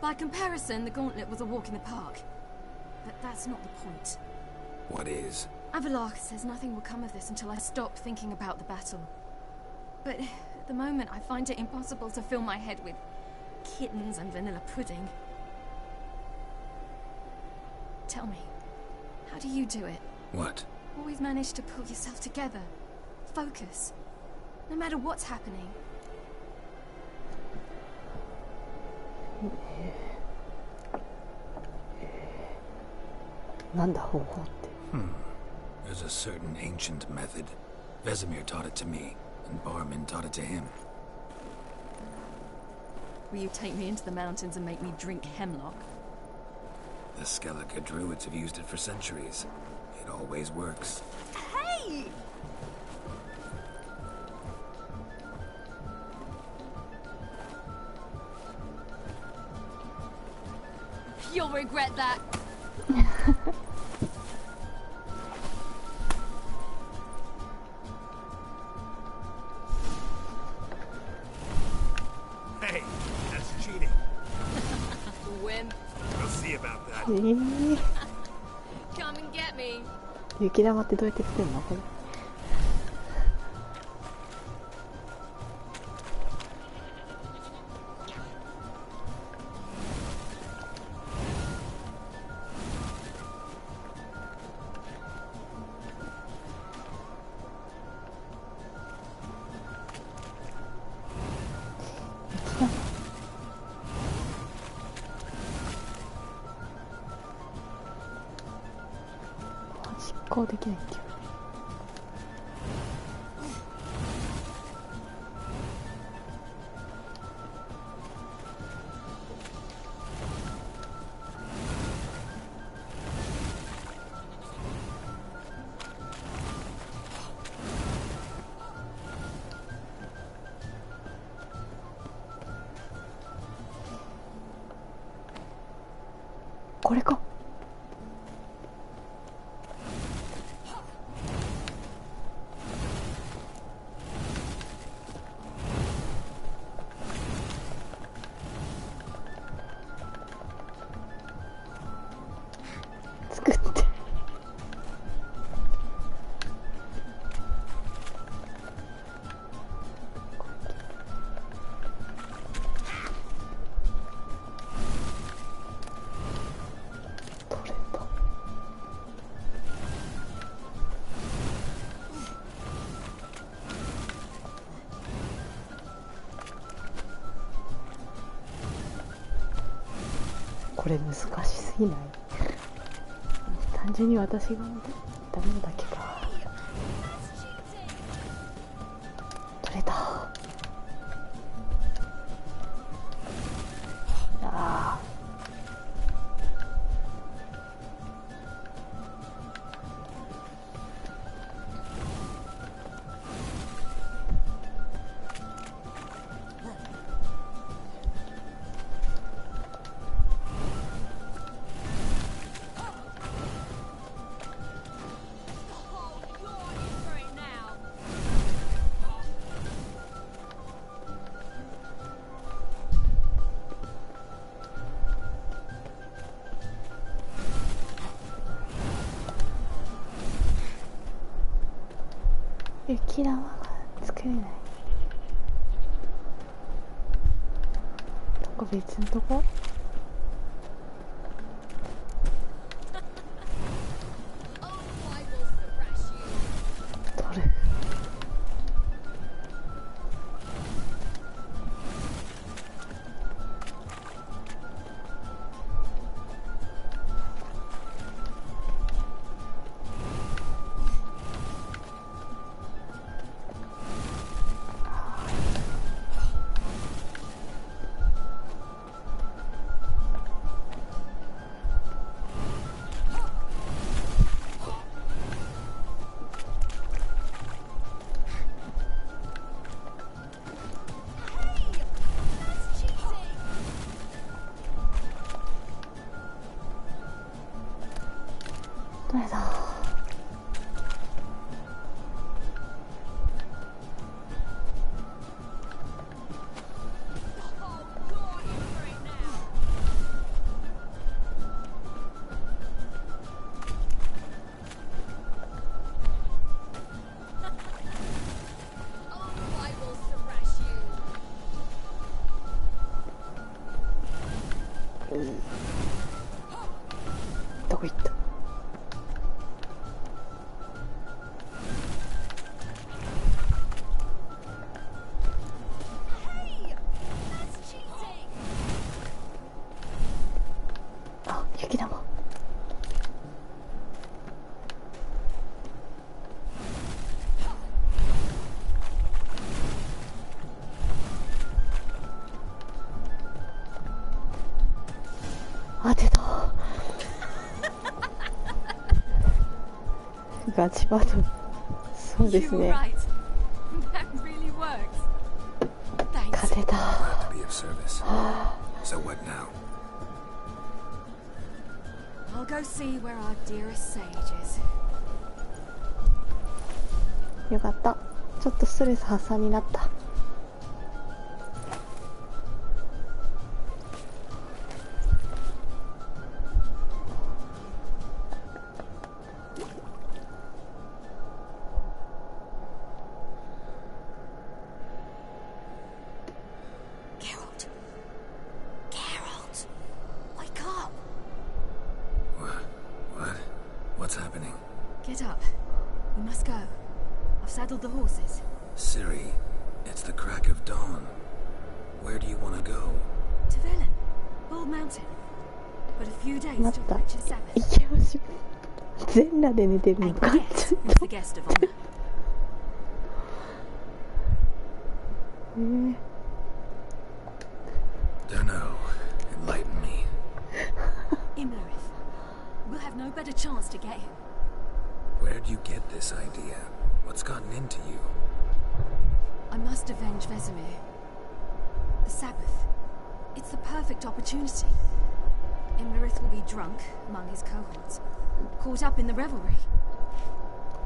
[SPEAKER 6] By comparison, the gauntlet was a walk in the park. But that's not the point.
[SPEAKER 2] What is?
[SPEAKER 6] Avalok says nothing will come of this until I stop thinking about the battle. But at the moment, I find it impossible to fill my head with kittens and vanilla pudding. Tell me, how do you do it?
[SPEAKER 2] What?
[SPEAKER 6] Always manage to pull yourself together. Focus. No matter what's happening.
[SPEAKER 2] There's a certain ancient method. Vesemir taught it to me, and Barman taught it to him.
[SPEAKER 6] Will you take me into the mountains and make me drink hemlock?
[SPEAKER 2] The Skellige druids have used it for centuries. It always works.
[SPEAKER 6] Hey! You'll regret that.
[SPEAKER 2] Hey, that's cheating.
[SPEAKER 6] Wimp.
[SPEAKER 2] We'll see about that.
[SPEAKER 6] Come and get me.
[SPEAKER 1] 雪玉ってどうやって作るのこれ。実行できないっていう。これか。作って取れた。これ難しすぎない？単純に私がダメなだけか。取れた。ああ。雪玉が作れない。どこ別のとこ？取る。どこ行った？あ、雪玉。当てた。ガチバトル。そうですね。勝てた。
[SPEAKER 2] So what now?
[SPEAKER 18] I'll go see where our dearest sage is.
[SPEAKER 1] よかった。ちょっとストレス発散になった。
[SPEAKER 2] What's happening?
[SPEAKER 18] Get up. We must go. I've saddled the horses.
[SPEAKER 2] Ciri, it's the crack of dawn. Where do you want to go?
[SPEAKER 18] To Velen. Bald Mountain. But a few days till Witcher 7.
[SPEAKER 1] 行きましょう。全裸で寝てるのか。
[SPEAKER 18] Who's the guest of honor?
[SPEAKER 2] Dunno. Enlighten me.
[SPEAKER 18] Imlerith. We'll have no better chance to get him.
[SPEAKER 2] Where'd you get this idea? What's gotten into you?
[SPEAKER 18] I must avenge Vesemir. The Sabbath. It's the perfect opportunity. Imlerith will be drunk among his cohorts, caught up in the revelry.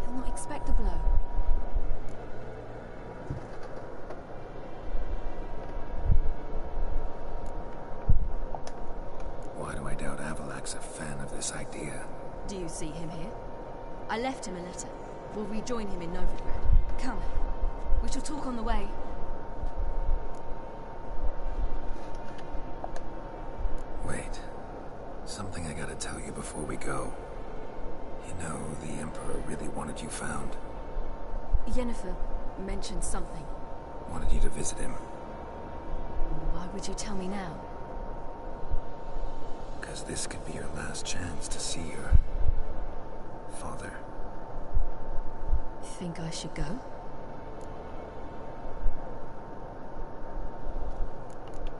[SPEAKER 18] He'll not expect the blow.
[SPEAKER 2] Why do I doubt Avalak's a fan of this idea?
[SPEAKER 18] Do you see him here? I left him a letter. We'll rejoin him in Novigrad. Come. We shall talk on the way.
[SPEAKER 2] Wait. Something I gotta tell you before we go. You know, the Emperor really wanted you found.
[SPEAKER 18] Yennefer mentioned something.
[SPEAKER 2] Wanted you to visit him.
[SPEAKER 18] Why would you tell me now?
[SPEAKER 2] Because this could be your last chance to see your father.
[SPEAKER 18] Think I should go?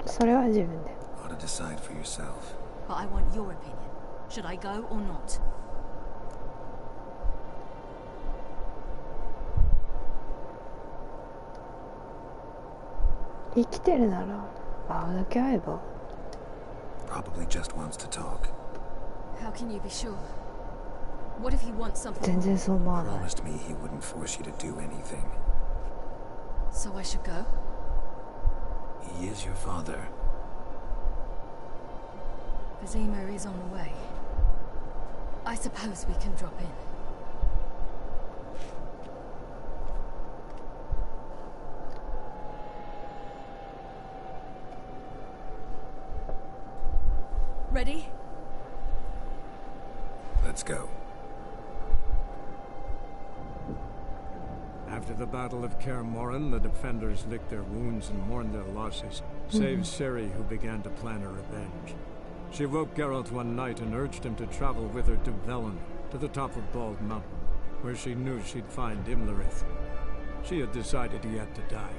[SPEAKER 2] Ought to decide for yourself.
[SPEAKER 18] But I want your opinion. Should I go or not?
[SPEAKER 1] 生きてるなら会うだけ会えば。
[SPEAKER 2] Probably just wants to talk.
[SPEAKER 18] How can you be sure? What if he wants something?
[SPEAKER 1] 全然そう思わない。
[SPEAKER 2] Promised me he wouldn't force you to do anything.
[SPEAKER 18] So I should go?
[SPEAKER 2] He is your father.
[SPEAKER 18] Vesemir is on the way. I suppose we can drop in. Ready?
[SPEAKER 2] Let's go.
[SPEAKER 14] After the Battle of Kaer Morhen, the defenders licked their wounds and mourned their losses, save Ciri, who began to plan her revenge. She woke Geralt one night and urged him to travel with her to Velen, to the top of Bald Mountain, where she knew she'd find Imlerith. She had decided he had to die.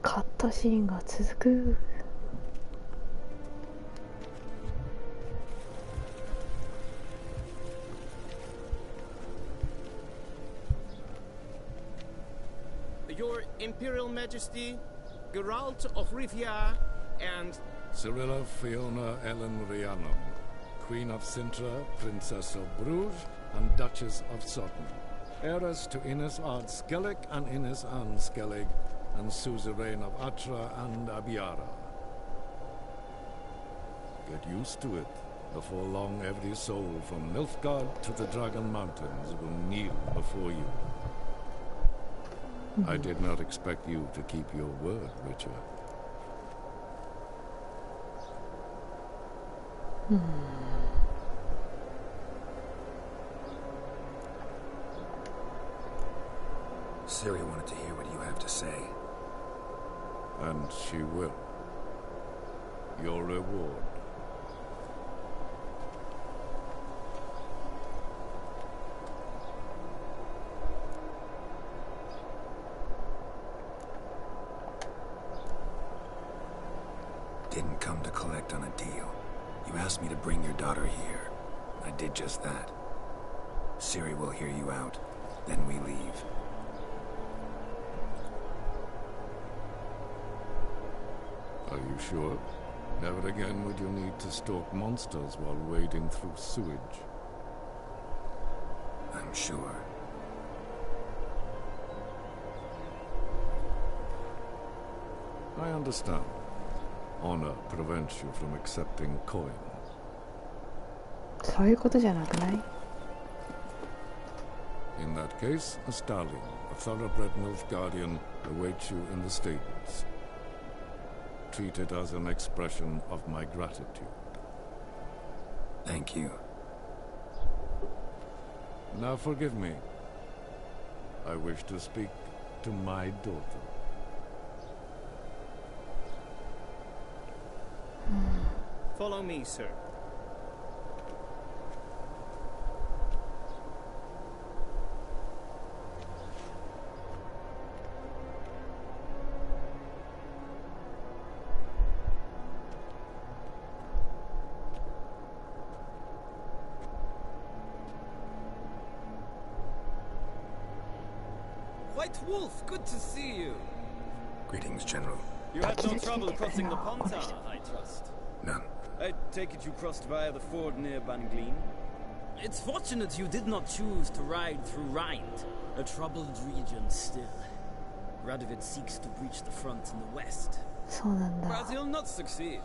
[SPEAKER 1] カットシーンが続く。
[SPEAKER 5] Your Imperial Majesty, Geralt of Rivia,
[SPEAKER 15] and...
[SPEAKER 14] Cyrilla Fiona Ellen Rhiannon, Queen of Sintra, Princess of Bruges, and Duchess of Sutton. Heiress to Innes Ard Skellig and Innes Anne Skellig, and suzerain of Atra and Abiara. Get used to it. Before long, every soul from Nilfgaard to the Dragon Mountains will kneel before you. I did not expect you to keep your word, Witcher.
[SPEAKER 2] Ciri wanted to hear what you have to say.
[SPEAKER 14] And she will. Your reward.
[SPEAKER 2] Didn't come to collect on a deal. You asked me to bring your daughter here. I did just that. Ciri will hear you out. Then we leave.
[SPEAKER 14] Are you sure? Never again would you need to stalk monsters while wading through sewage.
[SPEAKER 2] I'm sure.
[SPEAKER 14] I understand. Honor prevents you from accepting coin.
[SPEAKER 1] そういうことじゃなくない?
[SPEAKER 14] In that case, a stallion, a thoroughbred Nilfgaardian, awaits you in the stables. Treat it as an expression of my gratitude.
[SPEAKER 2] Thank you.
[SPEAKER 14] Now forgive me. I wish to speak to my daughter.
[SPEAKER 15] Follow me, sir. White Wolf, good to see you.
[SPEAKER 2] Greetings, General.
[SPEAKER 15] You had no trouble crossing the Pontar, I trust.
[SPEAKER 2] None.
[SPEAKER 15] I take it you crossed via the ford near Bangleen? It's fortunate you did not choose to ride through Rind, a troubled region still. Radovid seeks to breach the front in the west. But he'll not succeed.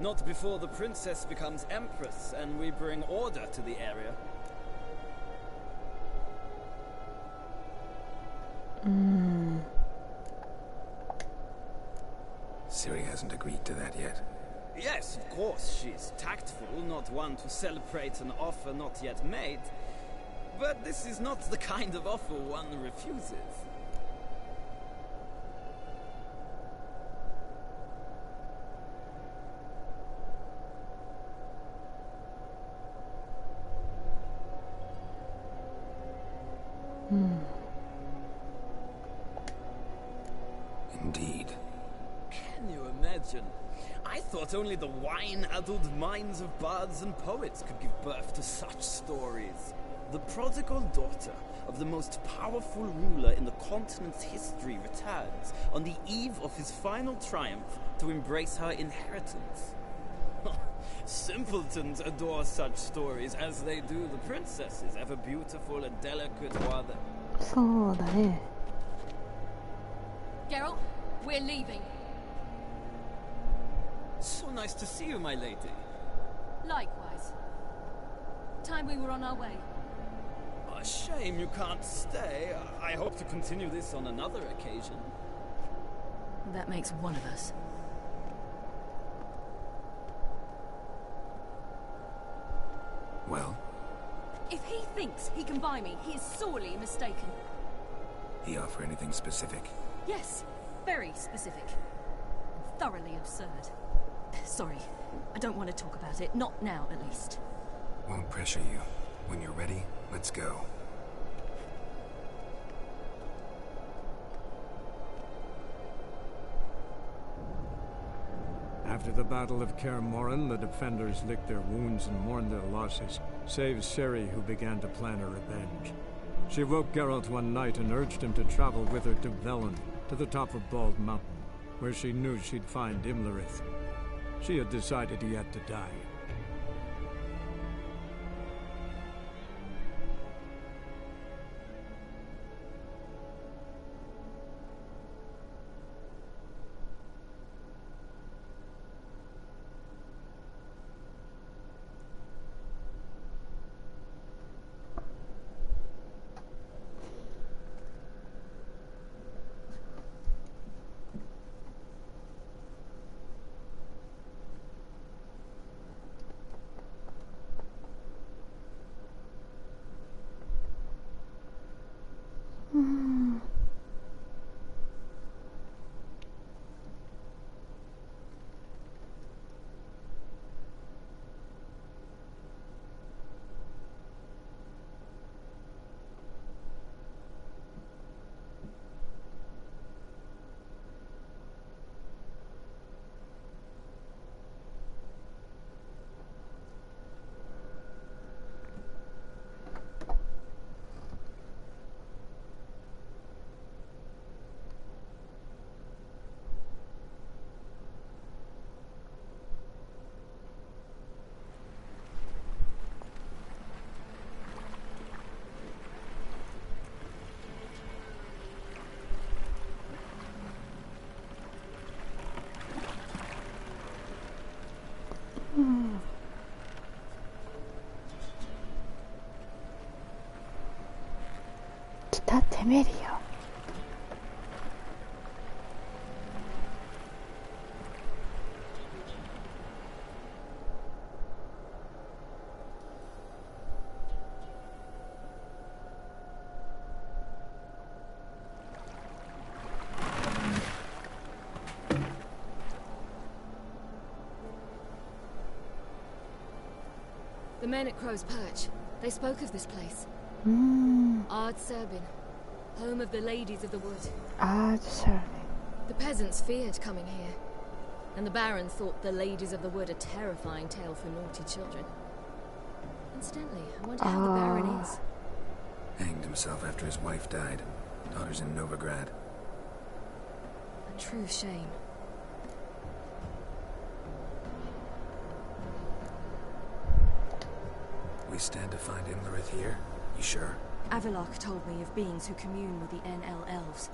[SPEAKER 15] Not before the princess becomes empress and we bring order to the area.
[SPEAKER 2] Ciri hasn't agreed to that yet.
[SPEAKER 15] Yes, of course, she's tactful, not one to celebrate an offer not yet made. But this is not the kind of offer one refuses.
[SPEAKER 2] Indeed.
[SPEAKER 15] Can you imagine? I thought only the wine-addled minds of bards and poets could give birth to such stories. The prodigal daughter of the most powerful ruler in the continent's history returns on the eve of his final triumph to embrace her inheritance. Simpletons adore such stories as they do the princesses, ever beautiful and delicate while the...
[SPEAKER 1] そうだね.
[SPEAKER 6] Geralt, we're leaving.
[SPEAKER 15] So nice to see you, my lady.
[SPEAKER 6] Likewise. Time we were on our way.
[SPEAKER 15] A shame you can't stay. I hope to continue this on another occasion.
[SPEAKER 18] That makes one of us.
[SPEAKER 2] Well?
[SPEAKER 6] If he thinks he can buy me, he is sorely mistaken.
[SPEAKER 2] He offer anything specific?
[SPEAKER 6] Yes, very specific. And thoroughly absurd. Sorry, I don't want to talk about it. Not now, at least.
[SPEAKER 2] Won't pressure you. When you're ready, let's go.
[SPEAKER 14] After the Battle of Kaer Morhen, the defenders licked their wounds and mourned their losses, save Ciri, who began to plan a revenge. She woke Geralt one night and urged him to travel with her to Velen, to the top of Bald Mountain. where she knew she'd find Imlerith. She had decided he had to die.
[SPEAKER 1] Hmm. 来たテメリア。
[SPEAKER 18] The men at Crow's Perch, they spoke of this place. Ard Serbin, home of the ladies of the wood.
[SPEAKER 1] Ard Serbin.
[SPEAKER 18] The peasants feared coming here, and the Baron thought the ladies of the wood a terrifying tale for naughty children. Incidentally, I wonder how the Baron is.
[SPEAKER 2] Hanged himself after his wife died. Daughter's in Novigrad.
[SPEAKER 18] A true shame.
[SPEAKER 2] We stand to find Imlerith here? You sure?
[SPEAKER 18] Avalok told me of beings who commune with the NL elves.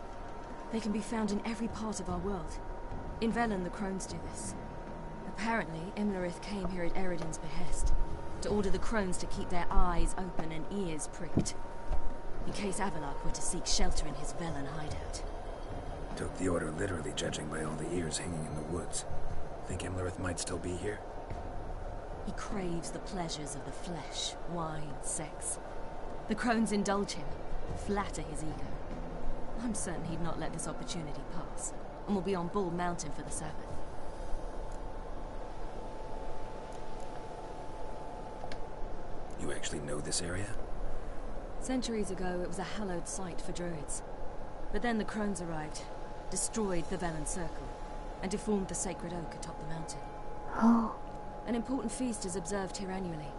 [SPEAKER 18] They can be found in every part of our world. In Velen, the crones do this. Apparently, Imlerith came here at Eredin's behest, to order the crones to keep their eyes open and ears pricked, in case Avalok were to seek shelter in his Velen hideout.
[SPEAKER 2] Took the order literally, judging by all the ears hanging in the woods. Think Imlerith might still be here?
[SPEAKER 18] He craves the pleasures of the flesh, wine, sex. The crones indulge him, flatter his ego. I'm certain he'd not let this opportunity pass, and will be on Bull Mountain for the Sabbath.
[SPEAKER 2] You actually know this area?
[SPEAKER 18] Centuries ago, it was a hallowed site for druids. But then the crones arrived, destroyed the Velen Circle, and deformed the sacred oak atop the mountain.
[SPEAKER 1] Oh.
[SPEAKER 18] An important feast is observed here annually.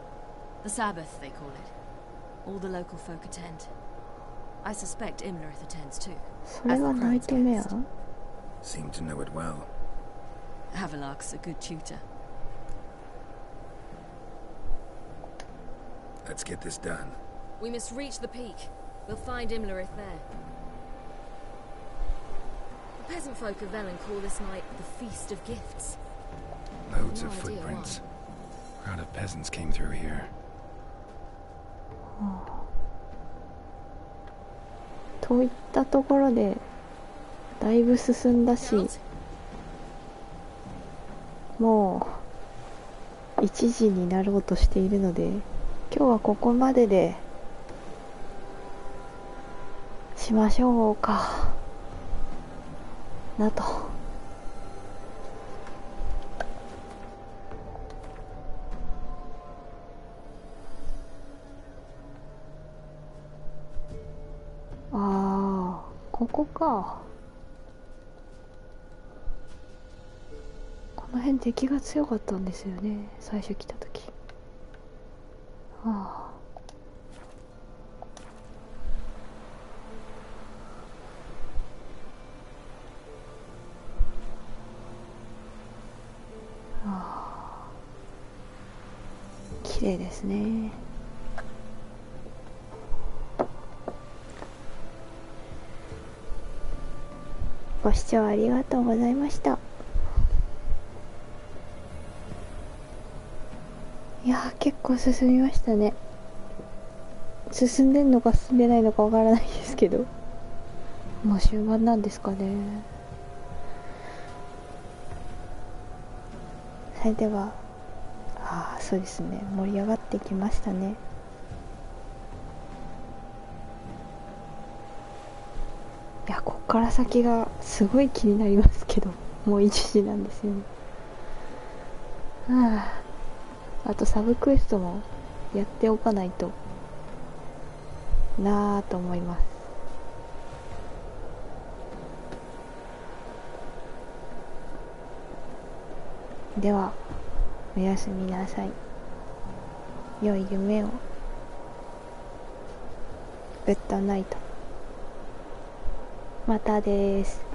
[SPEAKER 18] The Sabbath, they call it. All the local folk attend. I suspect Imlerith attends too.
[SPEAKER 1] それがナイトメア?
[SPEAKER 2] Seem to know it well.
[SPEAKER 18] Avalok's a good tutor.
[SPEAKER 2] Let's get this done.
[SPEAKER 18] We must reach the peak. We'll find Imlerith there. The peasant folk of Velen call this night the Feast of Gifts.
[SPEAKER 2] Loads of footprints. Crowd of peasants came through here.
[SPEAKER 1] といったところでだいぶ進んだし、もう1時になろうとしているので、今日はここまででしましょうかなと。ここか。この辺敵が強かったんですよね、最初来た時。綺麗ですね。ご視聴ありがとうございました。いやー、結構進みましたね。進んでんのか進んでないのかわからないですけど、もう終盤なんですかね。それでは、そうですね、盛り上がってきましたね。いや、こっから先がすごい気になりますけど、もう1時なんですよね。あとサブクエストもやっておかないとなぁと思います。ではおやすみなさい。良い夢を。グッドナイト。またです。